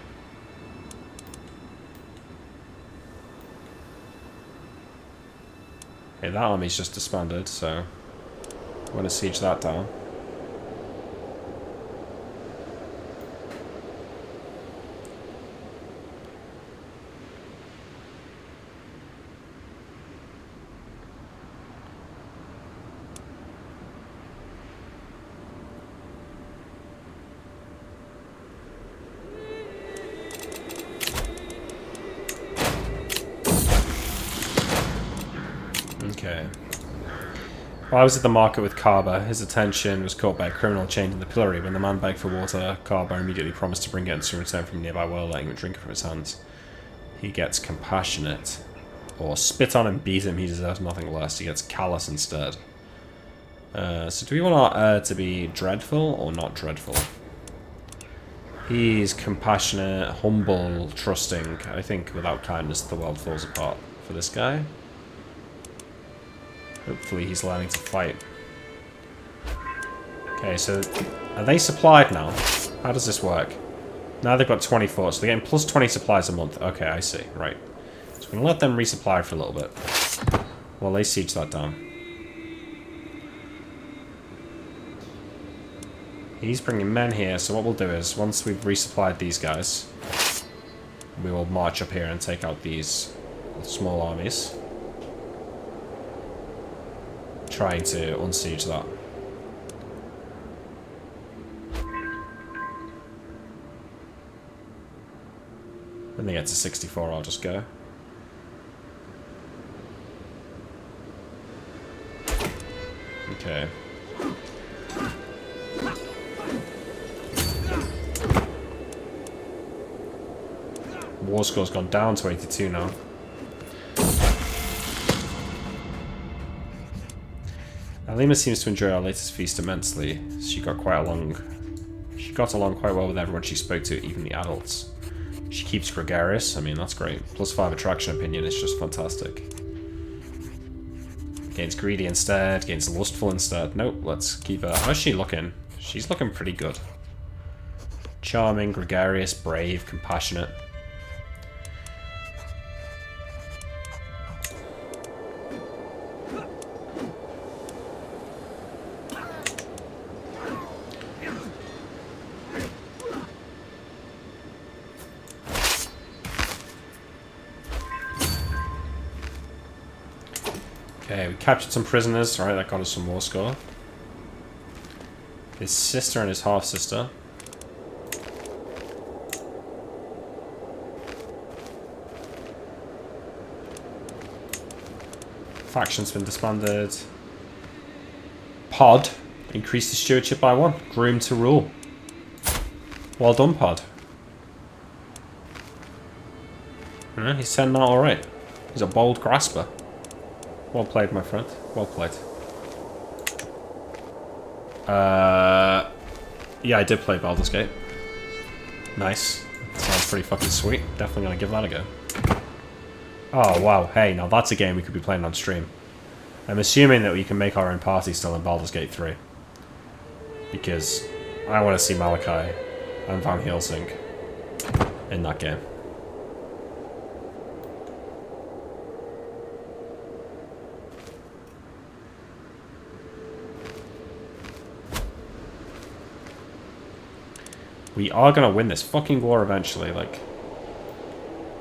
Okay, that army's just disbanded, so I'm going to siege that down. Okay. While I was at the market with Kaba, his attention was caught by a criminal chained in the pillory. When the man begged for water, Kaba immediately promised to bring it and soon returned from a nearby well, letting him drink it from his hands. He gets compassionate. Or spit on and beat him, he deserves nothing less. He gets callous instead. So do we want our heir to be dreadful or not dreadful? He's compassionate, humble, trusting. I think without kindness the world falls apart for this guy. Hopefully he's learning to fight. Okay, so are they supplied now? How does this work? Now they've got 24, so they're getting plus 20 supplies a month. Okay, I see. Right. So I'm going to let them resupply for a little bit. While they siege that down. He's bringing men here, so what we'll do is, once we've resupplied these guys, we will march up here and take out these small armies. Trying to unsiege that. When they get to 64, I'll just go. Okay. War score's gone down to 82 now. Alima seems to enjoy our latest feast immensely. She got along quite well with everyone she spoke to, even the adults. She keeps gregarious. I mean, that's great. Plus 5 attraction opinion is just fantastic. Gains greedy instead. Gains lustful instead. Nope, let's keep her. How's she looking? She's looking pretty good. Charming, gregarious, brave, compassionate. Okay, we captured some prisoners. Alright, that got us some more score. His sister and his half-sister. Faction's been disbanded. Pod increased the stewardship by 1. Groomed to rule. Well done, Pod. Yeah, he's turned out alright. He's a bold grasper. Well played, my friend. Well played. Yeah, I did play Baldur's Gate. Nice. Sounds pretty fucking sweet. Definitely gonna give that a go. Oh, wow. Hey, now that's a game we could be playing on stream. I'm assuming that we can make our own party still in Baldur's Gate 3. Because I want to see Malachi and Van Helsing in that game. We are going to win this fucking war eventually, like...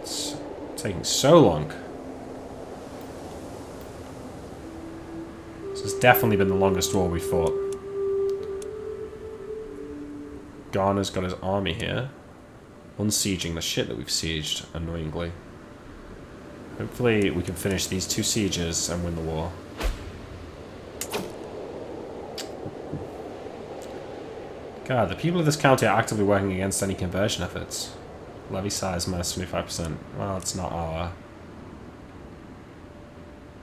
It's taking so long. This has definitely been the longest war we fought. Garner's got his army here. Unsieging the shit that we've sieged, annoyingly. Hopefully we can finish these 2 sieges and win the war. God, the people of this county are actively working against any conversion efforts. Levy size minus 25%. Well, it's not our...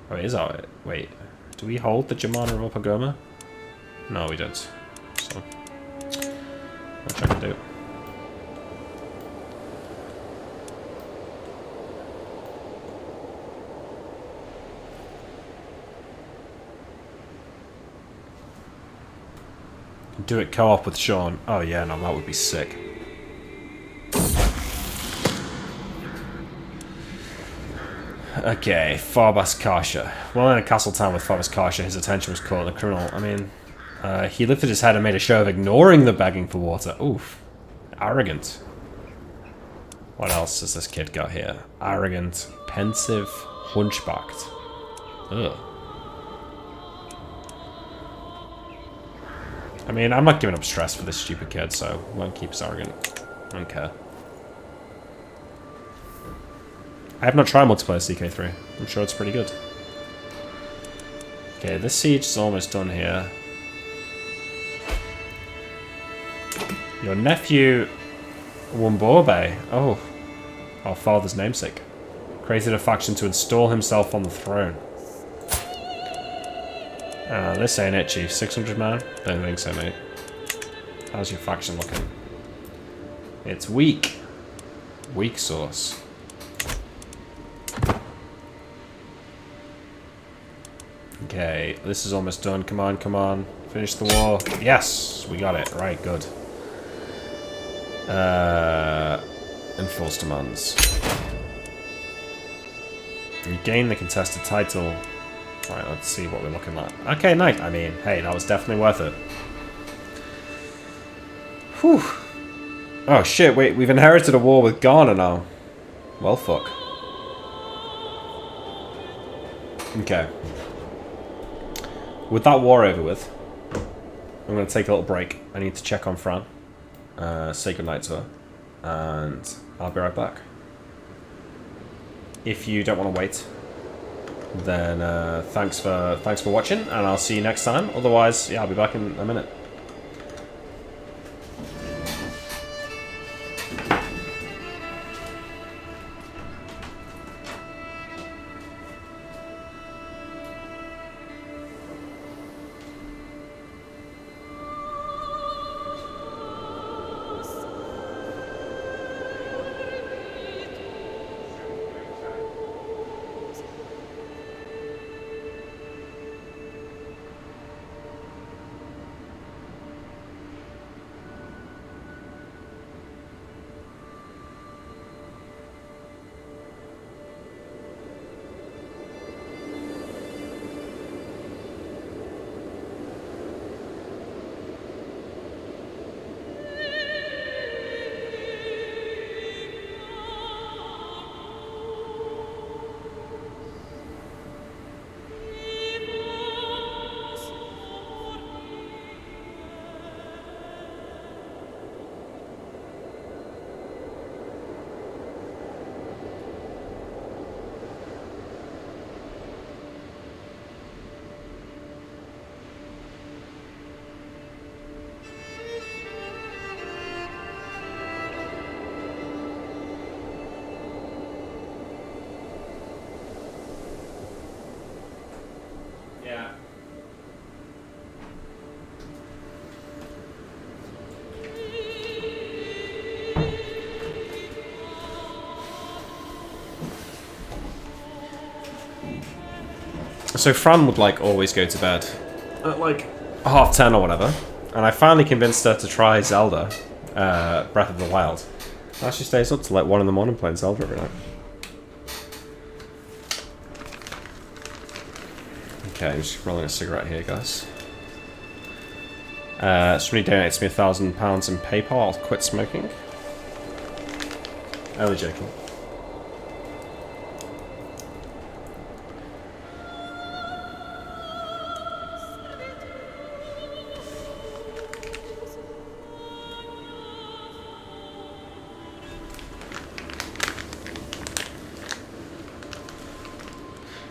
Oh, it is our... Wait. Do we hold the Germana of Upper Goma? No, we don't. So... What I can do. Do it co-op with Sean. Oh yeah, no, that would be sick. Okay, Farbas Kasha. While in a castle town with Farbas Kasha, his attention was caught on a criminal. I mean, he lifted his head and made a show of ignoring the begging for water. Oof. Arrogant. What else has this kid got here? Arrogant, pensive, hunchbacked. Ugh. I mean, I'm not giving up stress for this stupid kid, so I won't keep us arrogant. I don't care. I have not tried multiplayer CK3. I'm sure it's pretty good. Okay, this siege is almost done here. Your nephew, Wumborbe, our father's namesake, created a faction to install himself on the throne. This ain't it, Chief. 600 man? Don't think so, mate. How's your faction looking? It's weak. Weak sauce. Okay, this is almost done. Come on, come on. Finish the war. Yes! We got it. Right, good. Enforced demands. Regain the contested title. Right, let's see what we're looking at. Okay, nice. I mean, hey, that was definitely worth it. Whew. Oh, shit, wait, we've inherited a war with Ghana now. Well, fuck. Okay. With that war over with, I'm going to take a little break. I need to check on Fran. Say goodnight to her. And I'll be right back. If you don't want to wait, then thanks for watching, and I'll see you next time. Otherwise, yeah, I'll be back in a minute. So Fran would like always go to bed at like 10:30 or whatever, and I finally convinced her to try Zelda, Breath of the Wild. Now she stays up till like 1 in the morning playing Zelda every night. Okay, I'm just rolling a cigarette here, guys. Somebody donates me £1,000 in PayPal. I'll quit smoking. Only joking.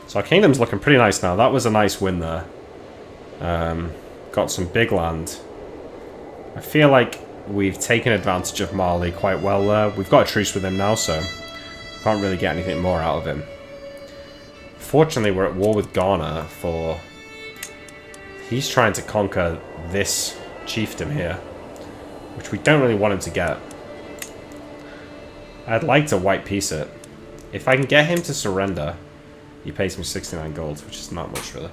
So our kingdom's looking pretty nice now. That was a nice win there. Got some big land. I feel like we've taken advantage of Mali quite well there. We've got a truce with him now, so can't really get anything more out of him. Fortunately, we're at war with Ghana for... He's trying to conquer this chiefdom here, which we don't really want him to get. I'd like to white piece it. If I can get him to surrender, he pays me 69 gold, which is not much, really.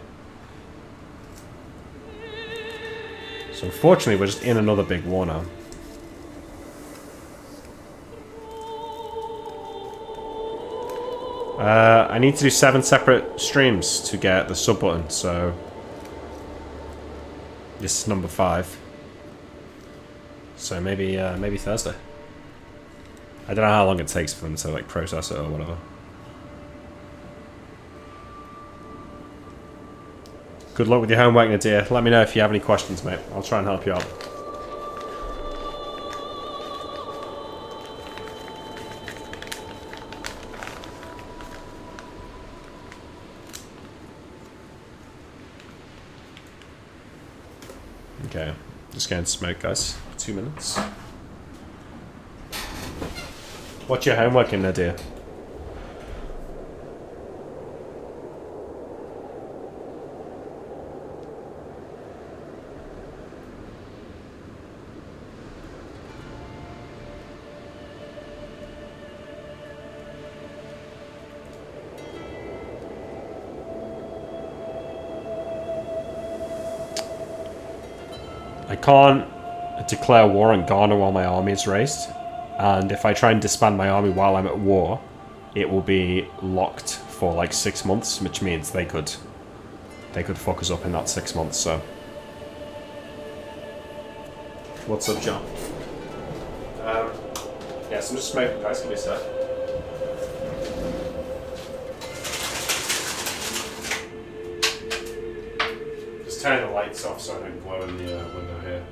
So unfortunately, we're just in another big war now. I need to do 7 separate streams to get the sub button, so this is number 5. So maybe maybe Thursday. I don't know how long it takes for them to like process it or whatever. Good luck with your homework, Nadir. Let me know if you have any questions, mate. I'll try and help you out. Okay, just going to smoke, guys. 2 minutes. What's your homework in, Nadir? I can't declare war on Ghana while my army is raised, and if I try and disband my army while I'm at war, it will be locked for like 6 months, which means they could fuck us up in that 6 months. So, what's up, John? Yeah, so I'm just smoking, guys. Give me a sec. Just turn the lights off so I don't glow in the window here.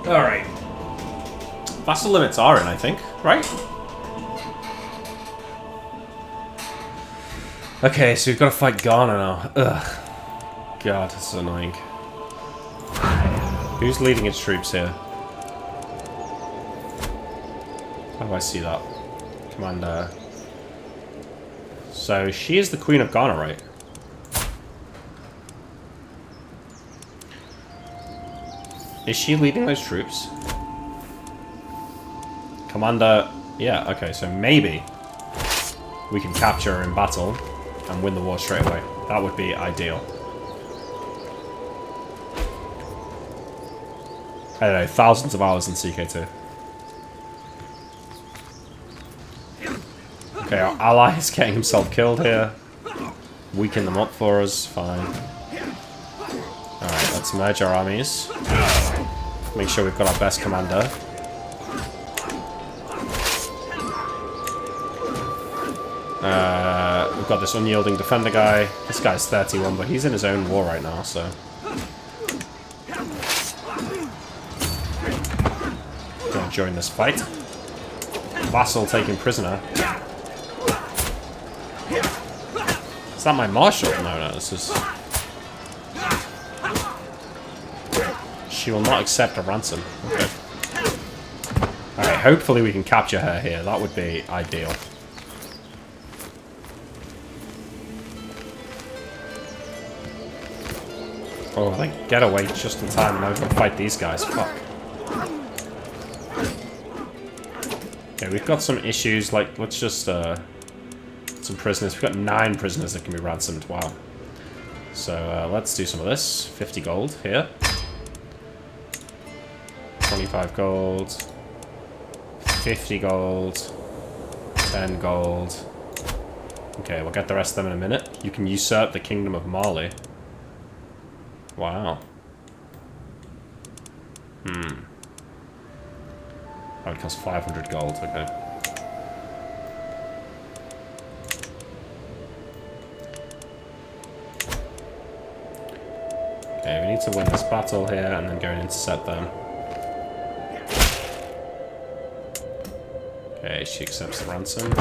Alright. Vassal limits are in, I think, right? Okay, so we've got to fight Ghana now. Ugh. God, this is annoying. Who's leading its troops here? How do I see that? Commander. So, she is the Queen of Ghana, right? Is she leading those troops? Commander... Yeah, okay, so maybe we can capture her in battle and win the war straight away. That would be ideal. I don't know, thousands of hours in CK2. Okay, our ally is getting himself killed here. Weaken them up for us, fine. Alright, let's merge our armies. Make sure we've got our best commander. We've got this unyielding defender guy. This guy's 31, but he's in his own war right now, so... Gonna join this fight. Vassal taken prisoner. Is that my marshal? No, this is... She will not accept a ransom. Okay. Alright, hopefully we can capture her here. That would be ideal. Oh, they get away just in time and I was going to fight these guys. Fuck. Okay, we've got some issues. Like, let's just, some prisoners. We've got 9 prisoners that can be ransomed. Wow. So, let's do some of this. 50 gold here. 25 gold. 50 gold. 10 gold. Okay, we'll get the rest of them in a minute. You can usurp the Kingdom of Mali. Wow. That would cost 500 gold, okay. Okay, we need to win this battle here and then go and intercept them. Okay, she accepts the ransom.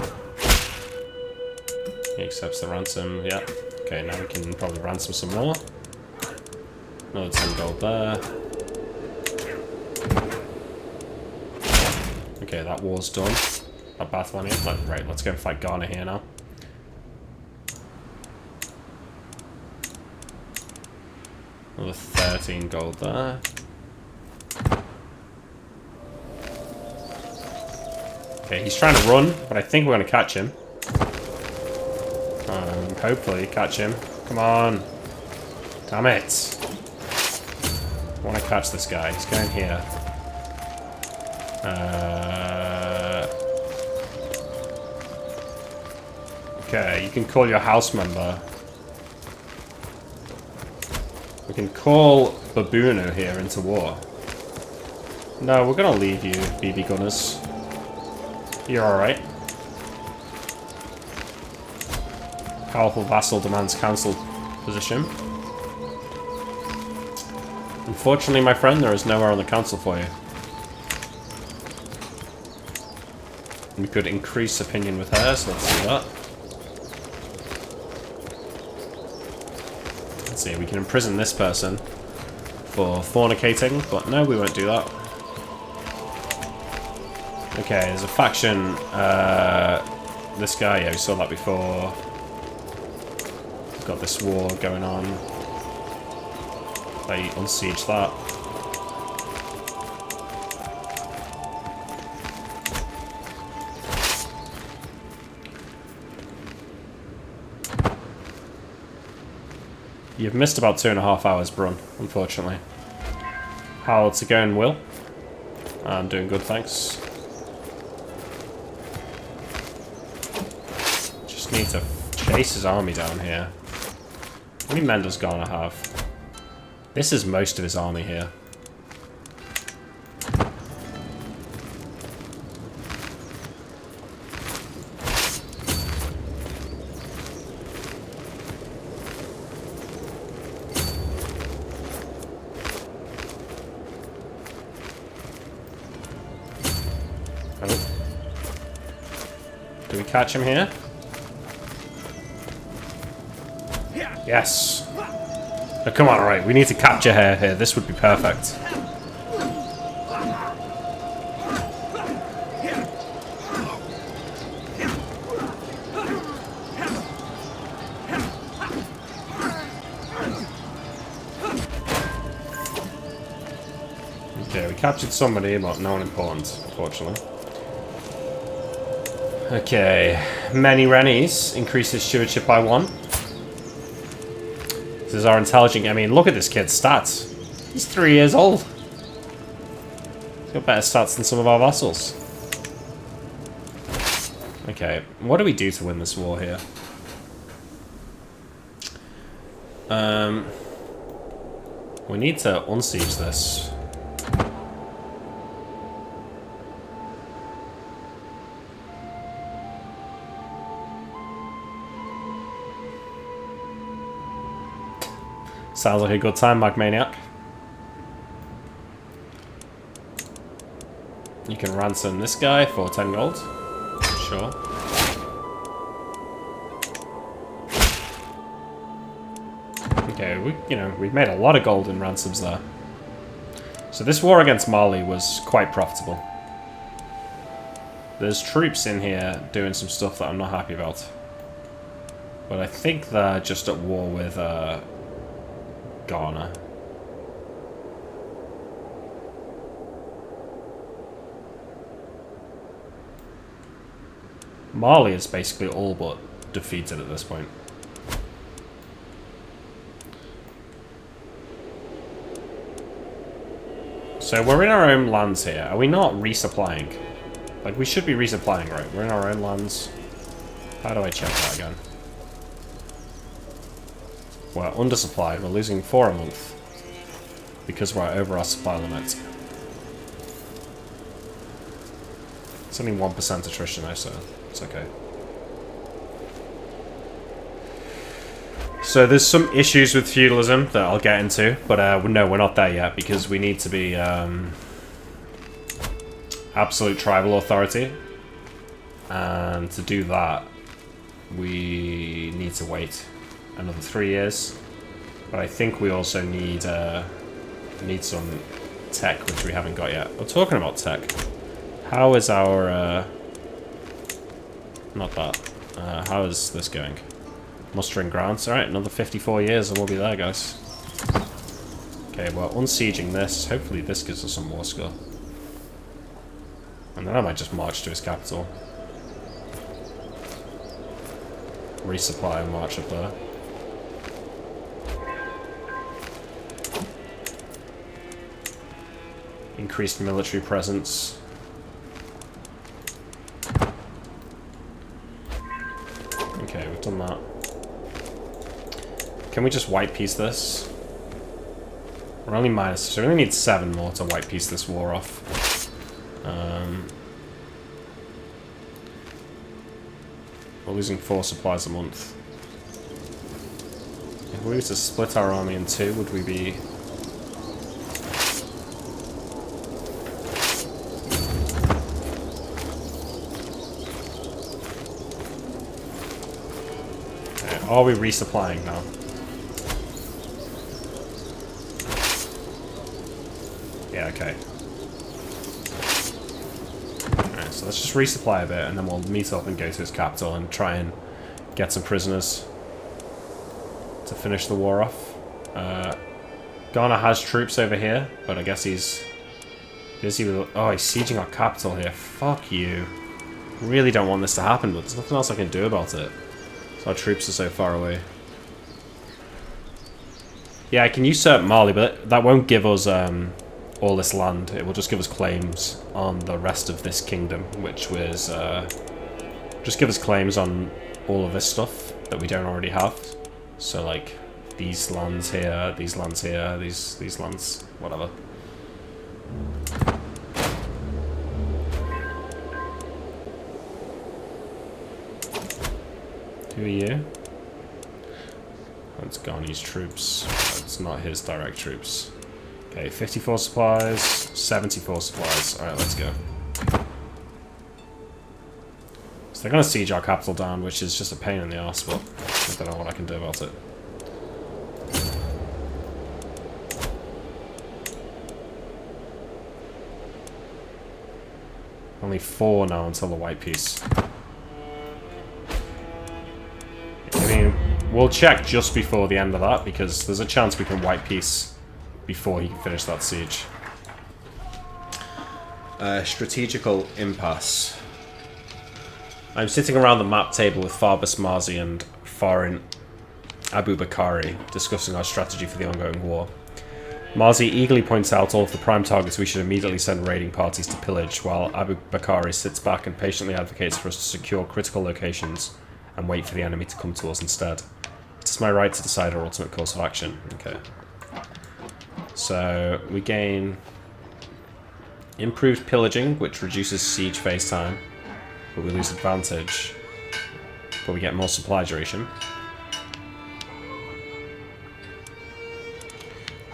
He accepts the ransom, yeah. Okay, now we can probably ransom some more. Another 10 gold there. Okay, that war's done. That battle on it. Right, let's go and fight Ghana here now. Another 13 gold there. Okay, he's trying to run, but I think we're going to catch him. Hopefully catch him. Come on. Damn it. I want to catch this guy. He's going here. Okay, you can call your house member. We can call Baboonu here into war. No, we're gonna leave you, BB Gunners. You're alright. Powerful vassal demands council position. Unfortunately, my friend, there is nowhere on the council for you. We could increase opinion with her, so let's do that. Let's see, we can imprison this person for fornicating, but no, we won't do that. Okay, there's a faction, this guy, yeah, we saw that before. We've got this war going on. They unsiege that. You've missed about 2.5 hours, Brun, unfortunately. How's it going, Will? I'm doing good, thanks. Just need to chase his army down here. How many men does Ghana have? This is most of his army here. catch him here? Yes. Oh, come on, alright. We need to capture her here. This would be perfect. Okay, we captured somebody, but no one important, unfortunately. Okay, many Rennies increases stewardship by 1. This is our intelligent. I mean, look at this kid's stats. He's 3 years old. He's got better stats than some of our vassals. Okay, what do we do to win this war here? We need to unsiege this. Sounds like a good time, Magmaniac. You can ransom this guy for 10 gold. Sure. Okay, we've made a lot of gold in ransoms there. So this war against Mali was quite profitable. There's troops in here doing some stuff that I'm not happy about. But I think they're just at war with Ghana. Mali is basically all but defeated at this point. So we're in our own lands here. Are we not resupplying? Like, we should be resupplying, right? We're in our own lands. How do I check that again? We're undersupplied. We're losing 4 a month because we're over our supply limit. It's only 1% attrition though, so it's okay. So there's some issues with feudalism that I'll get into, but no, we're not there yet because we need to be absolute tribal authority, and to do that we need to wait another 3 years. But I think we also need some tech, which we haven't got yet. We're talking about tech. How is our not that? How is this going? Mustering grants. Alright, another 54 years and we'll be there, guys. Okay, we're unsieging this. Hopefully this gives us some war score. And then I might just march to his capital. Resupply and march up there. Increased military presence. Okay, we've done that. Can we just white piece this? We're only minus, so we only need 7 more to white piece this war off. We're losing 4 supplies a month. If we were to split our army in 2, would we be... Okay, are we resupplying now? Yeah, okay. Alright, so let's just resupply a bit and then we'll meet up and go to his capital and try and get some prisoners to finish the war off. Ghana has troops over here, but I guess he's busy with... Oh, he's sieging our capital here. Fuck you. Really don't want this to happen, but there's nothing else I can do about it. So our troops are so far away. Yeah, I can usurp Mali, but that won't give us all this land. It will just give us claims on the rest of this kingdom, which was just give us claims on all of this stuff that we don't already have. So like these lands here, these lands here, these lands, whatever. Who are you? That's Ghani's troops. It's not his direct troops. Okay, 54 supplies, 74 supplies. Alright, let's go. So they're going to siege our capital down, which is just a pain in the arse, but I don't know what I can do about it. Only 4 now until the white peace. I mean, we'll check just before the end of that, because there's a chance we can white peace before he can finish that siege. Strategical impasse. I'm sitting around the map table with Farbus Marzi and Farin Abu Bakari, discussing our strategy for the ongoing war. Marzi eagerly points out all of the prime targets we should immediately send raiding parties to pillage, while Abu Bakari sits back and patiently advocates for us to secure critical locations and wait for the enemy to come to us instead. It is my right to decide our ultimate course of action. Okay. So, we gain improved pillaging, which reduces siege phase time, but we lose advantage, but we get more supply duration.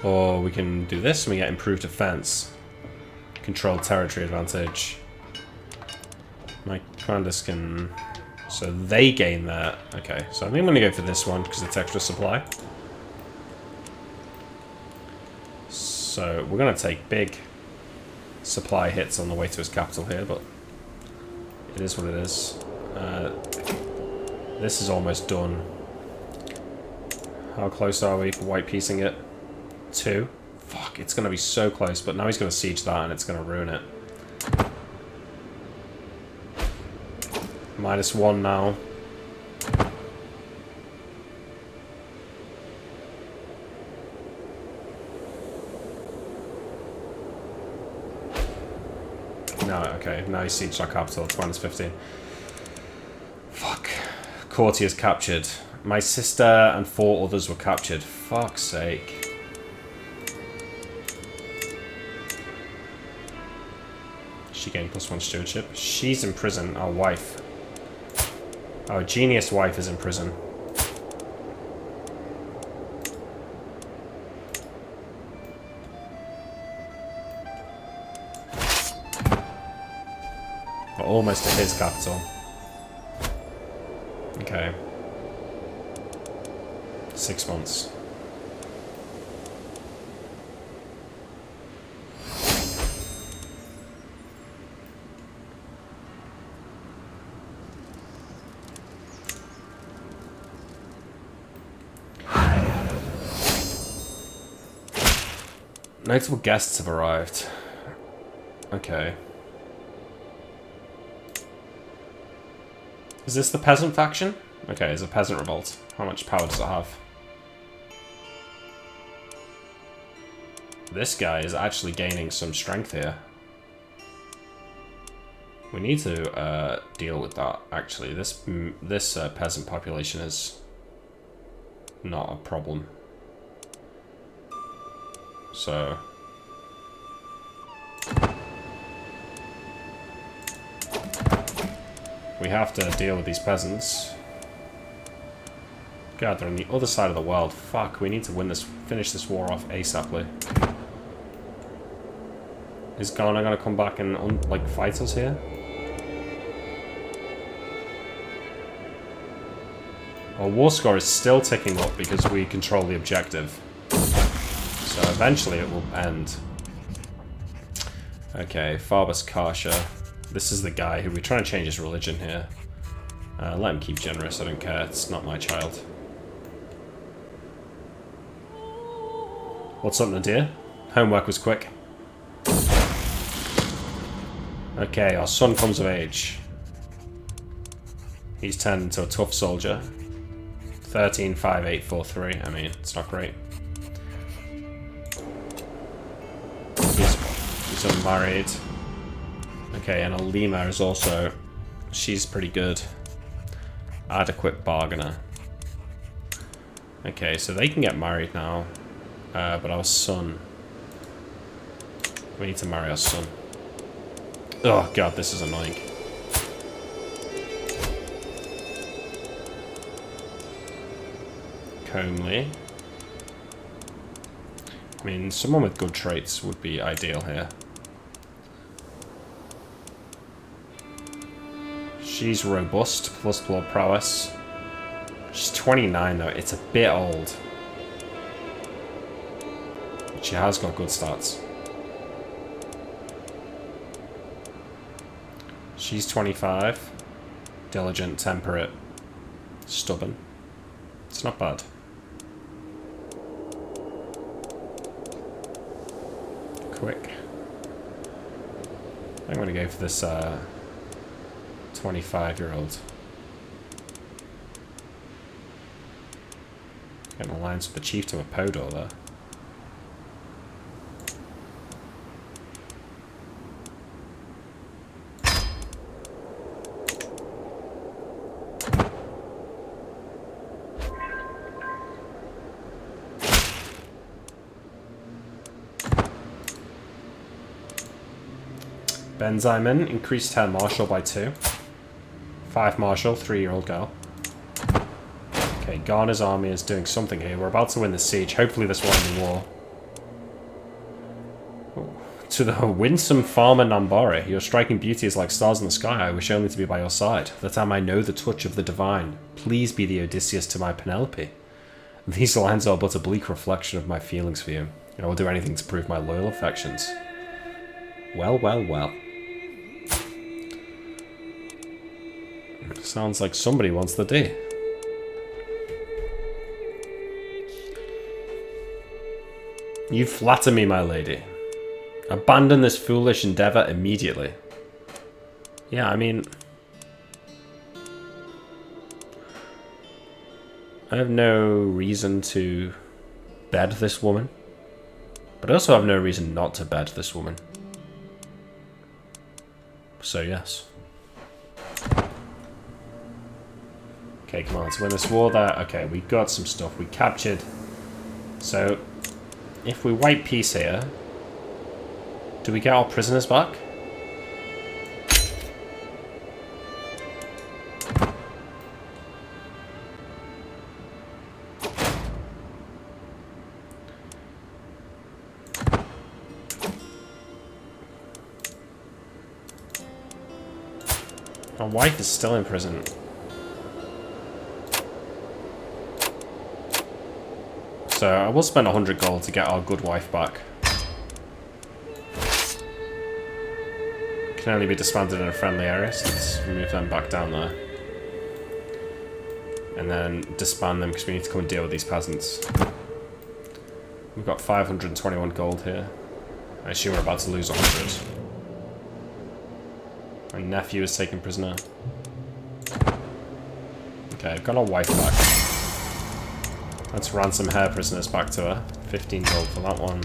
Or we can do this and we get improved defense. Controlled territory advantage. My commanders can... So they gain that. Okay, so I think I'm going to go for this one because it's extra supply. So we're going to take big supply hits on the way to his capital here, but it is what it is. This is almost done. How close are we for white piecing it? 2. Fuck, it's going to be so close, but now he's going to siege that and it's going to ruin it. -1 now. No, okay, now he sieged our capital, it's -15. Fuck. Courtier's captured. My sister and 4 others were captured. Fuck's sake. She gained +1 stewardship. She's in prison, our wife. Our genius wife is in prison. We're almost at his capital. Okay. 6 months. Notable guests have arrived. Okay. Is this the peasant faction? Okay, it's a peasant revolt. How much power does it have? This guy is actually gaining some strength here. We need to deal with that, actually. This peasant population is not a problem. So... we have to deal with these peasants. God, they're on the other side of the world. Fuck, we need to win this, finish this war off ASAPly. Is Ghana gonna come back and, like, fight us here? Our war score is still ticking up because we control the objective. So eventually it will end. Okay, Farbus Karsha. This is the guy who we're trying to change his religion here. Let him keep generous, I don't care. It's not my child. What's up, Nadir? Homework was quick. Okay, our son comes of age. He's turned into a tough soldier. 135843. I mean, it's not great. He's unmarried. Okay, and Alima is also... she's pretty good. Adequate bargainer. Okay, so they can get married now. But our son... we need to marry our son. Oh god, this is annoying. Comely. I mean, someone with good traits would be ideal here. She's robust, plus prowess. She's 29 though, it's a bit old. But she has got good stats. She's 25. Diligent, temperate, stubborn. It's not bad. Quick. I'm going to go for this 25-year-old. Getting an alliance with the chieftain of Podor there. Benziman increased her marshal by 2. 5 marshal, 3-year-old girl. Okay, Garner's army is doing something here. We're about to win the siege. Hopefully this will end the war. Oh. To the winsome farmer Nambari, your striking beauty is like stars in the sky. I wish only to be by your side, that I might know the touch of the divine. Please be the Odysseus to my Penelope. These lines are but a bleak reflection of my feelings for you. I will do anything to prove my loyal affections. Well, well, well. Sounds like somebody wants the day. You flatter me, my lady. Abandon this foolish endeavour immediately. Yeah, I mean... I have no reason to bed this woman. But I also have no reason not to bed this woman. So yes. Okay, come on, let's win this war there. Okay, we got some stuff. We captured. So, if we wipe peace here, do we get our prisoners back? Our wife is still in prison. So I will spend 100 gold to get our good wife back. Can only be disbanded in a friendly area, so let's move them back down there. And then disband them because we need to come and deal with these peasants. We've got 521 gold here. I assume we're about to lose 100. My nephew is taken prisoner. Okay, I've got our wife back. Let's ransom her prisoners back to her. 15 gold for that one.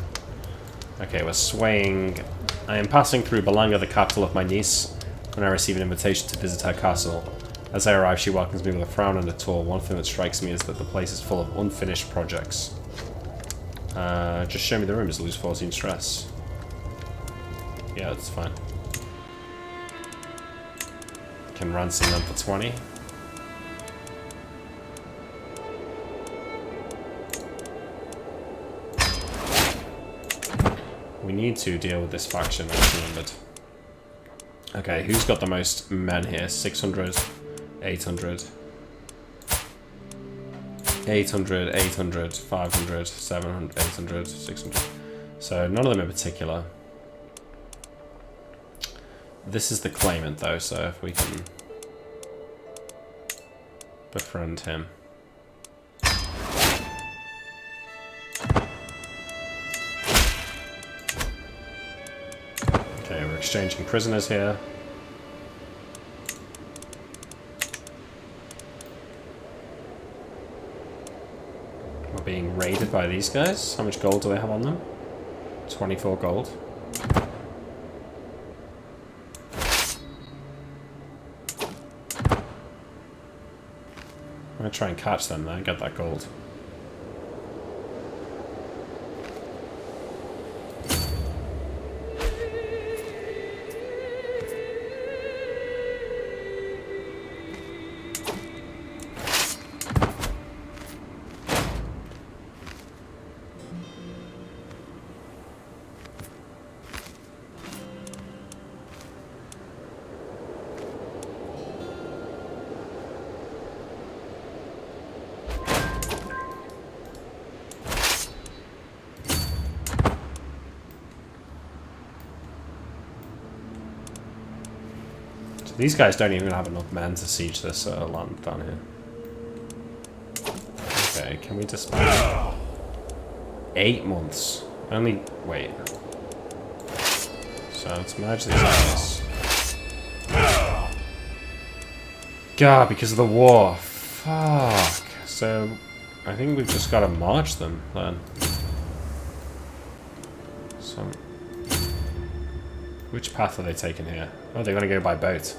Okay, we're swaying. I am passing through Balanga, the capital of my niece, when I receive an invitation to visit her castle. As I arrive, she welcomes me with a frown and a tour. One thing that strikes me is that the place is full of unfinished projects. Just show me the rooms, lose 14 stress. Yeah, that's fine. Can ransom them for 20. We need to deal with this faction, I just remembered. Okay, who's got the most men here? 600, 800, 800, 800, 500, 700, 800, 600. So none of them in particular. This is the claimant though, so if we can befriend him. Okay, we're exchanging prisoners here. We're being raided by these guys. How much gold do they have on them? 24 gold. I'm gonna try and catch them there and get that gold. These guys don't even have enough men to siege this land down here. Okay, can we dispatch? 8 months. Only... wait. So let's merge these guys. God, because of the war. Fuck. So, I think we've just got to march them, then. So... which path are they taking here? Oh, they're going to go by boat.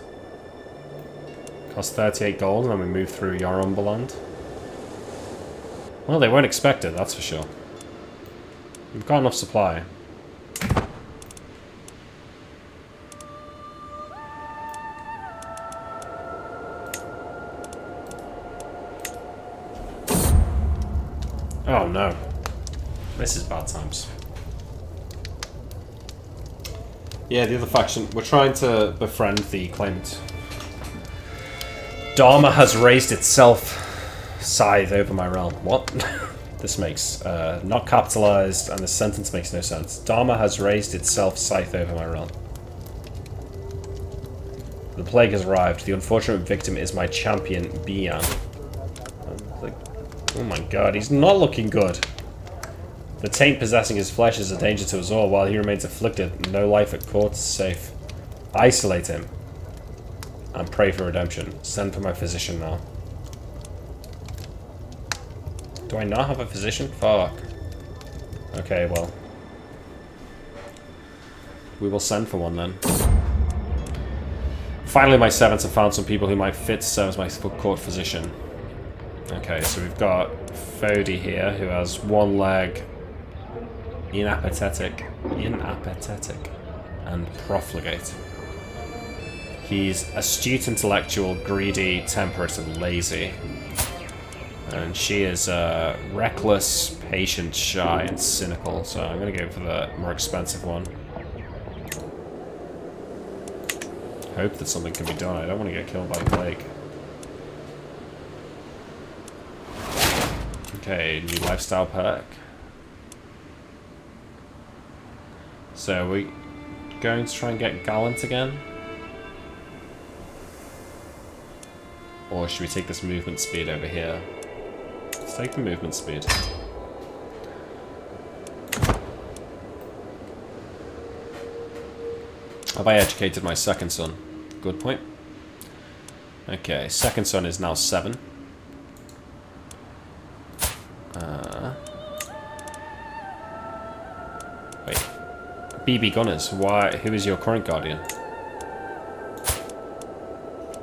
Cost 38 gold, and then we move through Yarumbaland. Well, they won't expect it, that's for sure. We've got enough supply. Oh no. This is bad times. Yeah, the other faction, we're trying to befriend the claimant. Dharma has raised itself. Scythe over my realm. What? This makes not capitalized, and the sentence makes no sense. Dharma has raised itself scythe over my realm. The plague has arrived. The unfortunate victim is my champion, Bian. Like, oh my god, he's not looking good. The taint possessing his flesh is a danger to us all. While he remains afflicted, no life at court is safe. Isolate him. And pray for redemption. Send for my physician now. Do I not have a physician? Fuck. Okay, well. We will send for one then. Finally, my servants have found some people who might fit to serve as my court physician. Okay, so we've got Fodi here, who has one leg, inapathetic, and profligate. He's astute, intellectual, greedy, temperate, and lazy. And she is reckless, patient, shy, and cynical. So I'm going to go for the more expensive one. Hope that something can be done. I don't want to get killed by the plague. Okay, new lifestyle perk. So we going to try and get Gallant again? Or should we take this movement speed over here? Let's take the movement speed. Have I educated my second son? Good point. Okay, second son is now 7. Wait. BB Gunners, why? Who is your current guardian?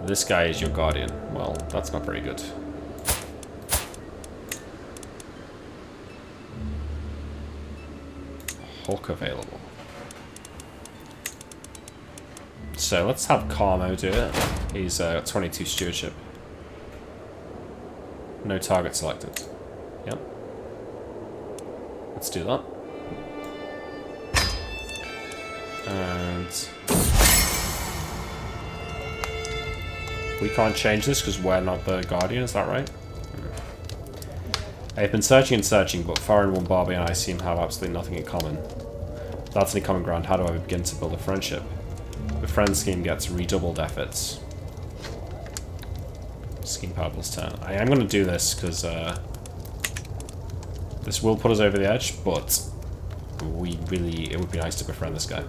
This guy is your guardian. Well, that's not very good. Hulk available. So let's have Carmo do it. He's got 22 stewardship. No target selected. Yep. Let's do that. And we can't change this because we're not the guardian, is that right? I've been searching and searching, but Foreign One Barbie and I seem to have absolutely nothing in common. Without any common ground, how do I begin to build a friendship? The friend scheme gets redoubled efforts. Scheme power +10. I am going to do this because this will put us over the edge, but it would be nice to befriend this guy.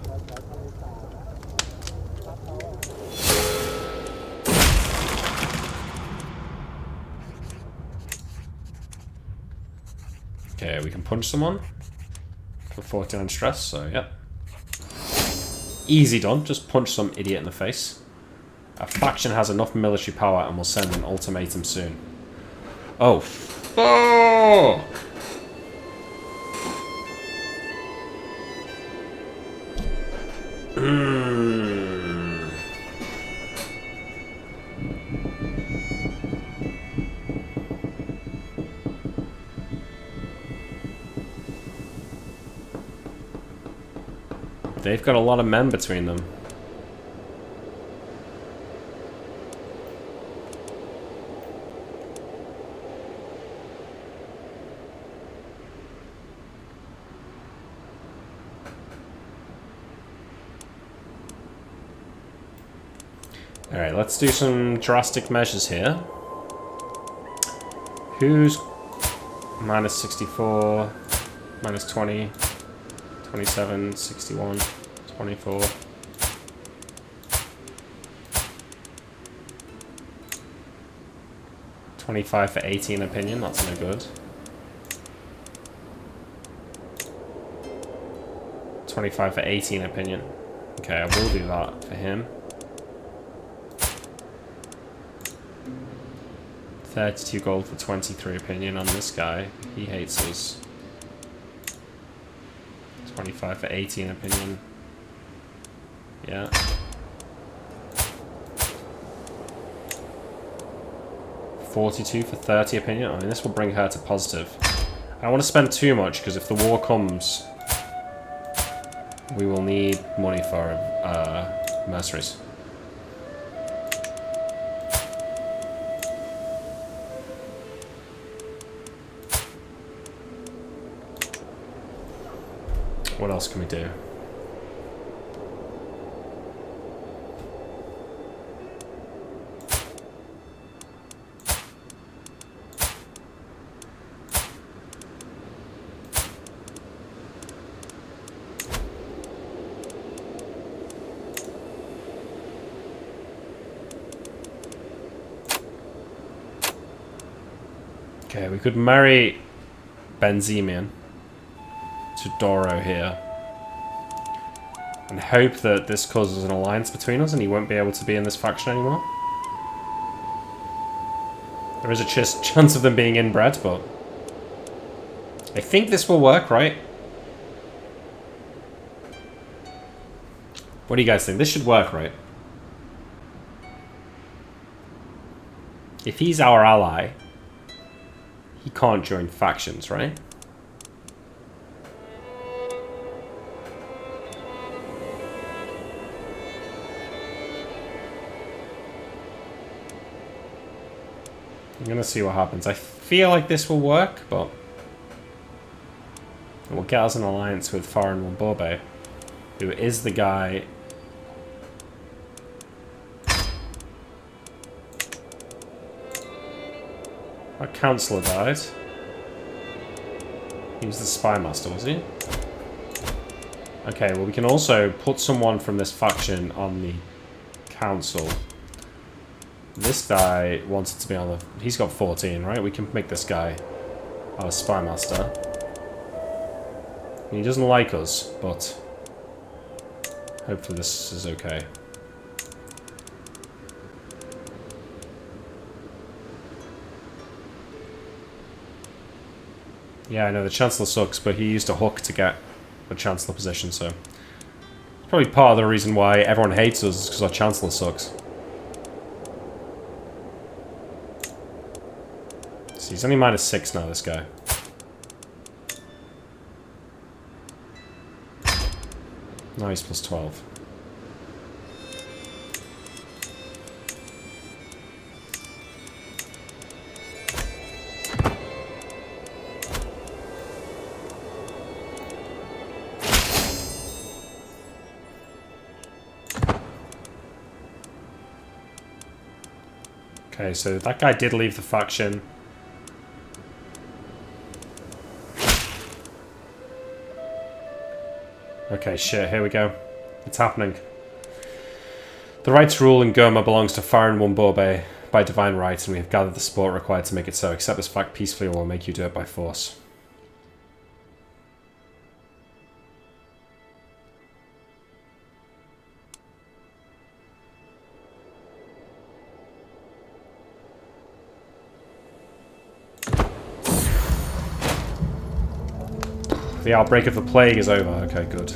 Okay, we can punch someone for 49 stress, so yep. Easy done, just punch some idiot in the face. A faction has enough military power and will send an ultimatum soon. Oh, fuck! They've got a lot of men between them. Alright, let's do some drastic measures here. Who's minus 64, minus 20, 27, 61, 24. $25 for 18 opinion, that's no good. 25 for 18 opinion. Okay, I will do that for him. 32 gold for 23 opinion on this guy. He hates us. 25 for 18 opinion. Yeah. $42 for 30 opinion. I mean, this will bring her to positive. I don't want to spend too much, because if the war comes, we will need money for mercenaries. What else can we do? Okay, we could marry Benzemian to Doro here. And hope that this causes an alliance between us and he won't be able to be in this faction anymore. There is a chance of them being inbred, but I think this will work, right? What do you guys think? This should work, right? If he's our ally, he can't join factions, right? I'm gonna see what happens. I feel like this will work, but it will get us an alliance with Faran Wambobe, who is the guy. Our councillor died. He was the spy master, was he? Okay, well we can also put someone from this faction on the council. This guy wanted to be on the... He's got 14, right? We can make this guy our spy master. He doesn't like us, but hopefully this is okay. Yeah, I know the Chancellor sucks, but he used a hook to get the Chancellor position, so... It's probably part of the reason why everyone hates us, is because our Chancellor sucks. So he's only minus 6 now, this guy. Now he's plus 12. Okay, so that guy did leave the faction. Okay, shit, here we go. It's happening. The right to rule in Gurma belongs to Faran Wambobe by divine right, and we have gathered the support required to make it so. Accept this fact peacefully or we'll make you do it by force. The outbreak of the plague is over. Okay, good.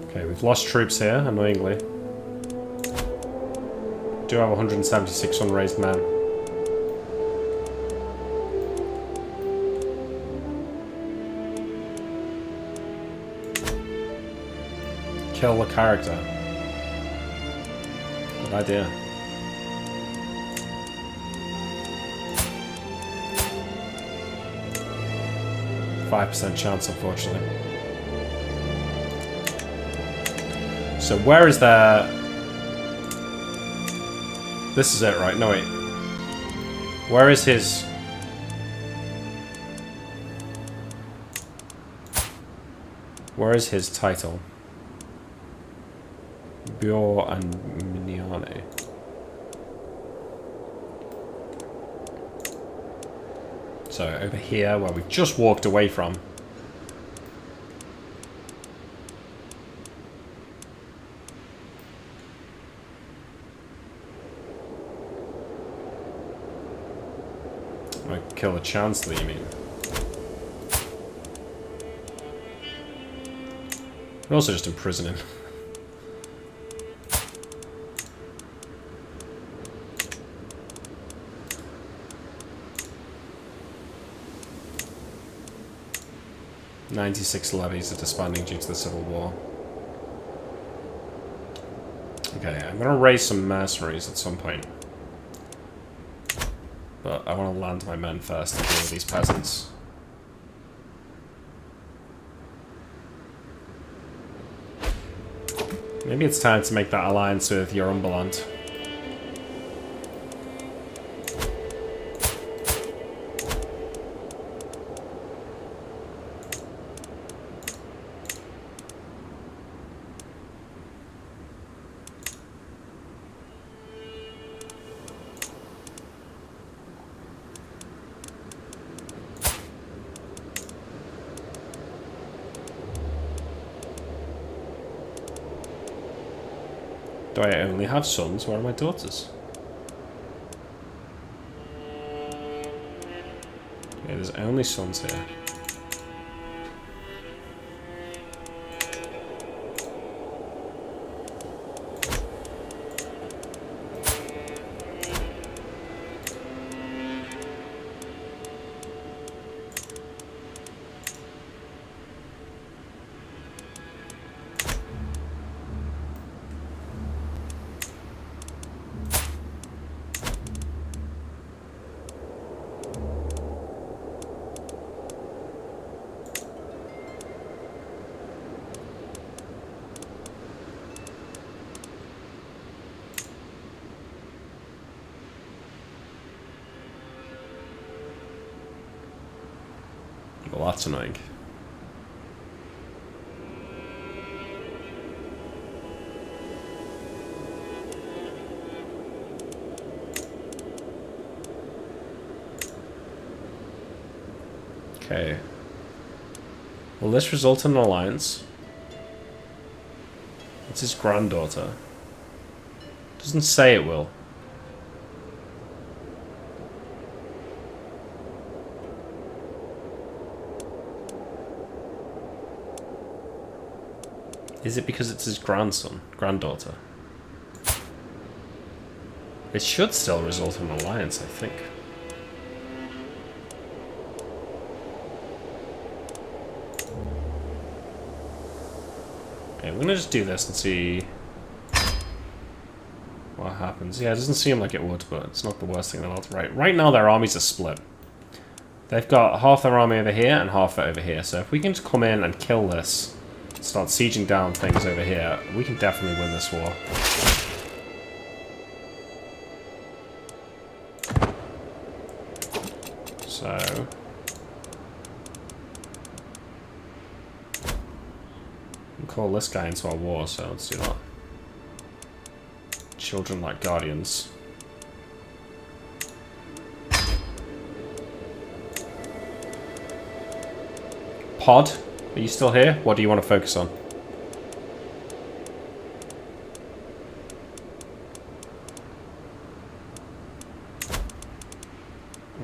Okay, we've lost troops here, annoyingly. Do have 176 unraised men. Kill the character. Good idea. 5% chance, unfortunately. So where is their... This is it, right? No, wait. Where is his... Where is his title? Bjor and Miniane. So over here, where we've just walked away from. Might kill the Chancellor, you mean? We're also just imprison him. "96 levies are disbanding due to the civil war." Okay, I'm gonna raise some mercenaries at some point. But I want to land my men first to deal with these peasants. Maybe it's time to make that alliance with Yorumbaland. Do I only have sons? Where are my daughters? Yeah, there's only sons here. Well, that's annoying. Okay. Will this result in an alliance? It's his granddaughter. Doesn't say it will. Is it because it's his granddaughter? It should still result in an alliance, I think. Okay, I'm gonna just do this and see what happens. Yeah, it doesn't seem like it would, but it's not the worst thing in the world. Right now their armies are split. They've got half their army over here and half it over here, so if we can just come in and kill this, start sieging down things over here, we can definitely win this war. So... we'll call this guy into our war, so let's do that. Children like guardians. Pod? Are you still here? What do you want to focus on?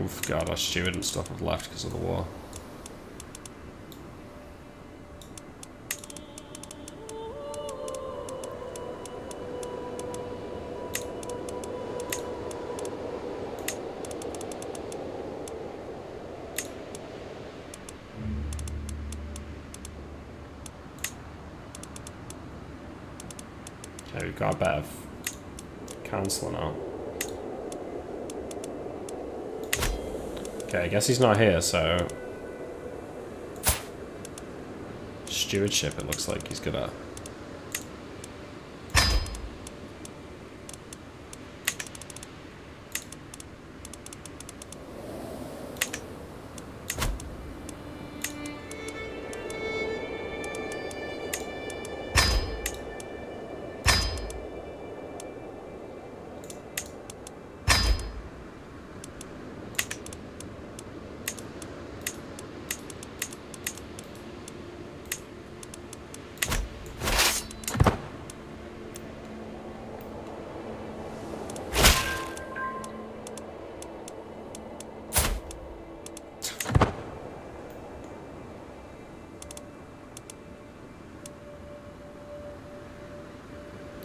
Oof, God, our steward and stuff have left because of the war. Okay, we've got a better counselor now. Okay, I guess he's not here, so... Stewardship, it looks like he's good at.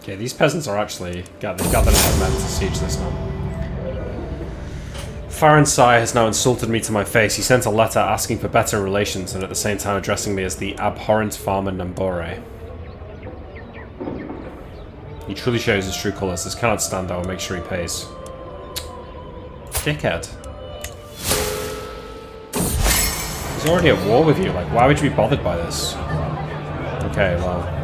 Okay, these peasants are actually gathered enough men to siege this now. Faransai has now insulted me to my face. He sent a letter asking for better relations and at the same time addressing me as the abhorrent farmer Nambore. He truly shows his true colours. This cannot stand. I will make sure he pays. Dickhead. He's already at war with you. Like, why would you be bothered by this? Okay, well.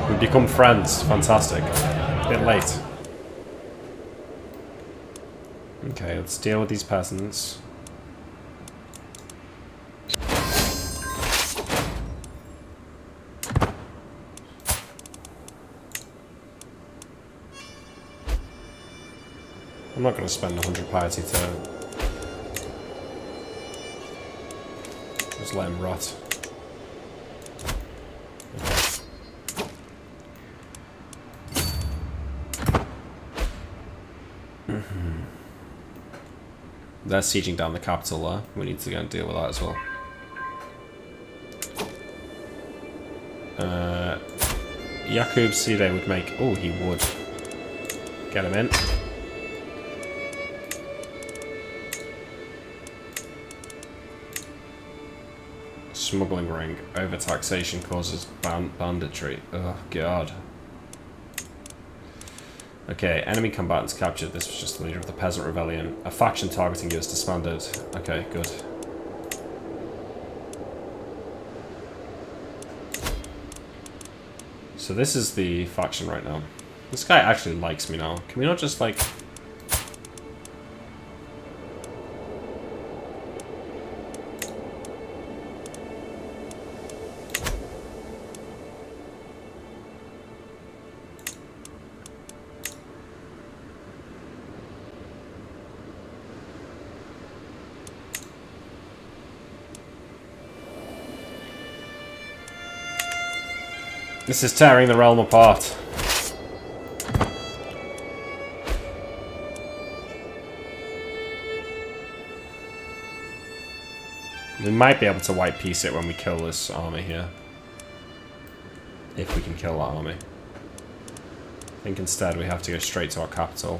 We've become friends. Fantastic. A bit late. Okay, let's deal with these peasants. I'm not going to spend 100 piety to just let him rot. They're sieging down the capital there. We need to go and deal with that as well. Yakub Side would make... Oh, he would. Get him in. Smuggling ring. Overtaxation causes banditry. Oh, God. Okay, enemy combatants captured. This was just the leader of the peasant rebellion. A faction targeting you is disbanded. Okay, good. So this is the faction right now. This guy actually likes me now. Can we not just, like... This is tearing the realm apart. We might be able to white piece it when we kill this army here. If we can kill that army. I think instead we have to go straight to our capital.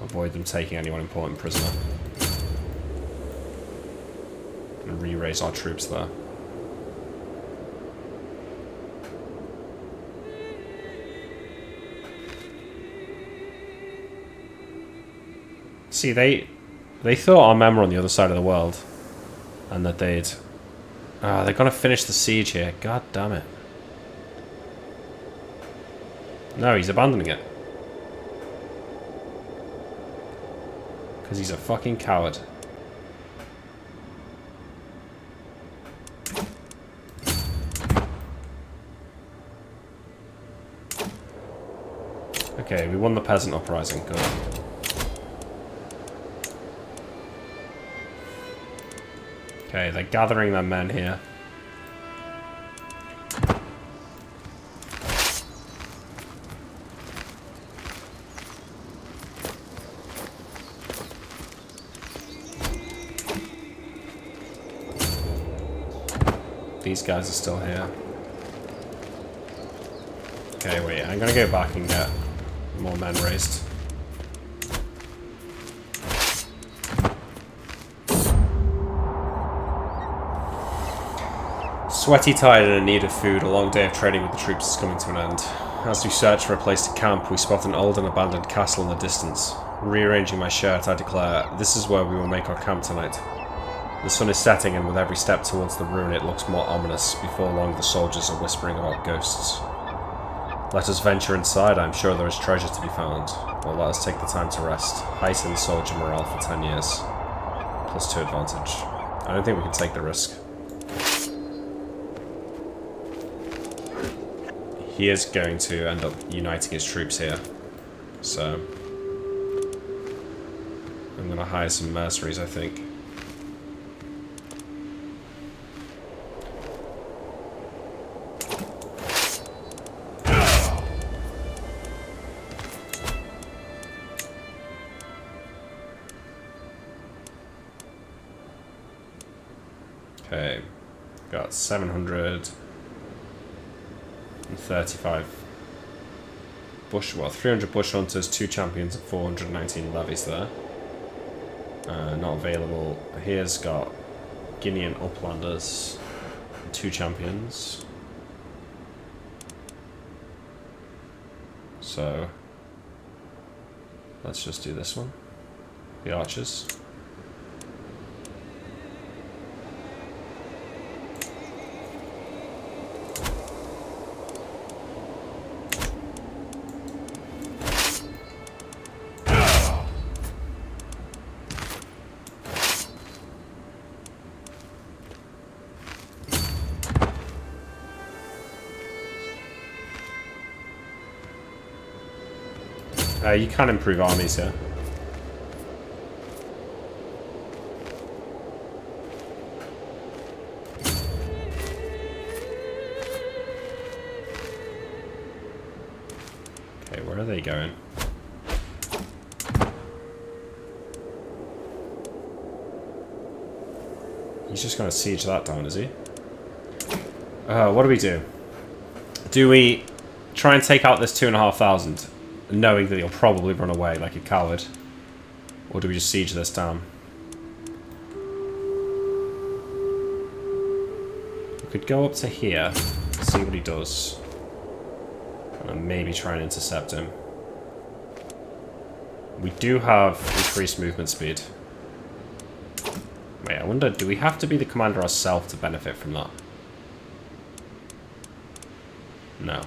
Avoid them taking anyone important prisoner. And re-raise our troops there. See, they thought our men were on the other side of the world. And that they'd... Ah, they're gonna finish the siege here. God damn it. No, he's abandoning it. Because he's a fucking coward. Okay, we won the peasant uprising. Good. Okay, they're gathering their men here. These guys are still here. Okay, wait, I'm gonna go back and get more men raised. Sweaty, tired, and in need of food, a long day of trading with the troops is coming to an end. As we search for a place to camp, we spot an old and abandoned castle in the distance. Rearranging my shirt, I declare, this is where we will make our camp tonight. The sun is setting, and with every step towards the ruin it looks more ominous. Before long the soldiers are whispering about ghosts. Let us venture inside, I'm sure there is treasure to be found. Or let us take the time to rest. Heighten soldier morale for 10 years. +2 advantage. I don't think we can take the risk. He is going to end up uniting his troops here. So I'm going to hire some mercenaries, I think. Okay, got 735 bush, well, 300 bush hunters, 2 champions, and 419 levies there. Not available. Here's got Guinean uplanders, 2 champions. So let's just do this one. The archers. You can improve armies here. Okay, where are they going? He's just going to siege that down, is he? What do we do? Do we try and take out this 2,500? Knowing that he'll probably run away like a coward. Or do we just siege this down? We could go up to here, see what he does. And maybe try and intercept him. We do have increased movement speed. Wait, I wonder, do we have to be the commander ourselves to benefit from that? No.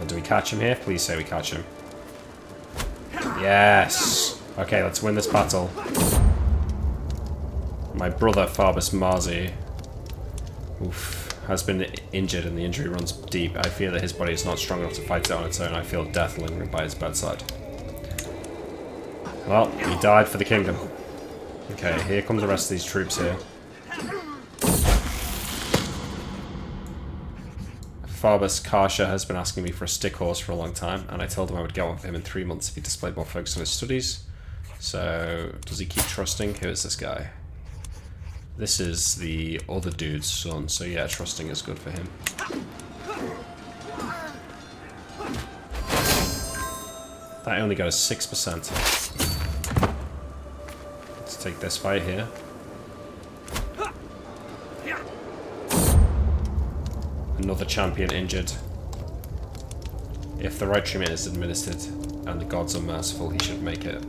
Do we catch him here? Please say we catch him. Yes! Okay, let's win this battle. My brother, Farbus Marzi, has been injured and the injury runs deep. I fear that his body is not strong enough to fight it on its own. I feel death lingering by his bedside. Well, he died for the kingdom. Okay, here come the rest of these troops here. Farbus Karsha has been asking me for a stick horse for a long time, and I told him I would get one for him in 3 months if he displayed more focus on his studies. So, does he keep trusting? Who is this guy? This is the other dude's son, so yeah, trusting is good for him. That only got a 6%. Let's take this fight here. Another champion injured. If the right treatment is administered and the gods are merciful, he should make it.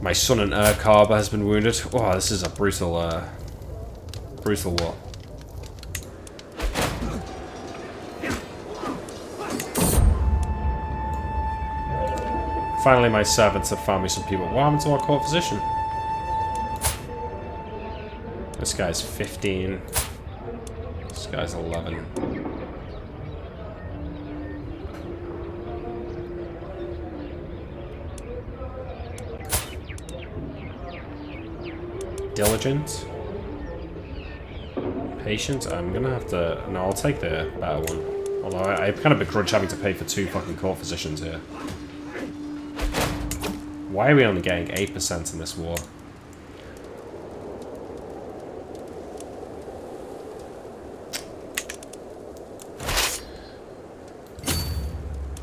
My son in Urkaba has been wounded. Oh, this is a brutal, brutal war. Finally, my servants have found me some people. What happened to our court physician? This guy's 15. This guy's 11. Diligent. Patient. I'm gonna have to... No, I'll take the better one. Although I kind of begrudge having to pay for 2 fucking court physicians here. Why are we only getting 8% in this war?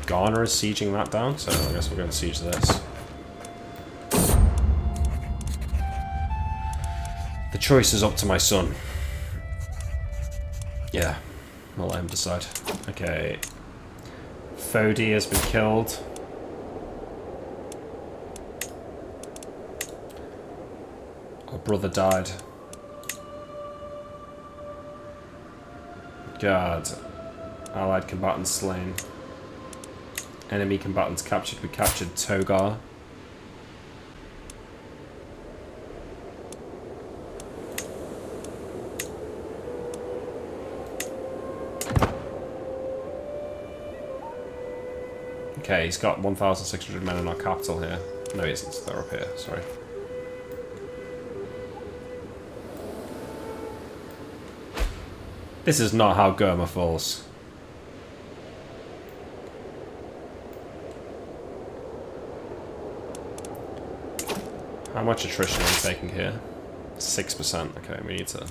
Ghana is sieging that down, so I guess we're going to siege this. choice is up to my son. Yeah, I'll let him decide. Okay. Fodi has been killed. Our brother died. God. Allied combatants slain. Enemy combatants captured. We captured Togar. Okay, he's got 1,600 men in our capital here. No, he isn't. They're up here. Sorry. This is not how Gurma falls. How much attrition are we taking here? 6%. Okay, we need to...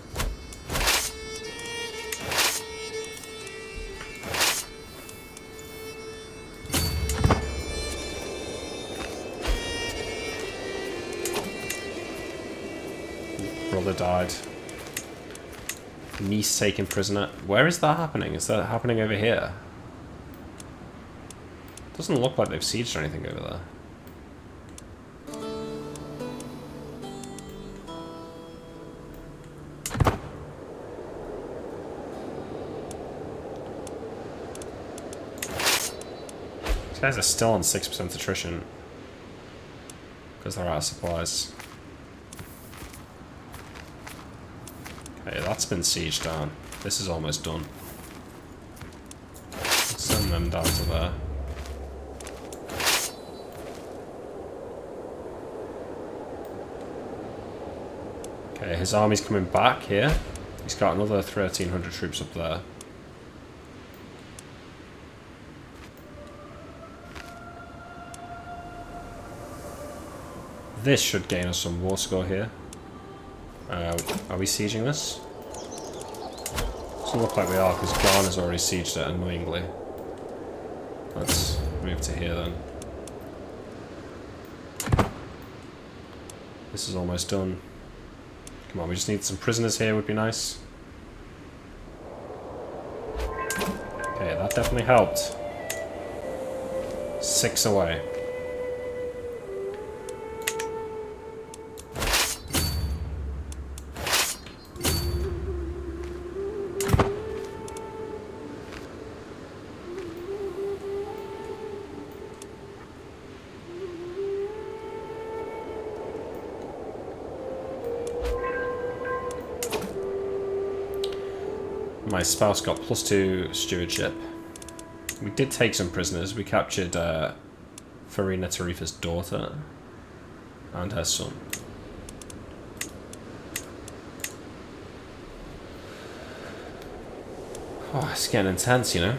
Brother died. Niece taken prisoner. Where is that happening? Is that happening over here? Doesn't look like they've sieged or anything over there. These guys are still on 6% attrition because they're out of supplies. Okay, that's been sieged down. This is almost done. Let's send them down to there. Okay, his army's coming back here. He's got another 1,300 troops up there. This should gain us some war score here. Are we sieging this? Doesn't look like we are, because Ghana's already sieged it, annoyingly. Let's move to here then. This is almost done. Come on, we just need some prisoners here, would be nice. Okay, that definitely helped. 6 away. My spouse got +2 stewardship. We did take some prisoners. We captured Farina Tarifa's daughter and her son. Oh, it's getting intense, you know?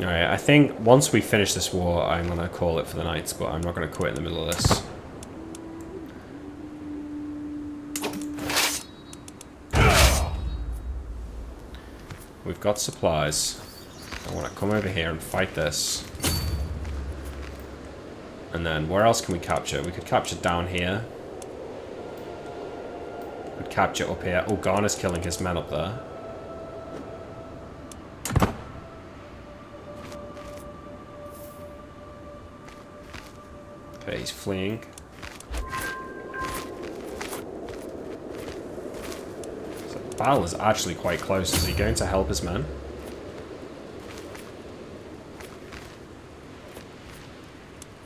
Alright, I think once we finish this war, I'm going to call it for the night, but I'm not going to quit in the middle of this. We've got supplies. I want to come over here and fight this. And then, where else can we capture? We could capture down here. We could capture up here. Oh, Ghana's killing his men up there. Okay, he's fleeing. Battle is actually quite close. Is he going to help his men?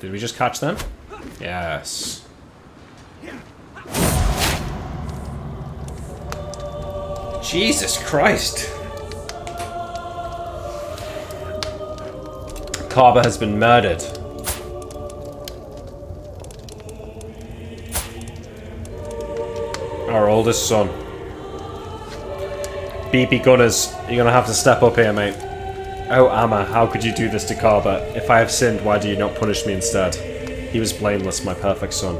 Did we just catch them? Yes. Jesus Christ! Kaba has been murdered. Our oldest son. BB Gunners, you're gonna have to step up here, mate. Oh, Amma, how could you do this to Kaba? If I have sinned, why do you not punish me instead? He was blameless, my perfect son.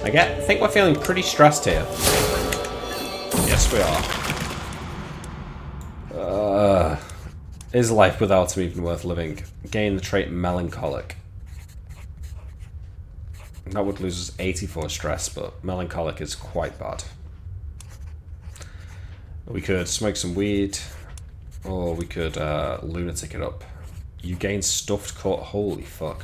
I think we're feeling pretty stressed here. Yes, we are. Is life without him even worth living? Gain the trait melancholic. That would lose us 84 stress, but melancholic is quite bad. We could smoke some weed, or we could lunatic it up. You gain stuffed coat. Holy fuck.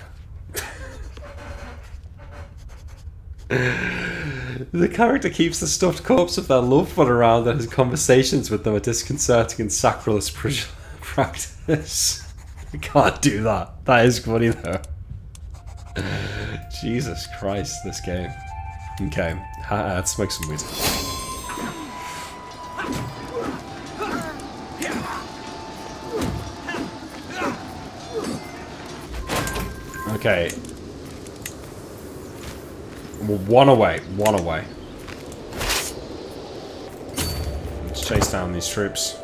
The character keeps the stuffed corpse of their loved one around and has conversations with them, a disconcerting and sacrilegious practice. You can't do that. That is funny though. Jesus Christ, this game. Okay, let's smoke some weed. Okay. One away, one away. Let's chase down these troops.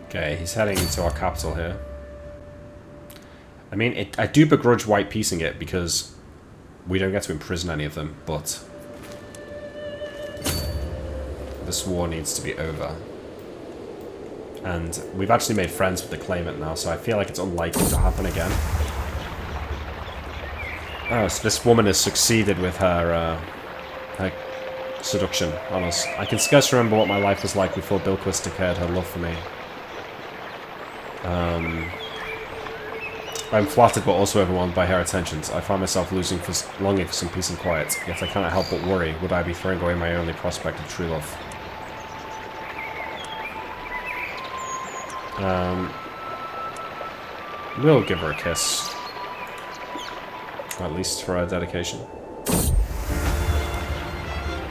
Okay, he's heading to our capital here. I mean, I do begrudge White Peacing it because we don't get to imprison any of them, but this war needs to be over. And we've actually made friends with the claimant now, so I feel like it's unlikely to happen again. Oh, so this woman has succeeded with her seduction on us. I can scarce remember what my life was like before Bilquis declared her love for me. I'm flattered but also overwhelmed by her attentions. I find myself longing for some peace and quiet, yet I cannot help but worry, would I be throwing away my only prospect of true love? We'll give her a kiss. At least for our dedication.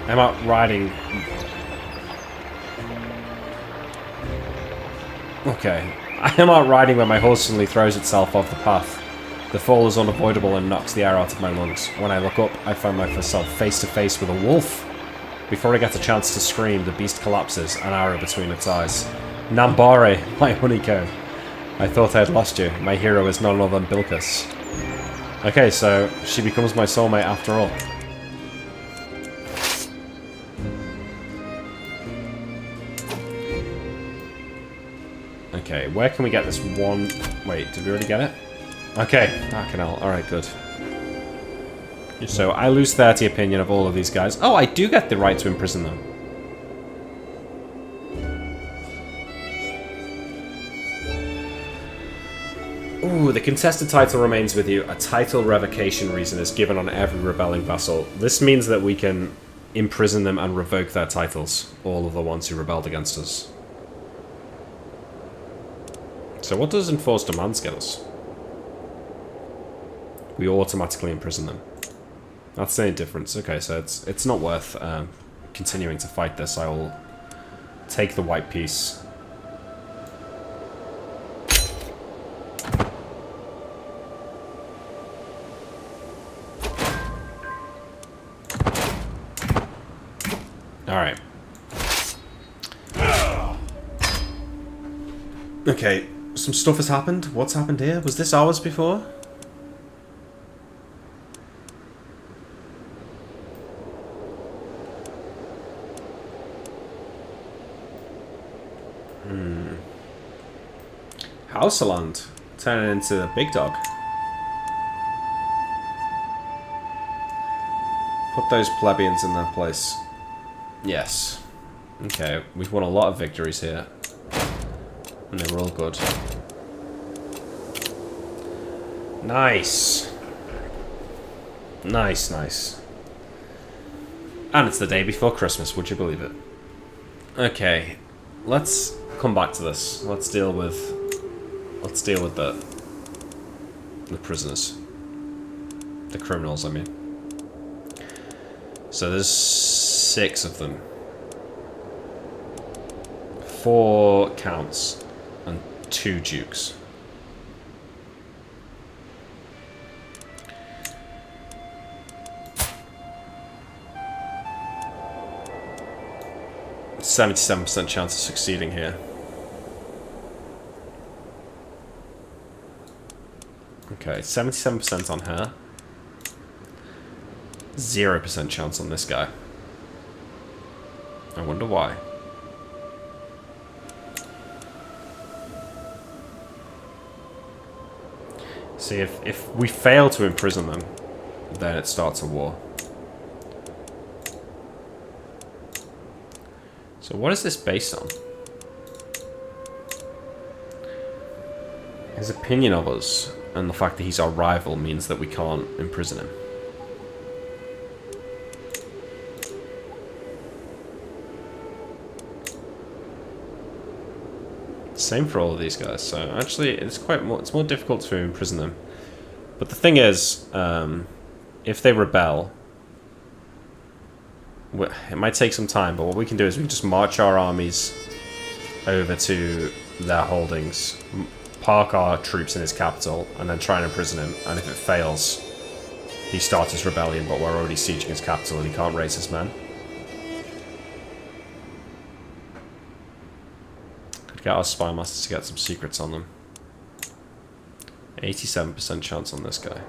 I'm out riding... Okay. I am out riding when my horse suddenly throws itself off the path. The fall is unavoidable and knocks the air out of my lungs. When I look up, I find myself face to face with a wolf. Before I get a chance to scream, the beast collapses, an arrow between its eyes. Nambare, my honeycomb. I thought I had lost you. My hero is none other than Bilquis. Okay, so she becomes my soulmate after all. Okay, where can we get this one... Wait, did we already get it? Okay, fucking hell. Alright, good. So, I lose 30 opinion of all of these guys. Oh, I do get the right to imprison them. Ooh, the contested title remains with you. A title revocation reason is given on every rebelling vassal. This means that we can imprison them and revoke their titles. All of the ones who rebelled against us. So what does enforced demands get us? We automatically imprison them. That's the only difference. Okay, so it's not worth continuing to fight this. I will take the white piece. Alright. Okay, some stuff has happened. What's happened here? Was this ours before? Hausaland. Turning into a big dog. Put those plebeians in their place. Yes. Okay, we've won a lot of victories here. And they were all good. Nice. Nice, nice. And it's the day before Christmas, would you believe it? Okay, let's come back to this. Let's deal with the prisoners. The criminals, I mean. So there's 6 of them. 4 counts and 2 dukes. %77% chance of succeeding here. Okay, 77% on her. 0% chance on this guy. I wonder why. See, if we fail to imprison them, then it starts a war. So what is this based on? His opinion of us and the fact that he's our rival means that we can't imprison him. Same for all of these guys. So actually, it's more difficult to imprison them. But the thing is, if they rebel, it might take some time. But what we can do is we can just march our armies over to their holdings, park our troops in his capital, and then try and imprison him. And if it fails, he starts his rebellion. But we're already sieging his capital, and he can't raise his men. Get our spy masters to get some secrets on them. 87% chance on this guy.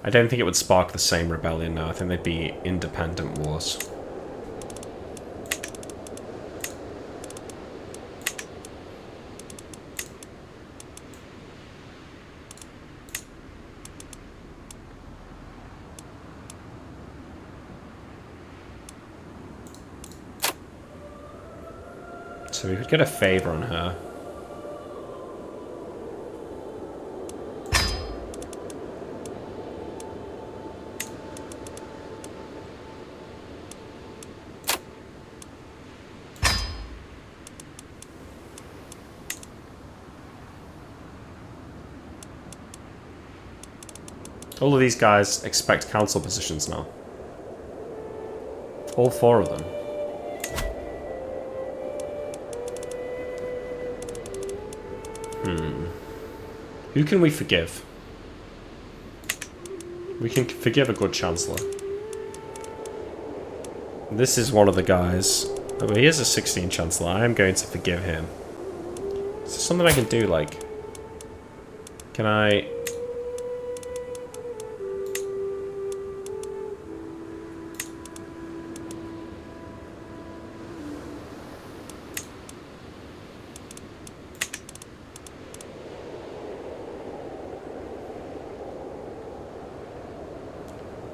I don't think it would spark the same rebellion now. I think they'd be independent wars. So we could get a favor on her. All of these guys expect council positions now. All 4 of them. Who can we forgive? We can forgive a good chancellor. This is one of the guys. Oh, but he is a 16 chancellor. I am going to forgive him. Is there something I can do, like... Can I...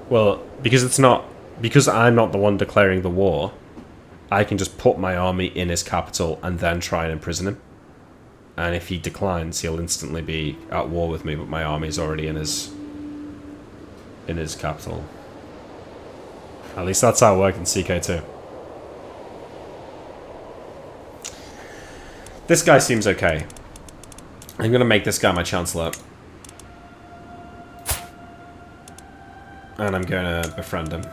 Well, because I'm not the one declaring the war, I can just put my army in his capital and then try and imprison him. And if he declines, he'll instantly be at war with me, but my army's already in his capital. At least that's how it worked in CK2. This guy seems okay. I'm gonna make this guy my chancellor. And I'm going to befriend him.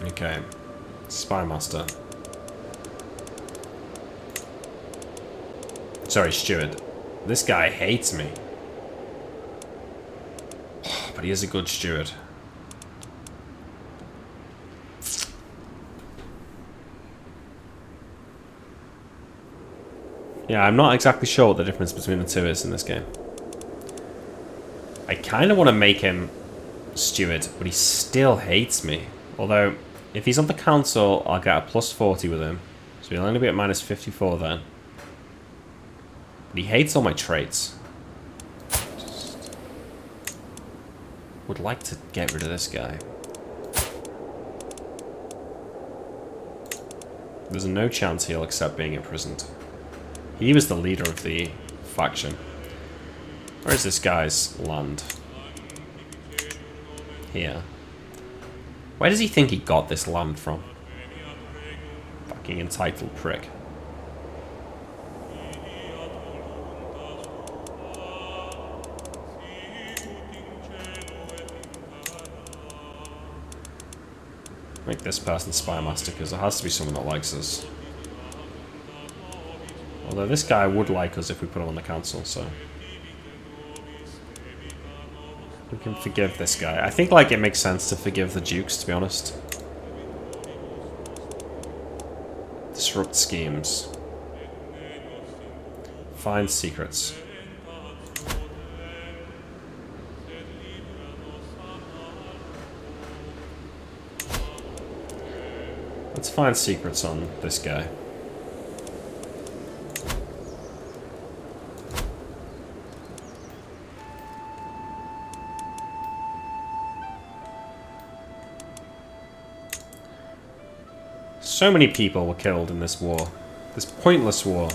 Okay. Spy master. Sorry, steward. This guy hates me. But he is a good steward. Yeah, I'm not exactly sure what the difference between the two is in this game. I kind of want to make him steward, but he still hates me. Although, if he's on the council, I'll get a plus 40 with him. So he'll only be at minus 54 then. But he hates all my traits. Just would like to get rid of this guy. There's no chance he'll accept being imprisoned. He was the leader of the faction. Where is this guy's land? Here. Where does he think he got this land from? Fucking entitled prick. Make this person spy master, because there has to be someone that likes us. Although this guy would like us if we put him on the council, so... We can forgive this guy. I think, like, it makes sense to forgive the dukes, to be honest. Disrupt schemes. Find secrets. Let's find secrets on this guy. So many people were killed in this war. This pointless war.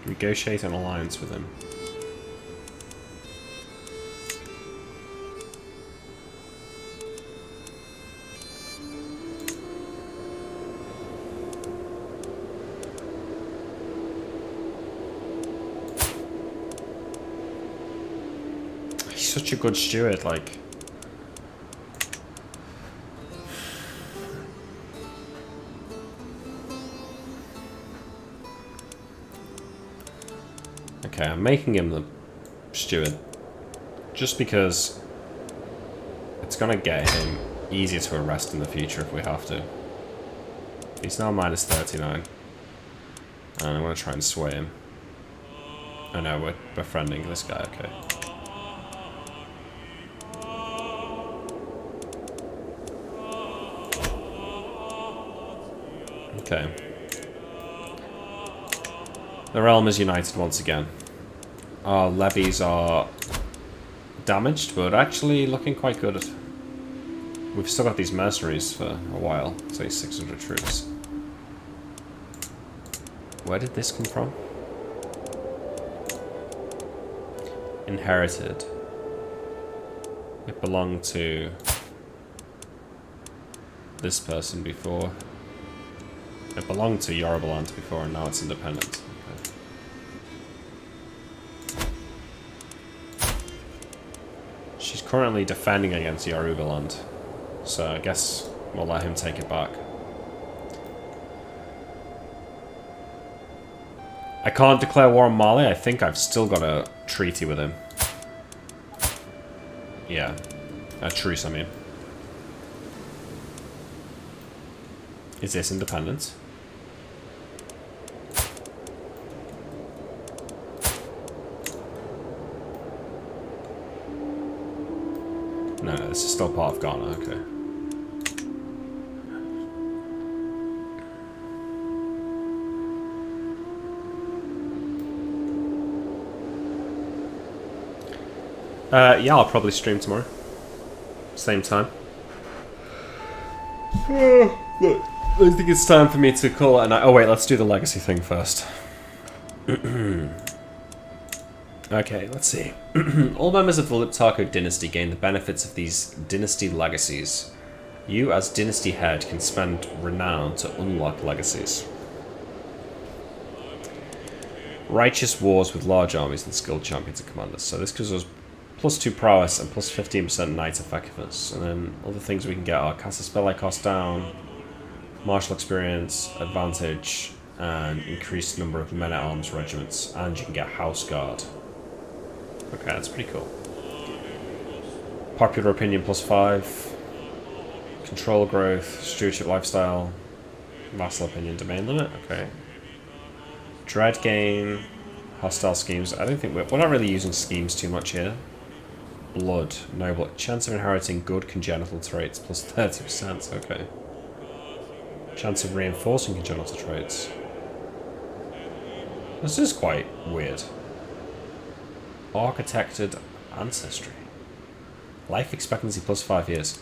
Negotiate an alliance with him. He's such a good steward, like... Okay, I'm making him the steward just because it's gonna get him easier to arrest in the future if we have to. He's now minus 39. And I'm gonna try and sway him. Oh no, we're befriending this guy, okay. Okay. The realm is united once again. Our levies are damaged, but actually looking quite good. We've still got these mercenaries for a while, say 600 troops. Where did this come from? Inherited. It belonged to this person before. It belonged to Yorubaland before, and now it's independent. She's currently defending against Yorubaland, so I guess we'll let him take it back. I can't declare war on Mali. I think I've still got a treaty with him. Yeah, a truce, I mean. Is this independent? No, this is still part of Ghana, okay. Yeah, I'll probably stream tomorrow. Same time. I think it's time for me to call it a night. Oh wait, let's do the legacy thing first. Okay, let's see. All members of the Liptako dynasty gain the benefits of these dynasty legacies. You, as dynasty head, can spend renown to unlock legacies. Righteous wars with large armies and skilled champions and commanders. So this gives us +2 prowess and +15% knight effectiveness. And then other things we can get are cast a spell like cost down, martial experience, advantage, and increased number of men-at-arms regiments. And you can get house guard. Okay, that's pretty cool. Popular opinion +5. Control growth, stewardship lifestyle, vassal opinion, domain limit. Okay. Dread gain, hostile schemes. I don't think we're not really using schemes too much here. Blood, noble, chance of inheriting good congenital traits +30%. Okay. Chance of reinforcing congenital traits. This is quite weird. Architected ancestry. Life expectancy +5 years.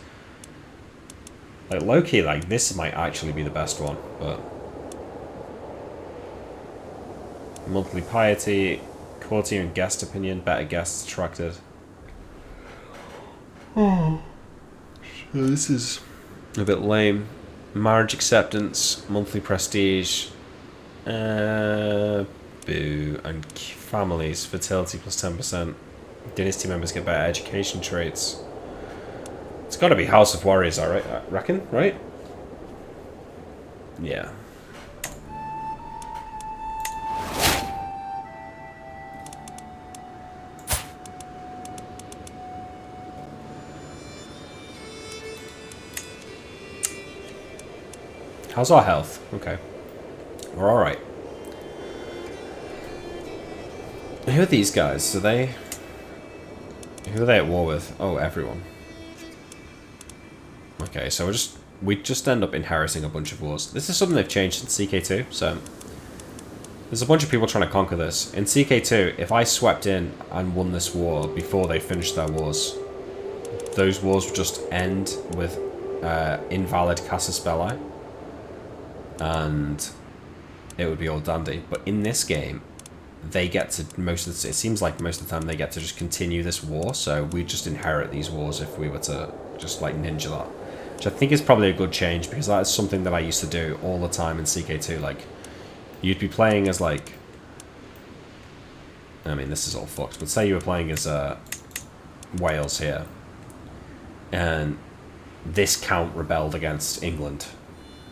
Like, low-key, like, this might actually be the best one, but... Monthly piety, courtier and guest opinion, better guests attracted. Oh. This is a bit lame. Marriage acceptance, monthly prestige, boo, and families, fertility +10%. Dynasty members get better education traits. It's got to be House of Warriors, I reckon, right? Yeah. How's our health? Okay. We're alright. Who are these guys? Who are they at war with? Oh, everyone. Okay, so we just end up inheriting a bunch of wars. This is something they've changed in CK2, so there's a bunch of people trying to conquer this. In CK2, if I swept in and won this war before they finished their wars, those wars would just end with invalid Casus Belli, and it would be all dandy. But in this game, they get to it seems like most of the time they get to just continue this war, so we just inherit these wars if we were to just like ninja that. Which I think is probably a good change, because that is something that I used to do all the time in CK2. Like, you'd be playing as like, I mean, this is all fucked, but say you were playing as Wales here, and this count rebelled against England.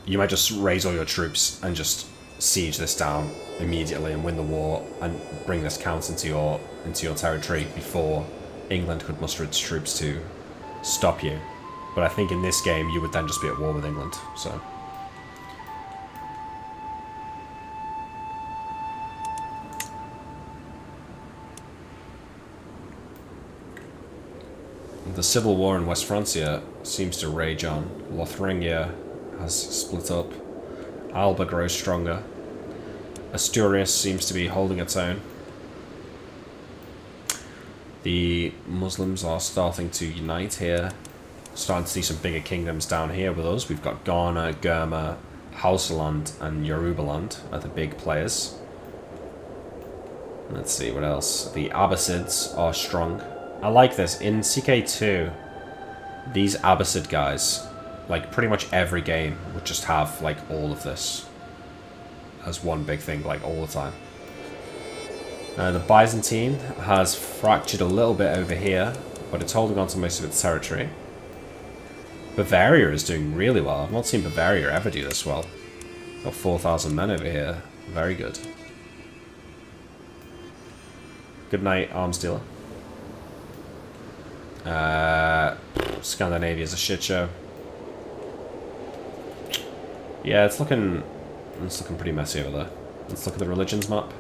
You might just raise all your troops and just siege this down immediately and win the war and bring this count into your territory before England could muster its troops to stop you. But I think in this game you would then just be at war with England, so. The civil war in West Francia seems to rage on. Lotharingia has split up. Alba grows stronger. Asturias seems to be holding its own. The Muslims are starting to unite here. Starting to see some bigger kingdoms down here with us. We've got Ghana, Gurma, Hausaland, and Yorubaland are the big players. Let's see, what else? The Abbasids are strong. I like this. In CK2, these Abbasid guys, like pretty much every game, would just have like all of this as one big thing, like all the time. The Byzantine has fractured a little bit over here, but it's holding on to most of its territory. Bavaria is doing really well. I've not seen Bavaria ever do this well. Got 4,000 men over here. Very good. Good night, arms dealer. Scandinavia's a shit show. Yeah, it's looking pretty messy over there. Let's look at the religions map.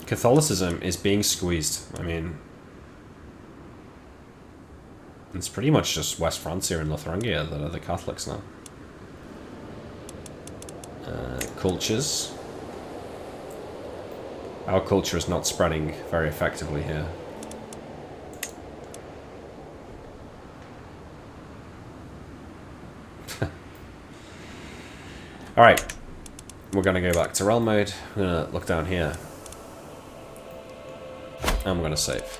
Catholicism is being squeezed. I mean, it's pretty much just West Francia and Lotharingia that are the Catholics now. Cultures. Our culture is not spreading very effectively here. Alright. We're going to go back to realm mode. We're going to look down here. And we're going to save.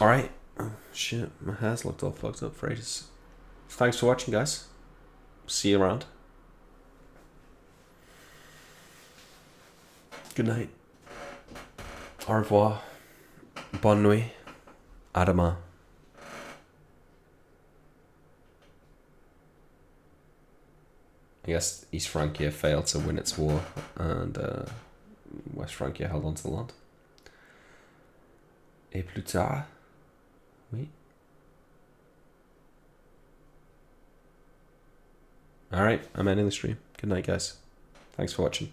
Alright. Oh, shit. My hair's looked all fucked up for ages. Thanks for watching, guys. See you around. Good night. Au revoir. Bonne nuit. Adama. I guess East Francia failed to win its war, and West Francia held on to the land. Et plus tard. Oui. Alright, I'm ending the stream. Good night, guys. Thanks for watching.